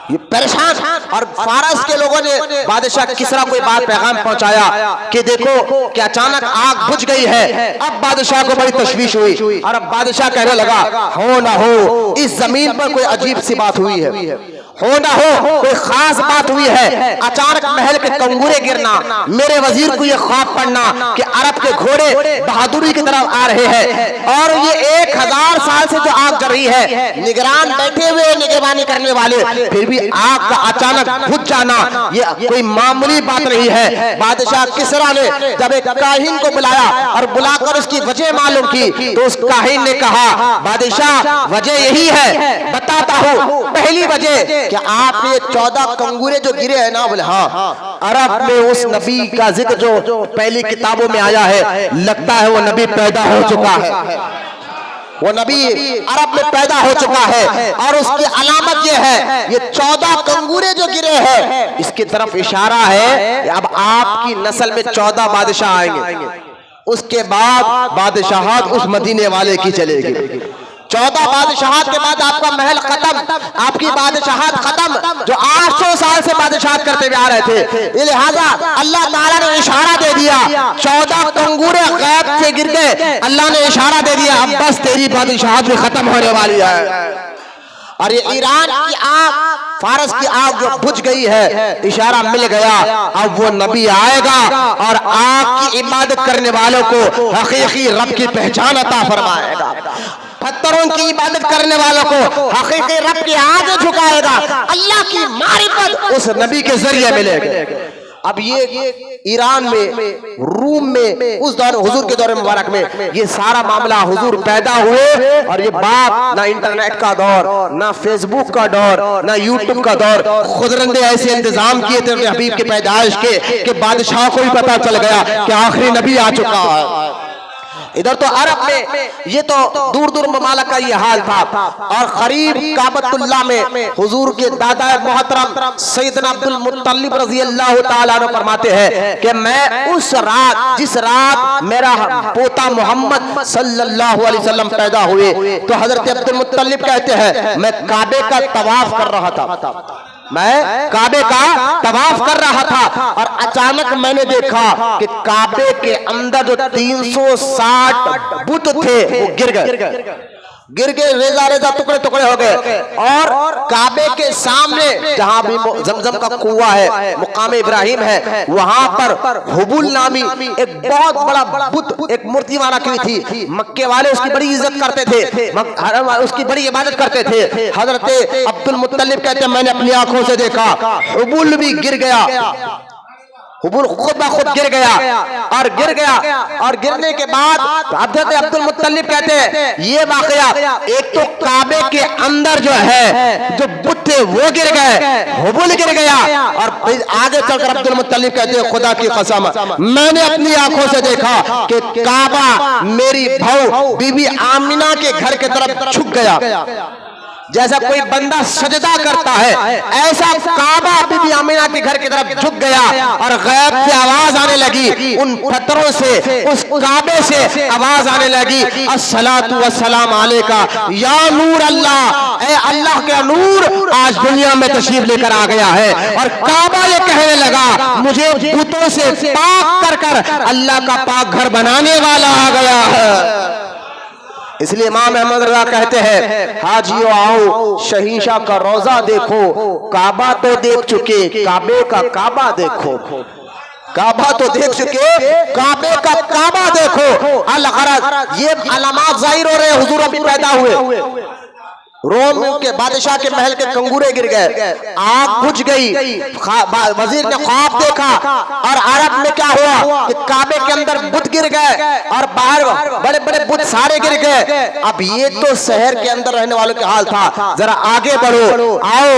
ये परेशान, और फारस के लोगों ने बादशाह किसरा कोई बात पैगाम पहुंचाया कि देखो कि अचानक आग बुझ गई है। अब बादशाह को बड़ी तशवीश हुई और अब बादशाह कहने लगा, हो ना हो इस जमीन पर कोई अजीब सी बात हुई है, हो ना हो कोई खास बात हुई है। अचानक महल के कंगूरे गिरना, मेरे वजीर को ये ख्वाब पड़ना कि अरब के घोड़े बहादुरी की तरफ आ रहे हैं, और ये 1000 साल से जो आग जल रही है, निगरान बैठे हुए निगरानी करने वाले, फिर भी आग का अचानक बुझ जाना ये कोई मामूली बात नहीं है। बादशाह किसरा ने जब एक काहिन को बुलाया और बुलाकर उसकी वजह मालूम की, तो उस काहिन ने कहा, बादशाह वजह यही है, बताता हूँ। पहली वजह कि आपने 14 कंगूरे जो गिरे हैं ना, बोले हाँ, अरब में उस नबी का जिक्र जो पहली किताबों में आया है, लगता है वो नबी पैदा हो चुका है। वो नबी अरब में पैदा हो चुका है और उसकी अलामत ये है, ये 14 कंगूरे जो गिरे हैं इसकी तरफ इशारा है अब आपकी नस्ल में 14 बादशाह आएंगे, उसके बाद बादशाहत उस मदीने वाले की चलेगी। 14 बादशाहत के बाद आपका महल खत्म, आपकी बादशाहत खत्म। जो 800 साल से बादशाहत करते हुए आ रहे थे, लिहाजा अल्लाह ताला ने इशारा दे दिया, 14 कंगूरे गैब से गिर गए, अल्लाह ने इशारा दे दिया अब बस तेरी बादशाहत भी खत्म होने वाली है। और ये ईरान की आग, फारस की आग जो बुझ गई है, इशारा मिल गया अब वो नबी आएगा और आग की इबादत करने वालों को हकीकी रब की पहचान अता फरमाएगा, पत्थरों की इबादत करने वालों को हकीकी रब के आगे झुकाएगा, अल्लाह की मारिफत उस नबी के जरिए मिलेगी। अब ये ईरान में, रूम में, उस दौर हुजूर के दौर मुबारक में ये सारा मामला हुजूर पैदा हुए और ये बात ना इंटरनेट का दौर, ना फेसबुक का दौर, ना यूट्यूब का दौर, खुदरंदे ऐसे इंतजाम किए थे हबीब की पैदाइश के कि बादशाह को भी पता चल गया कि आखिरी नबी आ चुका है। इधर तो अरब में ये तो दूर दूर ममालिक का ये हाल था और करीब काबतुल्लाह में हुजूर के दादा मोहतरम सैयदना अब्दुल मुत्तलिब रज़ी अल्लाह ताला अन्हु फरमाते हैं कि मैं उस रात, जिस रात मेरा पोता मोहम्मद सल्लल्लाहु अलैहि वसल्लम पैदा हुए, तो हजरत अब्दुल मुत्तलिब कहते हैं मैं काबे का तवाफ कर रहा था, मैं काबे का तवाफ कर रहा था और अचानक मैंने देखा कि काबे के अंदर जो 360 बुत थे वो गिर गए, रेजा रेजा टुकड़े टुकड़े हो गए और काबे के सामने जहां भी जमजम का कुआं है, मुकाम इब्राहिम है, वहां पर हुबुल नामी एक बहुत बड़ा बुत, एक मूर्ति वहां रखी थी। मक्के वाले उसकी बड़ी इज्जत करते थे, उसकी बड़ी इबादत करते थे। हजरत अब्दुल मुत्तलिब कहते हैं मैंने अपनी आंखों से देखा हुबुल भी गिर गया, हुबुल खुद ब खुद गिर गया और गिरने के बाद हजरत अब्दुल मुत्तलिब कहते हैं ये वाकया, एक तो काबे के अंदर जो है जो बुत थे वो गिर गए, हुबुल गिर गया और आगे चलकर अब्दुल मुत्तलिब कहते हैं खुदा की कसम मैंने अपनी आंखों से देखा कि काबा मेरी बहू बीबी आमिना के घर की तरफ झुक गया, जैसा कोई बंदा सजदा करता है ऐसा काबा बीबी आमिना के घर की तरफ झुक गया और गैब से आवाज आने लगी, उन पत्थरों से, उस काबे से आवाज आने लगी अस्सलातु वस्सलाम अलैका या नूर अल्लाह, ए अल्लाह के नूर आज दुनिया में तशरीफ लेकर आ गया है। और काबा ये कहने लगा मुझे बुतों से पाक कर अल्लाह का पाक घर बनाने वाला आ गया है। इसलिए इमाम अहमद रज़ा कहते हैं हाजियो आओ शहीशा का रोजा देखो, काबा तो देख चुके काबे का काबा देखो, काबा तो देख चुके काबे का काबा देखो। अल-गरज ये अलामात जाहिर हो रहे हुजूर अभी पैदा हुए, रोम के बादशाह के महल के कंगूरे गिर गए, आग बुझ गई, वजीर ने ख्वाब देखा और अरब में क्या हुआ कि काबे के अंदर बुत गिर गए और बाहर बड़े बड़े बुत सारे गिर गए। अब ये तो शहर के अंदर रहने वालों के हाल था, जरा आगे बढ़ो, आओ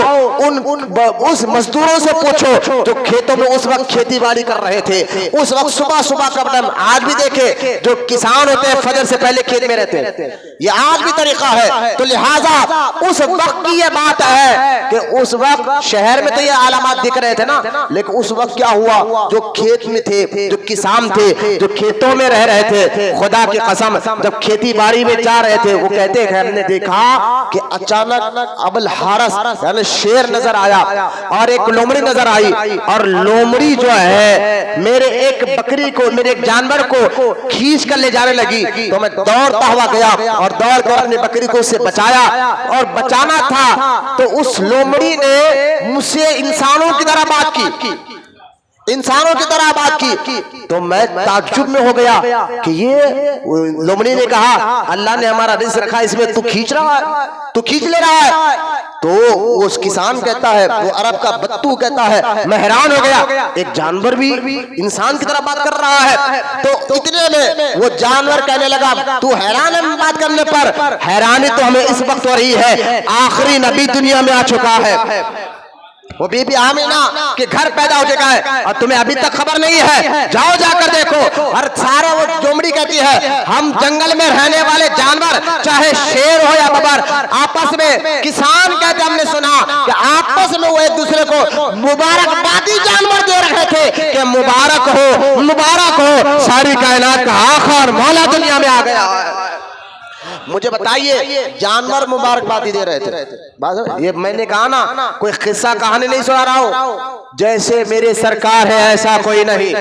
उस मजदूरों से पूछो जो खेतों में उस वक्त खेती बाड़ी कर रहे थे, उस वक्त सुबह सुबह का टाइम, आज भी देखे जो किसान होते हैं फजर से पहले खेत में रहते हैं, ये आज भी तरीका है। तो लिहाजा उस वक्त की ये बात है कि उस वक्त शहर में तो ये आलामात दिख रहे थे ना, लेकिन उस वक्त क्या हुआ जो खेत में थे, जो किसान थे, जो खेतों में रह रहे थे, खुदा की कसम जब खेती बाड़ी में जा रहे थे वो कहते हैं हमने देखा कि अचानक अबुल हारिस यानी शेर नजर आया और एक लोमड़ी नजर आई और लोमड़ी जो है मेरे एक बकरी को, मेरे एक जानवर को खींच कर ले जाने लगी। तो मैं दौड़ता हुआ गया और दौड़ कर अपनी बकरी को उससे बचाया और बचाना था तो उस लोमड़ी ने मुझसे इंसानों की तरह बात की, इंसानों की तरह बात की। तो मैं ताज्जुब में हो गया कि ये लोमड़ी ने कहा अल्लाह ने हमारा रिज़्क़ रखा, इसमें तू खींच रहा है, तू खींच ले रहा है। तो उस किसान कहता है, वो अरब का बत्तू कहता है मैं हैरान हो गया, एक जानवर भी इंसान की तरह बात कर रहा है। तो इतने में वो जानवर कहने लगा तू हैरान है बात करने पर, हैरानी तो हमें इस वक्त हो रही है आखिरी नबी दुनिया में आ चुका है, वो बीबी आमीना के घर पैदा हो चुका है और तुम्हें अभी तक खबर नहीं है। जाओ जाकर देखो। और सारा वो जोमड़ी कहती है हम जंगल में रहने वाले जानवर, चाहे शेर हो या बबर, आपस में किसान कहते हमने सुना कि आपस में वो एक दूसरे को मुबारकबादी जानवर दे रहे थे कि मुबारक हो, सारी कायनात का आखिर मौला दुनिया में आ गया। मुझे बताइए, जानवर मुबारकबादी दे रहे थे। ये मैंने कहा ना, कोई किस्सा कहानी नहीं सुना रहा हूं। जैसे मेरे सरकार है ऐसा कोई नहीं।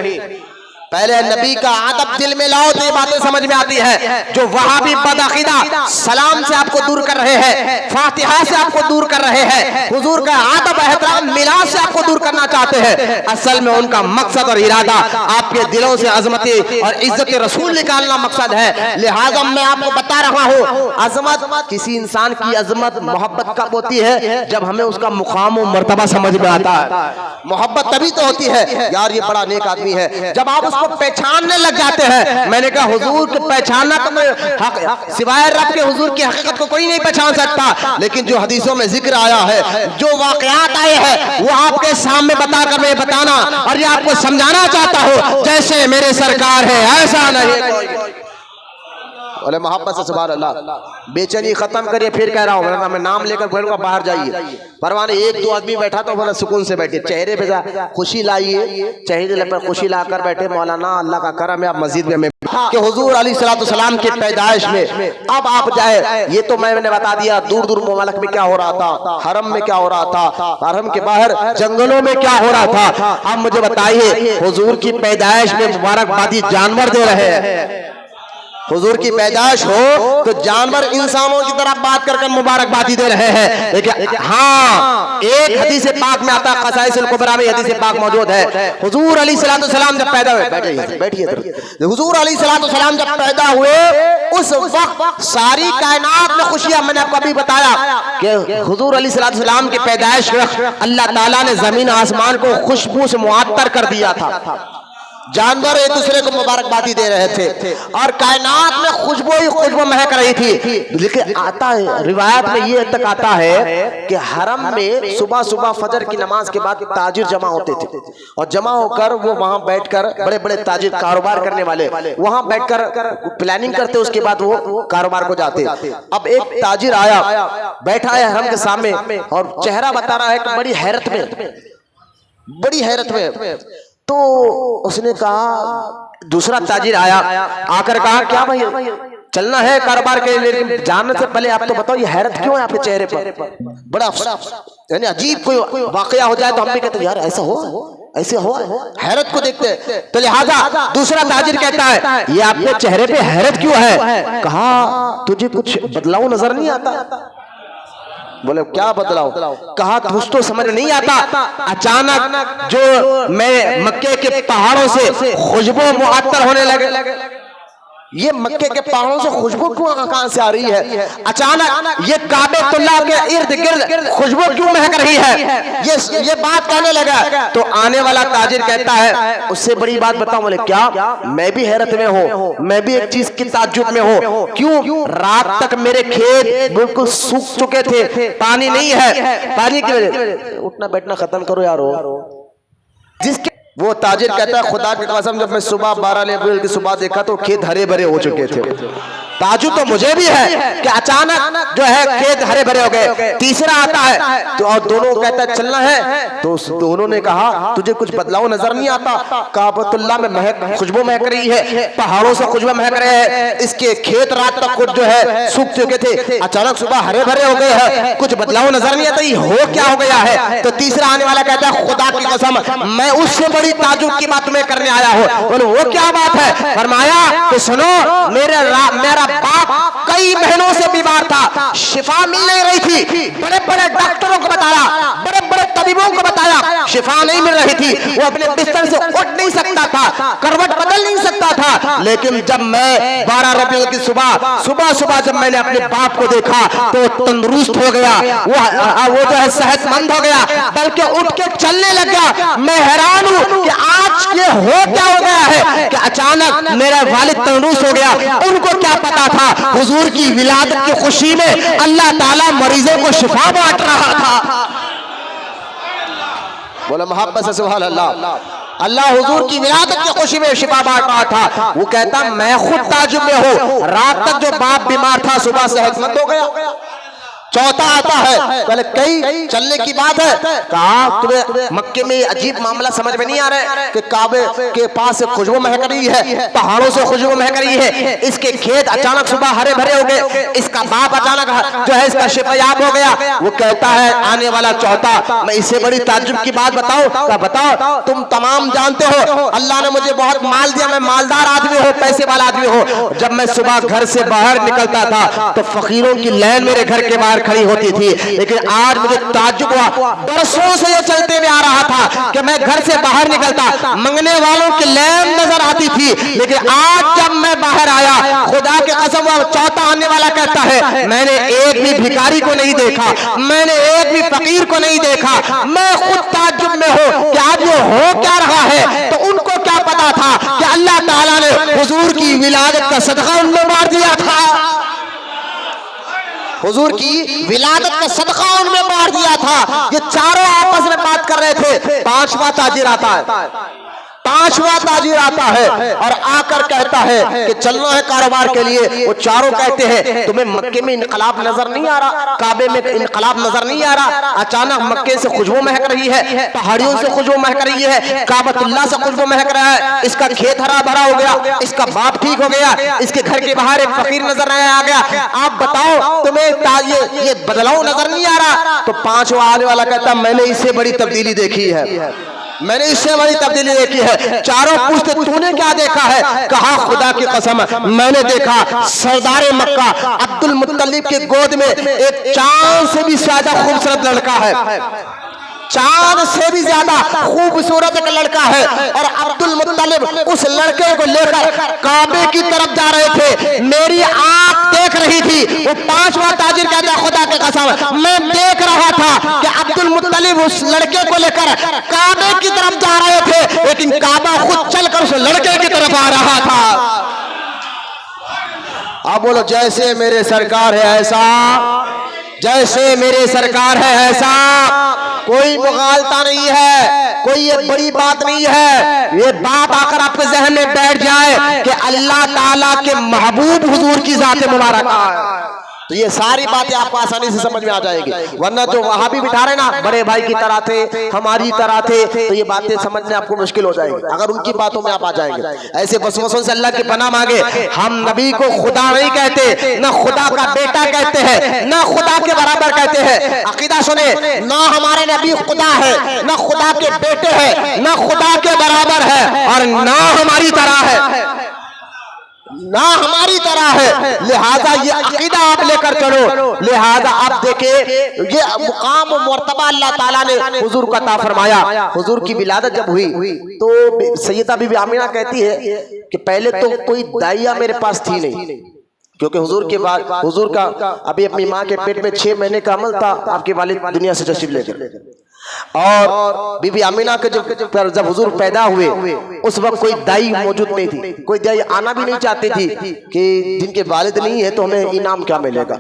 पहले नबी का आदब दिल में लाओ तो ये बातें समझ में आती है। जो वहां भी बदअकीदा सलाम से आपको दूर कर रहे हैं, फातिहा से आपको दूर कर रहे हैं, हुजूर का आदब एहतराम मिलाद से आपको दूर करना चाहते हैं, असल में उनका मकसद और इरादा आपके दिलों से अजमती और इज्जत रसूल निकालना मकसद है। लिहाजा मैं आपको बता रहा हूँ, अजमत किसी इंसान की अजमत मोहब्बत कब होती है? जब हमें उसका मुकाम और मर्तबा समझ में आता है। मोहब्बत तभी तो होती है यार ये बड़ा नेक आदमी है, जब आप उसको पहचानने लग जाते हैं। मैंने कहा हुजूर को पहचानना तो सिवाय रब के हुजूर की हकीकत को कोई नहीं पहचान सकता, लेकिन जो हदीसों में जिक्र आया है, जो वाकयात आए हैं, वो आपके सामने बताकर मैं बताना और ये आपको समझाना चाहता हूँ जैसे मेरे सरकार है ऐसा नहीं। बोले मोहब्बत से सुभान अल्लाह। बेचैनी खत्म करिए, फिर कह रहा हूँ मैं नाम लेकर बोलूंगा बाहर जाइए। परवाने एक दो आदमी बैठा तो बोला सुकून से बैठे, चेहरे पे खुशी लाइए, चेहरे पर खुशी लाकर बैठे। मौलाना अल्लाह का करम है आप मस्जिद में कि हुजूर अलैहिस्सलाम की पैदाइश में अब आप जाए। ये तो मैंने बता दिया दूर दूर मुमालिक में क्या हो रहा था, हरम में क्या हो रहा था, हरम के बाहर जंगलों में क्या हो रहा था। अब मुझे बताइए हुजूर की पैदाइश में मुबारकबादी जानवर दे रहे हैं। हुजूर की पैदाइश हो तो जानवर इंसानों की तरह बात कर मुबारकबादी दे रहे हैं। लेकिन हाँ, एक हदीस पाक में आता है, क़साइसुल कुबरा में हदीस पाक मौजूद है। हुजूर अलैहिस्सलाम जब पैदा हुए, बैठिए, हुजूर अलैहिस्सलाम जब पैदा हुए उस वक्त सारी कायनात में खुशियां, मैंने आपको अभी बताया कि हुजूर अलैहिस्सलाम की पैदाइश अल्लाह ताला ने जमीन आसमान को खुशबू से मुअत्तर कर दिया था। जानवर एक दूसरे को मुबारकबादी दे रहे थे और कायनात में खुशबू ही खुशबू महक रही थी। लेकिन आता है रिवायत में ये तक आता है कि हरम में सुबह सुबह फजर की नमाज के बाद ताजिर जमा होते थे और जमा होकर वो वहां बैठकर, बड़े बड़े ताजिर कारोबार करने वाले वहां बैठकर प्लानिंग करते, उसके बाद वो कारोबार को जाते। अब एक ताजिर आया, बैठा है हरम के सामने और चेहरा बता रहा है कि बड़ी हैरत में। तो उसने कहा, दूसरा ताजिर आया, आकर कहा क्या भाई चलना है कारोबार के लिए, जानने से पहले आप तो बताओ ये हैरत क्यों है आपके चेहरे पर? बड़ा यानी अजीब कोई वाकया हो जाए तो हम भी कहते यार ऐसा हो, ऐसे हो, हैरत को देखते। तो लिहाजा दूसरा ताजिर कहता है ये आपके चेहरे पे हैरत क्यों है? कहा तुझे कुछ बदलाव नजर नहीं आता? बोले क्या बदलाव? कहा कुछ तो समझ नहीं आता। अचानक जो मैं मक्के के पहाड़ों से खुशबू मुअत्तर होने लगे। ये मक्के के पहाड़ों से खुशबू क्यों कहां से आ रही है? अचानक ये काबेतुल्लाह के इर्द गिर्द खुशबू क्यों महक रही है? ये बात कहने लगा तो आने वाला ताजिर कहता है उससे बड़ी बात बताऊं? बोले क्या? मैं भी हैरत में हूँ, मैं भी एक चीज की ताज्जुब में हूँ। क्यों? रात तक मेरे खेत बिल्कुल सूख चुके थे, पानी नहीं है, पानी की वजह। उठना बैठना खत्म करो यारो। जिसके वो ताजिर कहता है खुदा की कसम जब मैं सुबह 12 अप्रैल की सुबह देखा तो खेत हरे भरे हो चुके थे। ताजुब तो मुझे भी है कि अचानक जो है खेत हरे भरे हो गए। तीसरा आता है तो और दोनों कहता है चलना है, तो दोनों ने कहा तुझे कुछ बदलाव नजर नहीं आता? काबतुल्लाह में खुशबू महक रही है, पहाड़ों से खुशबू महक रहे हैं, इसके खेत रात तक कुछ जो है सूख चुके थे, अचानक सुबह हरे भरे हो गए हैं, कुछ बदलाव नजर नहीं आता, ये हो क्या हो गया है? तो तीसरा आने वाला कहता है खुदा की कसम मैं उससे बड़ी ताजुब की बात तुम्हें करने आया हूँ। बोलो वो क्या बात है? फरमाया कि सुनो, मेरा बाप कई महीनों से बीमार था, शिफा मिल नहीं रही थी, बड़े बड़े डॉक्टरों को बताया, बड़े बड़े तबीबों को बताया, शिफा नहीं मिल रही थी, वो अपने बिस्तर से उठ नहीं सकता था, करवट बदल नहीं सकता था। लेकिन जब मैं 12 रबीउल की सुबह जब मैंने अपने बाप को देखा तो तंदुरुस्त हो गया, वो जो है सेहतमंद हो गया, बल्कि उठ के चलने लग गया। मैं हैरान हूँ कि आज ये हो क्या हो गया है कि अचानक मेरा वालिद तंदुरुस्त हो गया। उनको क्या पता था हुजूर की विलादत की खुशी में अल्लाह ताला मरीजों को शिफा बांट रहा था। बोला मोहब्बत से सुभान अल्लाह। अल्लाह हुजूर की विलादत की खुशी में शिफा बांट रहा था। वो कहता मैं खुद ताजुब में हूँ, रात तक जो बाप बीमार था सुबह सेहतमंद हो गया। चौथा आता है, पहले कई चलने की बात है, कहा तुम्हें मक्के में अजीब मामला समझ में नहीं आ रहा है कि काबे के पास से खुशबू महक रही है, पहाड़ों से खुशबू महक रही है, इसके खेत अचानक सुबह हरे भरे हो गए, इसका बाप अचानक जो है इसका शिफायाब हो गया। वो कहता है आने वाला चौथा, मैं इससे बड़ी ताज्जुब की बात बताऊं? क्या बताओ? तुम तमाम जानते हो अल्लाह ने मुझे बहुत माल दिया, मैं मालदार आदमी हूँ, पैसे वाला आदमी हूँ। जब मैं सुबह घर से बाहर निकलता था तो फकीरों की लाइन मेरे घर के बाहर खड़ी होती थी, लेकिन आज मुझे ताज्जुब हुआ, बरसों से ये चलते हुए आ रहा था कि मैं घर से बाहर निकलता मंगने वालों की लाइन नजर आती थी, लेकिन आज जब मैं बाहर आया, खुदा के कसम चौथा आने वाला कहता है मैंने एक भी भिखारी को नहीं देखा, मैंने एक भी फकीर को नहीं देखा। मैं खुद ताज्जुब में हूँ कि आज ये हो क्या रहा है। तो उनको क्या पता था कि अल्लाह ताला ने हुजूर की विलादत का सदका उनको मार दिया था, हुजूर की विलादत का सदका उनमें मार दिया था। ये चारों आपस में बात कर रहे थे। पांचवा ताजिर आता है, पांचवा ताजिर आता है और आकर कहता है कि चलना है कारोबार के लिए। वो चारों कहते हैं तुम्हें मक्के में इनकलाब नजर नहीं आ रहा, काबे में इनकलाब नजर नहीं आ रहा, अचानक मक्के से खुशबू महक रही है, पहाड़ियों से खुशबू महक रही है, काबतुल्लाह से खुशबू महक रहा है, इसका खेत हरा भरा हो गया, इसका बाप ठीक हो गया, इसके घर के बाहर एक फकीर नजर आ गया। आप बताओ तुम्हें ये बदलाव नजर नहीं आ रहा? तो पांचवा आने वाला कहता मैंने इससे बड़ी तब्दीली देखी है, मैंने इससे बड़ी तब्दीली देखी है। चारों पूछते तूने क्या देखा है? कहा खुदा की कसम मैंने देखा सरदार मक्का अब्दुल मुत्तलिब के गोद में एक चांद से भी ज्यादा खूबसूरत लड़का है, चांद से भी ज्यादा खूबसूरत एक लड़का है, और अब्दुल मुत्तलिब उस लड़के को लेकर काबे की तरफ जा रहे थे। मेरी आंख देख रही थी। वो पांचवा ताजिर कहता खुदा के कसम मैं देख रहा था कि अब्दुल मुत्तलिब उस लड़के को लेकर काबे की तरफ जा रहे थे, लेकिन काबा खुद चलकर उस लड़के की तरफ आ रहा था। आप बोलो जैसे मेरे सरकार है ऐसा, जैसे मेरे सरकार है ऐसा। कोई मुगालता नहीं है, कोई ये बड़ी बात नहीं है। ये बात आकर आपके जहन में बैठ जाए कि अल्लाह ताला के महबूब हुजूर की जात मुबारक है, तो ये सारी बातें आपको आसानी से समझ में आ जाएगी। वरना जो वहां भी बिठा रहे ना बड़े भाई की तरह थे, हमारी तरह थे, तो ये बातें समझने आपको मुश्किल हो जाएगी अगर उनकी बातों में आप आ जाएंगे। ऐसे वसवसों से अल्लाह की पनाह मांगे। हम नबी को खुदा नहीं कहते, ना खुदा का बेटा कहते हैं, ना खुदा के बराबर कहते हैं। अकीदा सुने, ना हमारे नबी खुदा है, ना खुदा के बेटे हैं, ना खुदा के बराबर है, और ना हमारी तरह है, ना हमारी तरह है। लिहाजा ये अकीदा आप लेकर चलो। लिहाजा आप देखे ये मुकाम मर्तबा अल्लाह ताला ने हुजूर को अता फरमाया। हुजूर की विलादत जब हुई तो सैयदा बीबी आमिना कहती है कि पहले तो कोई दाइया मेरे पास थी नहीं, क्योंकि हुजूर के बाद हुजूर का अभी अपनी माँ के पेट में 6 महीने का अमल था, आपके वालिद दुनिया से तशरीफ लेकर, और बीबी आमिना के जब हुजूर पैदा हुए उस वक्त कोई दाई मौजूद नहीं थी, कोई दाई आना भी नहीं चाहती थी कि जिनके वालिद नहीं है तो हमें इनाम क्या मिलेगा।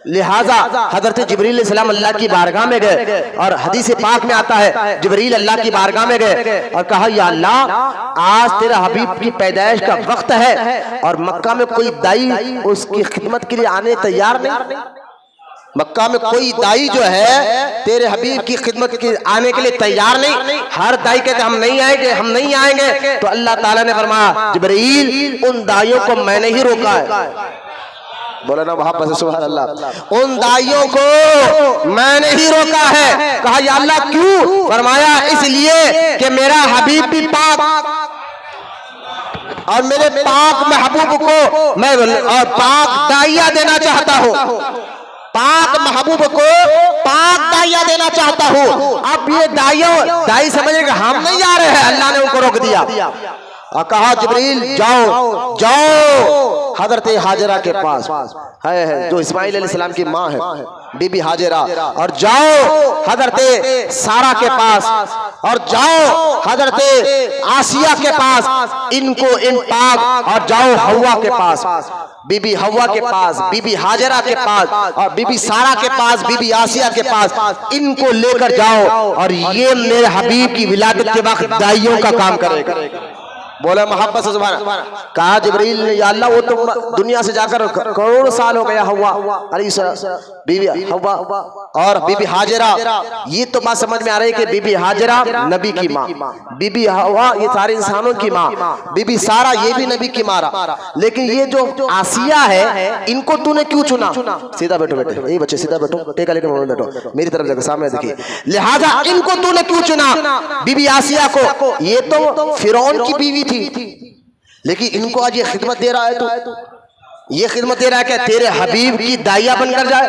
लिहाजा हजरत जिब्रील अलैहिस्सलाम अल्लाह की बारगाह में गए, और हदीस पाक में आता है जिब्रील अल्लाह की बारगाह में गए और कहा या अल्लाह आज तेरा हबीब की पैदाइश का वक्त है और मक्का में कोई दाई उसकी खिदमत के लिए आने तैयार नहीं, मक्का में कोई दाई जो है तेरे हबीब की खिदमत के आने के लिए तैयार नहीं। हर दाई कहते हम नहीं आएंगे, हम नहीं आएंगे। तो अल्लाह ताला ने फरमाया जिब्रील उन दाइयों को मैंने ही रोका है, बोला ना वहां पर सुभान अल्लाह, उन दाइयों को मैंने ही रोका है। कहा या अल्लाह क्यों? फरमाया इसलिए कि मेरा हबीब भी पाक और मेरे पाक महबूब को मैं और पाक दाइया देना चाहता हूँ, पाक महबूब को पाक दाइया देना चाहता हूँ। अब ये दाई समझेगा हम नहीं आ रहे हैं, अल्लाह ने उनको रोक दिया और कहा जिब्रील जाओ जाओ हजरत हाजरा के पास है जो इस्माइल अलैहिस्सलाम की माँ है, बीबी हाजरा, और जाओ हजरत सारा के पास, और जाओ हजरत आसिया के पास, इनको इन पाक, और जाओ हव्वा के पास, बीबी हव्वा के पास, बीबी हाजरा के पास, और बीबी सारा के पास, बीबी आसिया के पास, इनको लेकर जाओ और ये मेरे हबीब की विलादत के वक्त दाइयों का काम करेगा। बोला मोहब्बत से सुभान। कहा जिब्रील ने, या अल्लाह वो तो दुनिया से जाकर करोड़ साल हो गया हव्वा, बीबी हव्वा और बीबी हाजरा, ये तो बात समझ में आ रही है कि बीबी हाजरा नबी की माँ, बीबी हव्वा ये सारे इंसानों की माँ, बीबी सारा ये भी नबी की माँ, लेकिन ये जो आसिया है इनको तूने क्यों चुना? सीधा बैठो बेटे, यही बच्चे सीधा बैठो, टेका लेकर बैठो, मेरी तरफ देखो, सामने देखिए, लिहाजा इनको तूने क्यों चुना? बीबी आसिया को, ये तो फिरौन की बीवी थी, लेकिन इनको आज ये खिदमत दे रहा है, तो ये खिदमत दे रहा है क्या तेरे हबीब की दाइया बनकर जाए,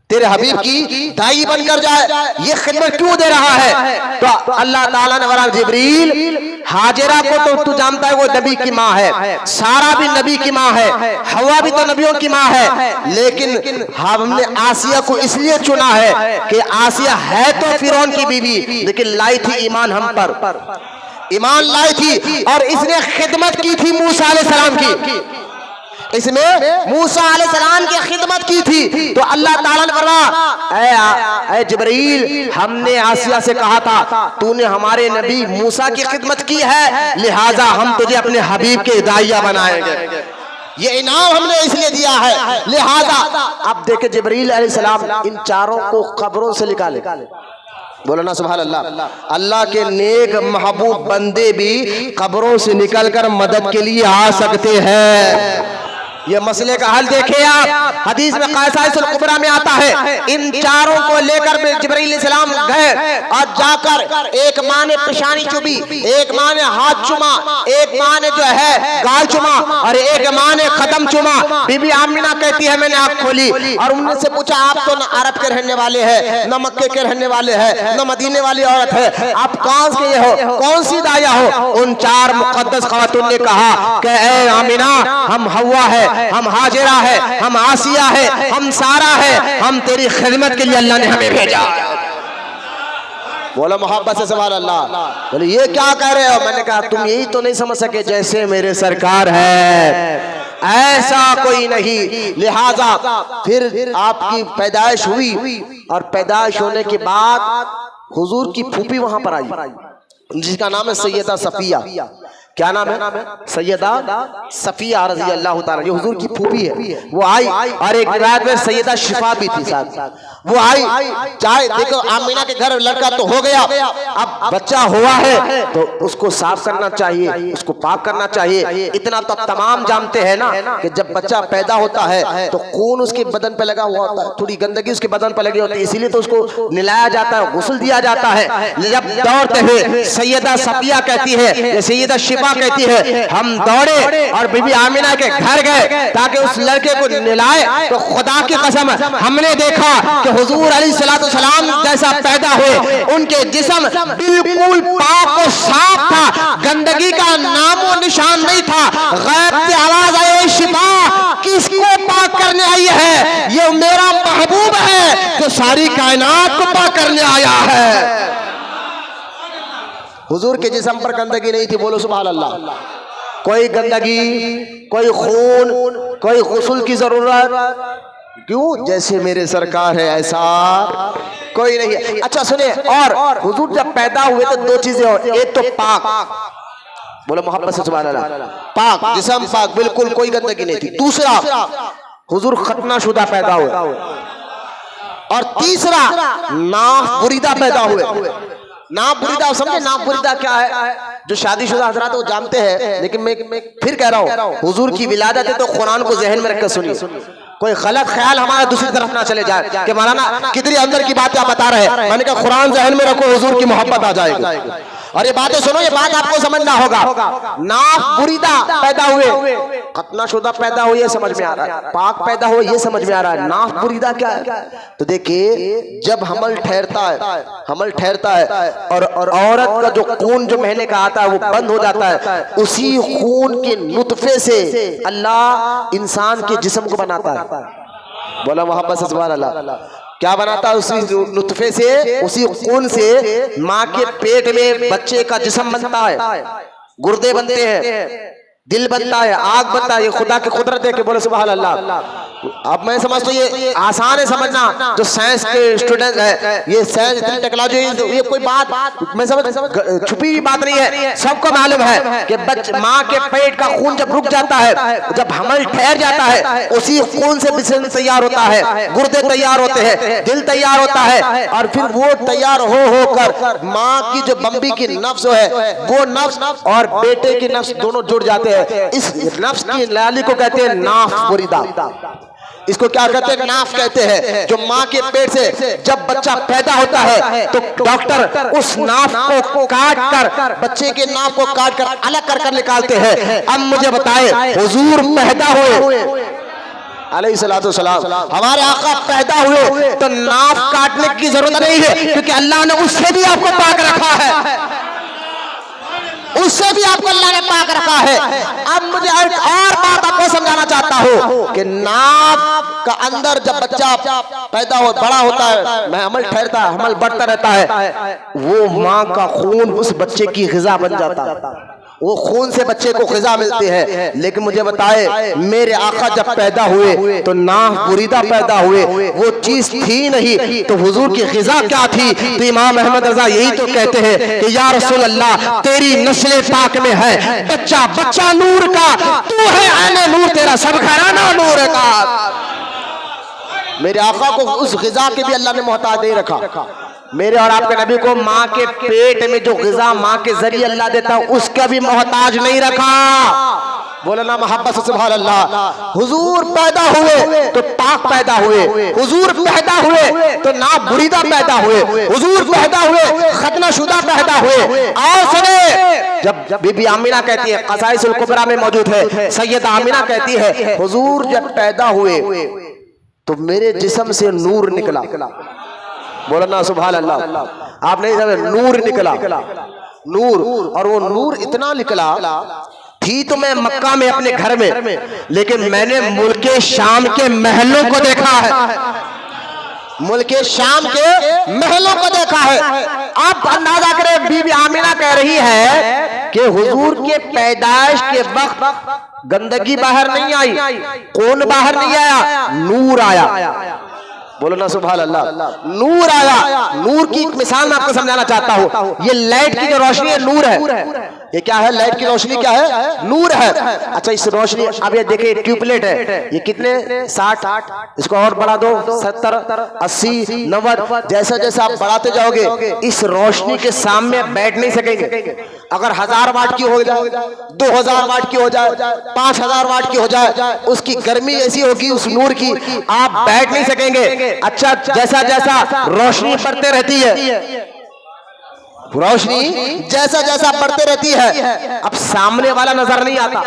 तेरे हबीब की दाई बनकर जाए, ये खिदमत क्यों दे रहा है? तो अल्लाह ताला ने फरमाया जिब्रील, हाजरा को तो तू जानता है वो नबी की माँ है, सारा भी नबी की माँ है, हवा भी तो नबियों की माँ है, लेकिन हमने आसिया को इसलिए चुना है कि आसिया है तो फिरौन की बीवी, लेकिन लाई थी ईमान हम पर, ईमान लाई थी, और इसने खिदमत की थी मूसा अलैहिस्सलाम की, इसमें मूसा अलैहिस्सलाम की खिदमत की थी। तो अल्लाह ताला ने फरमाया, ऐ जिब्रील, हमने आसिया से कहा था तूने हमारे नबी मूसा की खिदमत की है, लिहाजा हम तुझे अपने हबीब के दाइया बनाएंगे, ये इनाम हमने इसलिए दिया है, लिहाजा। अब देखे जिब्रील अलैहिस्सलाम इन चारों को कब्रों से निकाले, बोलो ना सुभान अल्लाह। अल्लाह के नेक महबूब बंदे भी कब्रों से निकलकर मदद के लिए आ सकते हैं। ये मसले का हल देखे आप, हदीस में क़साइसुल कुबरा में आता है, इन चारों को लेकर जिब्रील अलैहिस्सलाम गए और जाकर एक माँ ने पेशानी चुमी, एक माँ ने हाथ चुमा, एक माँ ने जो है गाल चुमा, और एक माँ ने कदम चुमा। बीबी आमिना कहती है मैंने आँख खोली और उनसे पूछा, आप तो न अरब के रहने वाले हैं, न मक्के के रहने वाले हैं, न मदीने वाली औरत है, आप कौन से हो, कौन सी दाया हो? उन चार मुकद्दस ख़वातीन ने कहा कि ऐ आमिना, हम हव्वा है, हम हाजिरा है, हम आसिया है, हम सारा है, हम तेरी खिदमत के लिए अल्लाह ने हमें भेजा। बोलो मोहब्बत से सुभान अल्लाह। बोले ये क्या कह रहे हो? मैंने कहा तुम यही तो नहीं समझ सके जैसे मेरे सरकार है ऐसा कोई नहीं, लिहाजा फिर आपकी पैदाइश हुई, और पैदाइश होने के बाद हुजूर की फूफी वहां पर आई, जिसका नाम है सैयदा सफिया। क्या नाम है? सैयदा सफिया रज़ी अल्लाह ताला, जो हुजूर की फूफी है, वो आई, और एक रिवायत में सैयदा शिफा भी थी साथ, वो आई। चाहे देखो आमिना के घर लड़का तो हो गया, अब बच्चा हुआ है तो उसको साफ करना चाहिए, उसको पाक करना चाहिए। इतना तो तमाम जानते हैं ना कि जब बच्चा पैदा होता है तो खून उसके बदन पे लगा हुआ होता है, थोड़ी गंदगी उसके बदन पे लगी होती है, इसीलिए तो उसको निलाया जाता है, गुस्ल दिया जाता है। जब दौड़ते हुए सैयदा सफिया कहती है, सैयदा शिफा कहती है, हम दौड़े और बीबी आमिना के घर गए ताकि उस लड़के को निलाए, तो खुदा की कसम हमने देखा कि हुजूर अलैहिस्सलाम जैसा पैदा हुए, उनके जिस्म बिल्कुल पाक और साफ था, गंदगी का नामो निशान नहीं था। गैब से आवाज आई, शिफा किसको पाक करने आई है? ये मेरा महबूब है जो सारी कायनात को पाक करने आया है। हुजूर के जिस्म पर गंदगी नहीं थी, बोलो सुभान अल्लाह। कोई गंदगी, कोई खून, कोई गुस्ल की जरूरत क्यों? जैसे मेरे सरकार है ऐसा कोई नहीं है। अच्छा सुने, और हुजूर जब पैदा हुए तो दो चीजें और, एक तो पाक, बोलो मोहब्बत से सुभान अल्लाह, पाक जिस्म पाक, बिल्कुल कोई गंदगी नहीं थी। दूसरा, हुजूर खतना शुदा पैदा हुए, और तीसरा नाफबुरीदा पैदा हुए। नाफबुरीदा समझे? नाफबुरीदा क्या है? जो शादीशुदा हजरात वो जानते हैं, लेकिन मैं फिर कह रहा हूँ, हुजूर की विलादत है तो कुरान को जहन में रखकर सुनिए, कोई गलत ख्याल हमारा दूसरी तरफ ना चले जाए कि मौलाना कितनी अंदर की बात आप बता रहे हैं। मैंने कहा कुरान जहन में रखो, हुजूर की मोहब्बत आ जाएगी। और ये बातें सुनो, ये बात आपको समझना होगा। नाफ बुरीदा पैदा हुए, खतनाशुदा पैदा हुए ये समझ में आ रहा है, पाक पैदा हुए ये समझ में आ रहा है, नाफ बुरीदा क्या है? तो देखिए जब हमल ठहरता है और औरत का जो खून जो महीने का आता है वो बंद हो जाता है, उसी खून के नुतफे से अल्लाह इंसान के जिस्म को बनाता है। बोला मोहब्बत से सुभान अल्लाह। क्या बनाता है? उसी नुतफे से, उसी खून से माँ के पेट में बच्चे का जिस्म बनता है, गुर्दे बनते हैं, दिल बनता है, आग बनता है। ये खुदा की कुदरत है कि बोले सुभान अल्लाह। अब मैं समझता हूँ ये आसान है समझना, जो साइंस के स्टूडेंट है, ये साइंस इतनी टेक्नोलॉजी, ये कोई बात मैं समझ छुपी हुई बात नहीं है, सबको मालूम है कि माँ के पेट का खून जब रुक जाता है, जब हमल ठहर जाता है, उसी खून से जिस्म तैयार होता है, गुर्दे तैयार होते हैं, दिल तैयार होता है, और फिर वो तैयार होकर माँ की जो बम्बी की नफ्स है, वो नफ्स और बेटे की नफ्स दोनों जुड़ जाते हैं। इस नफ्स की नाली को कहते हैं नाफ बुरीदा। इसको क्या कहते हैं? नाफ कहते हैं। जो माँ के पेट से जब बच्चा पैदा होता है तो डॉक्टर उस नाफ को काट कर, बच्चे के नाफ को काट कर अलग कर निकालते हैं। अब मुझे बताए, हुजूर पैदा हुए अलैहिस्सलातु वस्सलाम, हमारे आका पैदा हुए तो नाफ काटने की जरूरत नहीं है, क्योंकि अल्लाह ने उससे भी आपको पाक रखा है, उससे भी आपको अल्लाह ने पाक रखा है। अब मुझे और बात आपको समझाना चाहता हूँ कि नाफ का अंदर जब बच्चा पैदा हो, बड़ा होता है, हमल ठहरता है, हमल बढ़ता रहता है, वो माँ का खून उस बच्चे की ग़िज़ा बन जाता है, वो खून से बच्चे को ग़िज़ा मिलती है। लेकिन मुझे बताए, मेरे आका जब पैदा हुए तो नाफ बुरीदा पैदा हुए, वो चीज थी नहीं, तो हुजूर की ग़िज़ा क्या थी? तो इमाम अहमद रज़ा यही तो कहते हैं कि या रसूल अल्लाह, तेरी नस्ल पाक में है बच्चा नूर का, तू है आने नूर, तेरा सब घराना नूर का। मेरे आका को उस ग़िज़ा के भी अल्लाह ने मोहताज नहीं रखा। मेरे और आपके नबी को माँ के पेट में जो ग़िज़ा माँ के जरिए अल्लाह देता है, उसका भी मोहताज नहीं रखा। बोले ना मोहब्बत से सुभान अल्लाह। हुजूर पैदा हुए तो पाक पैदा हुए, हुजूर पैदा हुए तो नाफ बुरीदा पैदा हुए, हुजूर पैदा हुए खतनाशुदा पैदा हुए। और सुने, जब बीबी आमिना कहती है, क़साइसुल कुबरा में मौजूद है, सैयदा आमिना कहती है, हुजूर जब पैदा हुए तो मेरे जिस्म से नूर निकला। बोला ना सुभान अल्लाह। आप नहीं समझे, नूर निकला, नूर। और वो नूर इतना निकला थी तो मैं मक्का में अपने घर में, लेकिन मैंने मुल्क शाम के महलों को देखा है, मुल्क शाम के महलों को देखा है। आप अंदाजा करें, बीबी आमिना कह रही है कि हुजूर के पैदाइश के वक्त गंदगी बाहर नहीं आई, कौन बाहर नहीं आया, नूर आया। बोलो ना सुभान अल्लाह। नूर आया। नूर की एक मिसाल मैं आपको समझाना चाहता हूँ। ये लाइट की जो रोशनी है, नूर है। ये क्या है? लाइट की रोशनी क्या है? नूर है। अच्छा, इस रोशनी, अब ये देखिए ट्यूबलाइट है, ये कितने 60, इसको और बढ़ा दो 70, 80, 90, जैसा जैसा आप बढ़ाते जाओगे इस रोशनी के सामने बैठ नहीं सकेंगे। अगर 1000 वाट की हो जाए, 2000 वाट की हो जाए, 5000 वाट की हो जाए, उसकी गर्मी ऐसी होगी उस नूर की, आप बैठ नहीं सकेंगे। अच्छा, जैसा जैसा रोशनी बढ़ते रहती है, रोशनी जैसा जैसा बढ़ते रहती है, अब सामने वाला नजर नहीं आता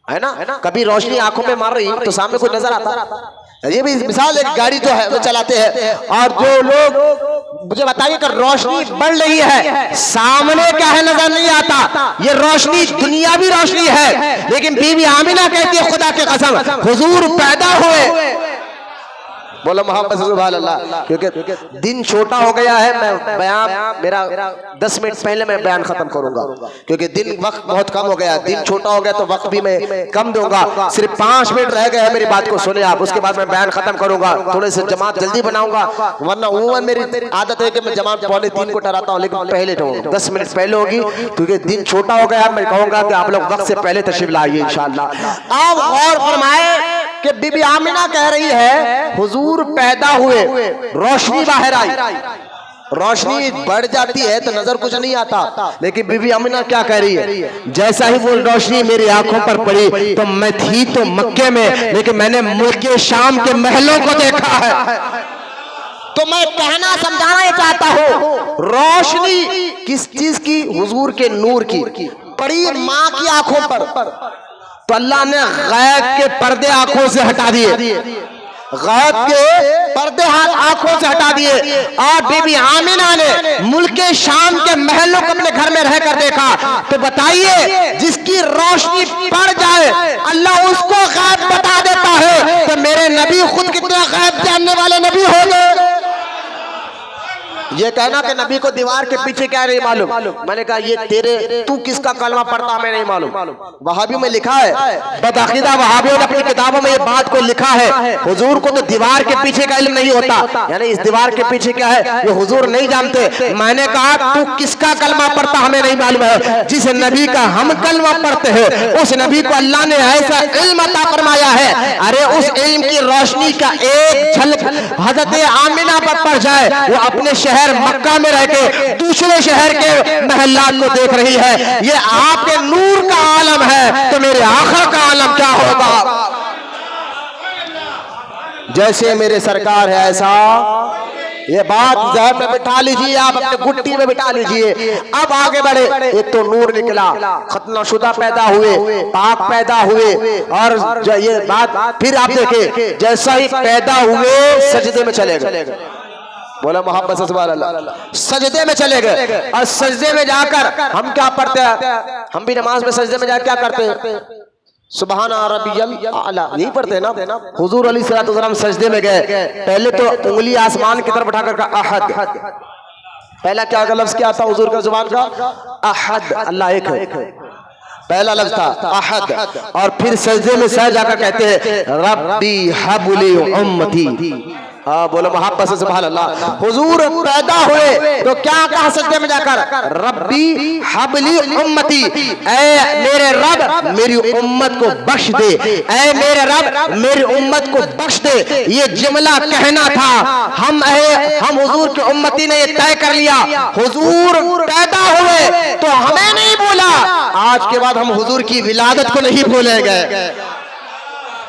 है ना। कभी रोशनी आंखों में मार रही तो सामने कोई नजर आता। ये भी मिसाल, एक गाड़ी जो है वो चलाते हैं, और जो लोग मुझे बताइए कि रोशनी बढ़ रही है, सामने क्या है नजर नहीं आता। ये रोशनी दुनियावी रोशनी है, लेकिन बीबी आमिना कहती है, खुदा की कसम, हुजूर पैदा हुए। बोलो मोहब्बत से सुभान अल्लाह। क्योंकि दिन छोटा हो गया है, मैं बयान मेरा 10 मिनट पहले मैं बयान खत्म करूंगा, क्योंकि दिन वक्त बहुत कम हो गया, दिन छोटा हो गया तो वक्त भी मैं कम दूंगा। सिर्फ 5 मिनट रह गए हैं, मेरी बात को सुने आप, उसके बाद मैं बयान खत्म करूंगा। थोड़े से जमात जल्दी बनाऊंगा, वरना उम्मीद मेरी आदत है कि मैं जमात 2:45 को ठहराता हूँ, लेकिन पहले 10 मिनट पहले होगी, क्योंकि दिन छोटा हो गया। मैं कहूंगा कि आप लोग वक्त से पहले तशरीफ लाइए इंशाअल्लाह। आप गौर फरमाए कि बीबी आमिना कह रही है, हुजूर पैदा हुए, रोशनी बाहर आई। रोशनी बढ़ जाती है तो नजर कुछ नहीं आता, लेकिन बीबी आमिना क्या कह रही है, जैसा ही वो रोशनी मेरी आंखों पर पड़ी तो मैं थी तो मक्के में, लेकिन मैंने मुल्क शाम के महलों को देखा है। तो मैं कहना समझाना ये चाहता हूँ, रोशनी किस चीज की? हुजूर के नूर की पड़ी माँ की आंखों पर, तो अल्लाह ने गैब के पर्दे आंखों से हटा दिए, गैब के पर्दे आंखों से हटा दिए। और बीबी आमिना ने मुल्क शाम के महलों को अपने घर में रहकर देखा। तो बताइए, जिसकी रोशनी पड़ जाए अल्लाह उसको गैब बता देता है, तो मेरे नबी खुद कितने गैब जानने वाले नबी हो गए। ये कहना कि नबी को दीवार के पीछे क्या नहीं मालूम, मैंने कहा ये तेरे, तू किसका कलमा पढ़ता हमें नहीं मालूम। वहाबियों में लिखा है, बदअकीदा वहाबियों ने अपनी किताबों में ये बात को लिखा है, हुजूर को तो दीवार के पीछे का इल्म नहीं होता, यानी इस दीवार के पीछे क्या है ये हुजूर नहीं जानते। मैंने कहा तू किसका कलमा पढ़ता हमें नहीं मालूम है, जिस नबी का हम कलमा पढ़ते हैं उस नबी को अल्लाह ने ऐसा इल्म अता फरमाया है। अरे उस इल्म की रोशनी का एक झलक हजरत आमिना पर पड़ जाए, वो अपने शहर मक्का में रह के दूसरे शहर के महल्लात को देख रही है। ये आपके नूर का आलम है, तो मेरे आखिर का आलम क्या होगा? जैसे मेरे सरकार है ऐसा, ये बात ज़हन में बिठा लीजिए, आप अपने गुट्टी में बिठा लीजिए। अब आगे बढ़े, एक तो नूर निकला, खतनाशुदा पैदा हुए, पाक पैदा हुए, और ये बात फिर आप देखें, जैसा ही पैदा हुए सजदे में चले गए, बोला मोहब्बत से सुभान अल्लाह, सजदे में चले गए। और सजदे में जाकर हम क्या पढ़ते हैं? हम भी नमाज में सजदे में जाकर क्या करते हैं? सुभान रब्बियल आला, यही पढ़ते हैं ना। हुजूर अलैहिस्सलातु वस्सलाम सजदे में गए, पहले तो उंगली आसमान की तरफ उठाकर कहा अहद। पहला क्या लफ्ज क्या था हुजूर का जुबान का? अहद, अल्लाह एक है, पहला लफ्ज था अहद। और फिर सजदे में सह जाकर कहते हैं रब्बी हबली उम्मती। हाँ बोलो मोहब्बत से सुभान अल्लाह। हुजूर पैदा हुए तो क्या कहा सजदे में जाकर? रब्बी हबली उम्मती, ऐ मेरे रब मेरी उम्मत को बख्श दे, ऐ मेरे रब मेरी उम्मत को बख्श दे। ये जुमला कहना था, हम हुजूर की उम्मती ने ये तय कर लिया। हुजूर पैदा हुए तो हमें नहीं बोला, आज के बाद हम हुजूर की विलादत को नहीं भूलेंगे,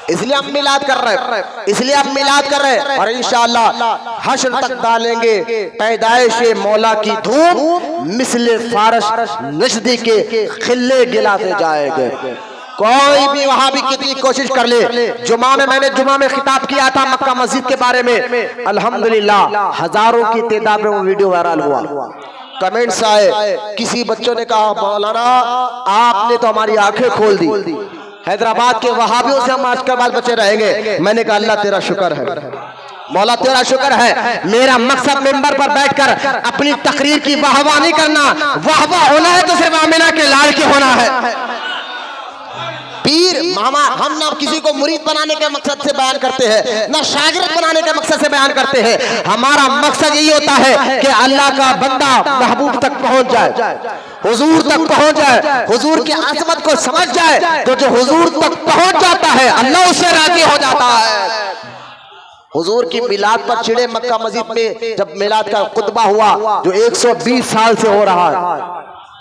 इसलिए हम मिलाद कर रहे हैं, इसलिए आप मिलाद कर रहे हैं। और इंशाअल्लाह हश्र तक डालेंगे पैदाइश मौला की धूम, मिसले फारश नजदी के खिले गिलाते जाएंगे। कोई भी वहां भी कितनी कोशिश कर ले। मैंने जुमा में खिताब किया था मक्का मस्जिद के बारे में, अल्हम्दुलिल्लाह हजारों की तादाद में वो वीडियो वायरल हुआ। कमेंट्स आए, किसी बच्चों ने कहा मौलाना आपने तो हमारी आंखें खोल दी, हैदराबाद के वहाबियों से हम आज के बाद बचे रहेंगे। मैंने कहा अल्लाह तेरा शुक्र है, मौला तेरा शुक्र है। मेरा मकसद मेंबर पर बैठकर अपनी तकरीर की वाहवाह नहीं करना, वाहवाह होना है तो सिर्फ आमिना के लाल के होना है। पीर मामा हम ना किसी को मुरीद बनाने के मकसद से बयान करते हैं, ना शागिर्द बनाने के मकसद से बयान करते हैं। हमारा मकसद यही होता है कि अल्लाह का बंदा महबूब तक पहुंच जाए, हुजूर तक पहुंच जाए, हुजूर की आज़मत को समझ जाए। तो जो हुजूर तक पहुंच जाता है अल्लाह उससे राजी हो जाता है। हुजूर की मिलाद पर चिड़े मक्का मस्जिद में जब मिलाद का खुतबा हुआ जो 120 साल से हो रहा है,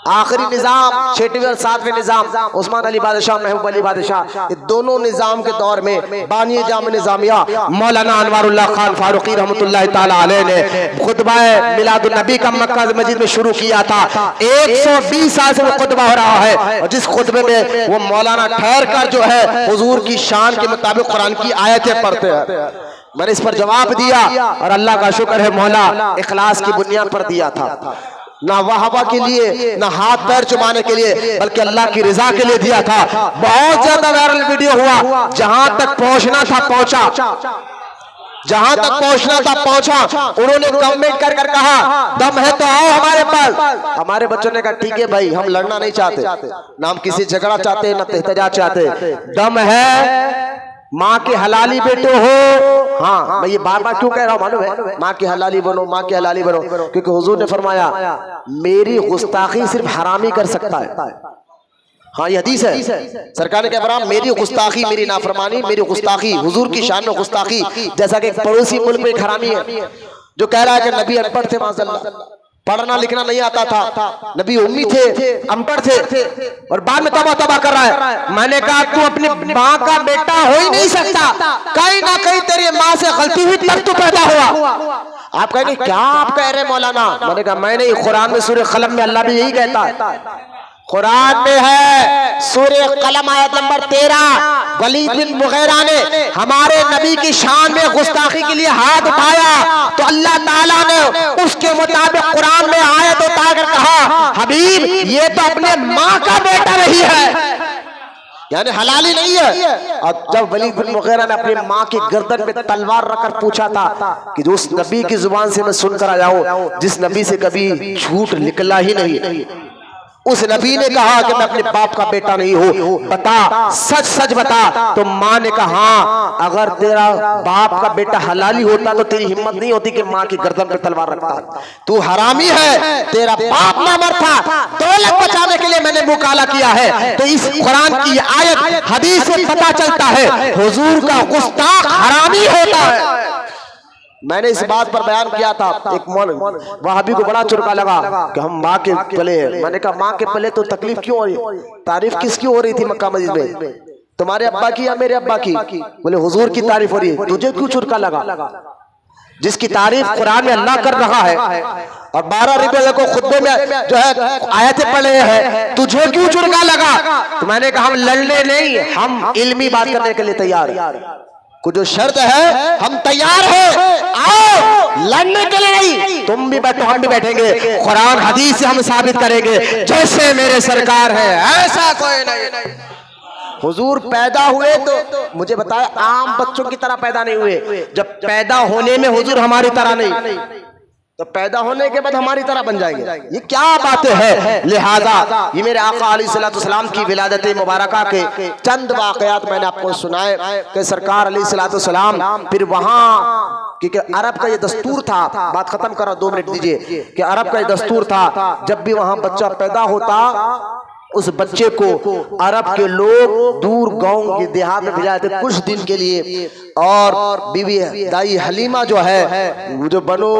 आखिरी निजाम 6वें और 7वें निजाम उस्मान अली बादशाह, महबूब अली बादशाह, ये दोनों निजाम के दौर में बानी जाम निजामिया मौलाना अनवारुल्लाह खान फारूकी रहमतुल्लाह ताला अलैह ने खुतबा मिलादुन नबी का मक्का मस्जिद में शुरू किया था। 120 साल से वो खुतबा हो रहा है, और जिस खुतबे में वो मौलाना ठहर कर जो है हुजूर की शान के मुताबिक कुरान की आयतें पढ़ते हैं। मैंने इस पर जवाब दिया और अल्लाह का शुक्र है मौला इखलास की बुनियाद पर दिया था, ना वाहवा के लिए ना हाथ पैर चुमाने के लिए, बल्कि अल्लाह की रजा के लिए दिया था। बहुत ज्यादा वायरल वीडियो हुआ, जहां तक पहुंचना था पहुंचा, जहां तक पहुंचना था पहुंचा। उन्होंने कमेंट कर कर कहा दम है तो आओ हमारे पास। हमारे बच्चों ने कहा ठीक है भाई, हम लड़ना नहीं चाहते, ना हम किसी झगड़ा चाहते ना एहतजाज चाहते, दम है माँ की हलाली बेटे हो। हाँ मैं ये बार बार क्यों कह रहा हूँ मालूम है? माँ की हलाली बनो, माँ की हलाली बनो, क्योंकि हुजूर ने फरमाया मेरी गुस्ताखी सिर्फ हरामी कर सकता है। हाँ ये हदीस है, सरकार ने कहा मेरी गुस्ताखी, मेरी नाफरमानी, मेरी गुस्ताखी, हुजूर की शान में गुस्ताखी। जैसा कि एक पड़ोसी मुल्क में एक हरामी है जो कह रहा है कि नबी अनपढ़ थे, माज़अल्लाह पढ़ना लिखना नहीं आता था, नबी उम्मी थे, अनपढ़ थे, और बाद में तौबा तौबा कर रहा है। मैंने कहा तू अपनी माँ का बेटा हो ही नहीं सकता, कहीं ना कहीं तेरी माँ से गलती हुई तब तू पैदा हुआ। आप कहेंगे क्या आप कह रहे मौलाना? मैंने कहा मैं नहीं, कुरान में सूरह कलम में अल्लाह भी यही कहता है। कुरान में है सूरह कलम आयत नंबर 13, वलीद बिन मुगीरा ने हमारे नबी की शान में गुस्ताखी के लिए हाथ उठाया तो अल्लाह ताला ने उसके मुताबिक कुरान में आयत उठाकर कहा, हबीब ये तो अपने माँ का बेटा नहीं है, यानी हलाली नहीं है। और जब वलीद बिन मुगीरा ने अपनी माँ की गर्दन में तलवार रखकर पूछा था कि जो उस नबी की जुबान से मैं सुनकर आया हूं जिस नबी से कभी झूठ निकला ही नहीं, उस नबी ने कहा कि मैं अपने बाप का बेटा नहीं हूं, बता सच सच बता। तो माँ ने कहा हाँ, अगर तेरा बाप का बेटा हलाली होता तो तेरी हिम्मत नहीं होती कि माँ की गर्दन पे तलवार रखता। तू हरामी है, तेरा बाप ना मर था, दौलत बचाने के लिए मैंने मुकाला किया है। तो इस कुरान की आयत हदीस से पता चलता है हुजूर का गुस्ताख हरामी होता है। मैंने इस बात पर बयान किया था, एक वहाबी को बड़ा चुरका लगा कि हम माँ के पले हैं। मैंने कहा माँ के पले तो तकलीफ क्यों हो रही, तारीफ किसकी हो रही थी मक्का मस्जिद में, तुम्हारे अब्बा की या मेरे अब्बा की? बोले हुजूर की तारीफ हो रही है, तुझे क्यों चुरका लगा? जिसकी तारीफ कुरान में अल्लाह कर रहा है और 12 रुपए को खुतबे में जो है आयतें पढ़े हैं, तुझे क्यों चुरका लगा? तो मैंने कहा हम लड़ने नहीं, हम इल्मी बात करने के लिए तैयार हैं। कुछ जो शर्त है हम तैयार हैं, आओ लड़ने के लिए नहीं, तुम भी बैठो हम भी बैठेंगे, कुरान हदीस से हम साबित करेंगे जैसे मेरे सरकार है ऐसा कोई नहीं। हुजूर पैदा हुए तो मुझे बताया आम बच्चों की तरह पैदा नहीं हुए, जब पैदा होने में हुजूर हमारी तरह नहीं तो पैदा होने के बाद हमारी तरह बन जाएंगे। ये क्या बातें हैं? लिहाजा ये मेरे आका अलैहिस्सलाम की विलादत मुबारका के चंद वाकयात मैंने आपको सुनाए कि सरकार अलैहिस्सलाम फिर वहाँ, क्योंकि अरब का ये दस्तूर था, बात खत्म करो 2 मिनट दीजिए, कि अरब का ये दस्तूर था जब भी वहाँ बच्चा पैदा होता उस बच्चे को अरब के लोग दूर गांव के देहात में भेजाते कुछ दिन के लिए। और बीवी दाई हलीमा जो है जो बनो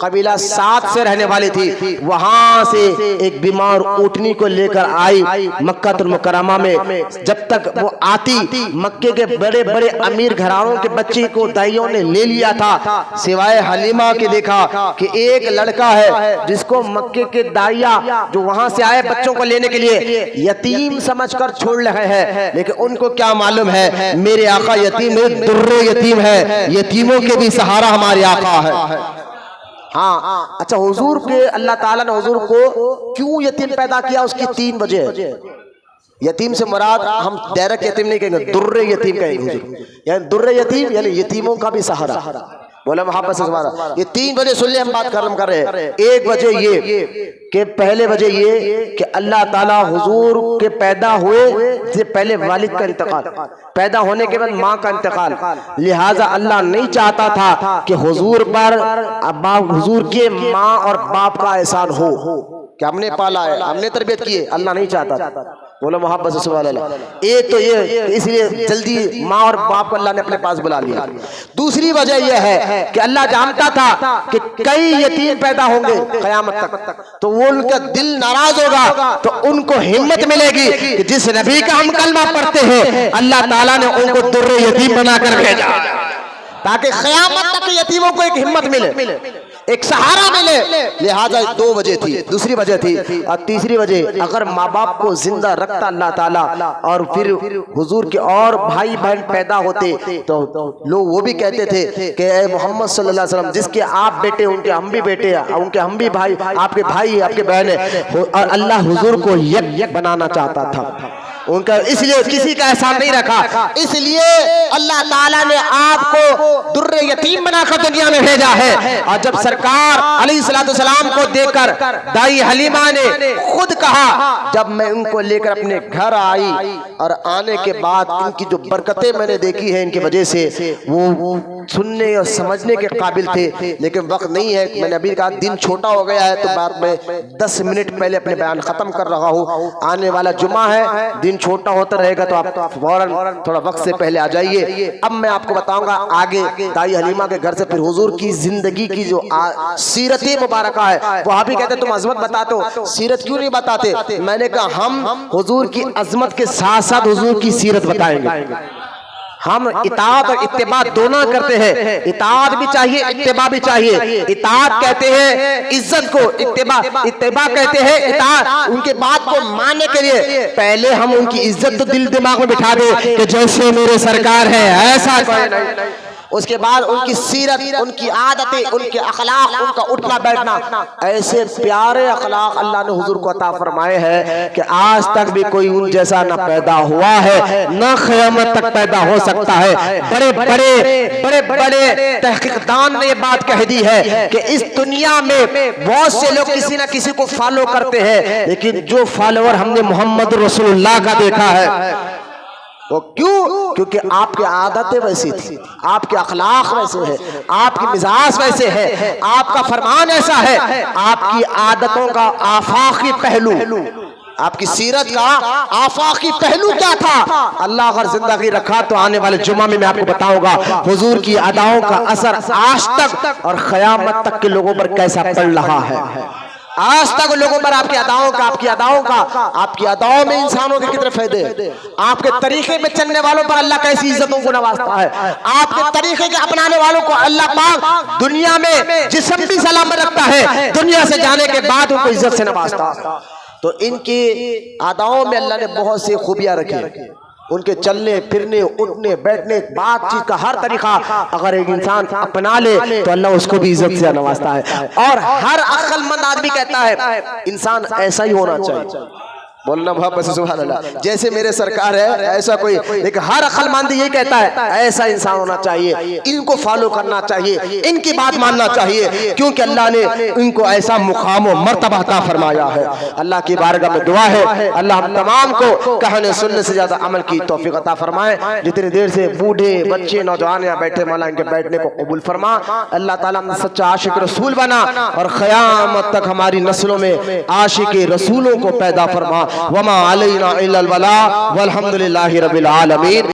कबीला 7 से रहने वाली थी, वहां से एक बीमार ऊँटनी को लेकर आई मक्कातुल मुकर्रमा में। जब तक वो आती मक्के के बड़े बड़े अमीर घरानों के बच्चे को दाइयों ने ले लिया था, सिवाय हलीमा के देखा कि एक लड़का है जिसको मक्के के दाइया जो वहां से आए बच्चों को लेने के लिए यतीम समझकर छोड़ रहे हैं। लेकिन उनको क्या मालूम है मेरे आका यतीम दुर्रे यतीम है, यतीमों के भी सहारा हमारे आका है। हाँ अच्छा, हुजूर के अल्लाह ताला ने हुजूर को क्यों यतीम पैदा किया, उसकी 3 वजह। यतीम से मुराद हम डायरेक्ट यतीम नहीं कहेंगे, दुर्रे यतीम कहेंगे हुजूर, यानी दुर्रे यतीम यानी यतीमों का भी सहारा। बोला मोहब्बत से तुम्हारा। ये 3 वजह सुन ले, हम बात खत्म कर रहे हैं। एक वजह ये कि पहले वजह ये कि अल्लाह ताला हुजूर के पैदा हुए से पहले वालिद का इंतकाल, पैदा होने के बाद माँ का इंतकाल, लिहाजा अल्लाह नहीं चाहता था कि हुजूर पर हुजूर के माँ और बाप का एहसान हो कि हमने पाला है, हमने तरबियत की है, अल्लाह नहीं चाहता। बोलो मोहब्बत से सुभान अल्लाह। एक तो ये इसलिए जल्दी माँ और बाप को अल्लाह ने अपने पास बुला लिया। दूसरी वजह यह है कि अल्लाह जानता था कि कई यतीम पैदा होंगे क़यामत तक, तो वो उनका दिल नाराज होगा, तो उनको हिम्मत मिलेगी कि जिस नबी का हम कलमा पढ़ते हैं अल्लाह ताला ने उनको दुर्रे यतीम बनाकर भेजा ताकि क़यामत तक यतीमों को एक हिम्मत मिले, एक सहारा मिले। लिहाजा 2 वजह थी, दूसरी वजह थी। और तीसरी वजह, अगर माँ बाप को जिंदा रखता अल्लाह ताला और फिर हुजूर के और भाई बहन पैदा होते तो लोग वो भी कहते थे कि ए मोहम्मद सल्लल्लाहु अलैहि वसल्लम जिसके आप बेटे उनके हम भी बेटे हैं, उनके हम भी भाई, आपके भाई आपके बहन है। और अल्लाह हुजूर को यक बनाना चाहता था उनका, इसलिए किसी का एहसान नहीं रखा, इसलिए अल्लाह ताला ने आपको दुर्रे यतीम बनाकर दुनिया में भेजा है। और जब सरकार अलैहिस्सलाम को देखकर दाई हलीमा ने खुद कहा, जब मैं उनको लेकर अपने घर आई और आने के बाद इनकी जो बरकतें मैंने देखी है इनकी वजह से, वो सुनने और समझने के काबिल थे, लेकिन वक्त नहीं है। मैंने अभी कहा दिन छोटा हो गया है, तो बाद में 10 मिनट पहले अपने बयान खत्म कर रहा हूँ। आने वाला जुमा है, दिन छोटा होता रहेगा, तो आप फौरन थोड़ा वक्त से पहले आ जाइए। अब मैं आपको बताऊंगा आगे दाई हलीमा के घर से फिर हुजूर की जिंदगी की जो सीरत मुबारका है। वहां भी कहते तुम अजमत बताते हो, सीरत क्यों नहीं बताते? मैंने कहा हम हुजूर की अजमत के साथ साथ हुजूर की सीरत बताएंगे। हम इताअत और इत्तिबा दोनों करते हैं। इताअत भी चाहिए, इत्तिबा भी चाहिए। इताअत कहते हैं इज्जत को, इत्तिबा कहते हैं इताअत। उनके बात को मानने के लिए पहले हम उनकी इज्जत तो दिल दिमाग में बिठा दे कि जैसे मेरे सरकार है ऐसा कोई नहीं। उसके बाद उनकी सीरत, उनकी आदतें, उनके अखलाक, उनका उठना बैठना, ऐसे प्यारे अखलाक अल्लाह ने हुजूर को अता फरमाए हैं कि आज तक भी कोई उन जैसा न पैदा हुआ है न क़यामत तक पैदा हो सकता है। बड़े बड़े तहकीकदान ने ये बात कह दी है कि इस दुनिया में बहुत से लोग किसी न किसी को फॉलो करते हैं, लेकिन जो फॉलोअर हमने मोहम्मद रसूलुल्लाह का देखा है वो क्यों? क्योंकि आपकी आदतें वैसी थी, आपके अखलाक वैसे हैं, आपकी मिजाज वैसे है, आपका फरमान ऐसा है, आपकी आदतों का आफाकी पहलू, आपकी सीरत का आफाकी पहलू क्या था। अल्लाह अगर जिंदगी रखा तो आने वाले जुम्मा में मैं आपको बताऊंगा हुजूर की अदाओं का असर आज तक और क़यामत तक के लोगों पर कैसा पड़ रहा है। आज तक लोगों पर आपकी अदाओं में इंसानों के कितने फायदे, आपके तरीके में चलने वालों पर अल्लाह कैसी इज्जतों को नवाजता है, आपके तरीके के अपनाने वालों को अल्लाह पाक दुनिया में जिस्म भी सलामत रखता है, दुनिया से जाने के बाद उनको इज्जत से नवाजता है। तो इनकी अदाओं में अल्लाह ने बहुत सी खूबियां रखी। उनके चलने फिरने, उठने बैठने, बातचीत का हर तरीका अगर एक इंसान अपना ले तो अल्लाह उसको भी इज्जत से नवाजता है। और हर अक्लमंद आदमी कहता है इंसान ऐसा ही होना चाहिए। बोलना भाई सुभान अल्लाह। जैसे मेरे सरकार है ऐसा कोई, लेकिन हर अक्लमंद ये कहता है ऐसा इंसान होना चाहिए, इनको फॉलो करना चाहिए, इनकी बात मानना चाहिए, क्योंकि अल्लाह ने इनको ऐसा मुकाम और मर्तबा अता फरमाया है। अल्लाह की बारगाह में दुआ है अल्लाह हम तमाम को कहने सुनने से ज्यादा अमल की तौफीक अता फरमाए। जितनी देर से बूढ़े बच्चे नौजवान यहाँ बैठे मौला इनके बैठने को कबूल फरमा। अल्लाह ताला हम सच्चा आशिक रसूल बना और क़यामत तक हमारी नस्लों में आशिक रसूलों को पैदा फरमा। वमा अलैना इल्लल बलाग वल्हम्दुलिल्लाहि रब्बिल आलमीन।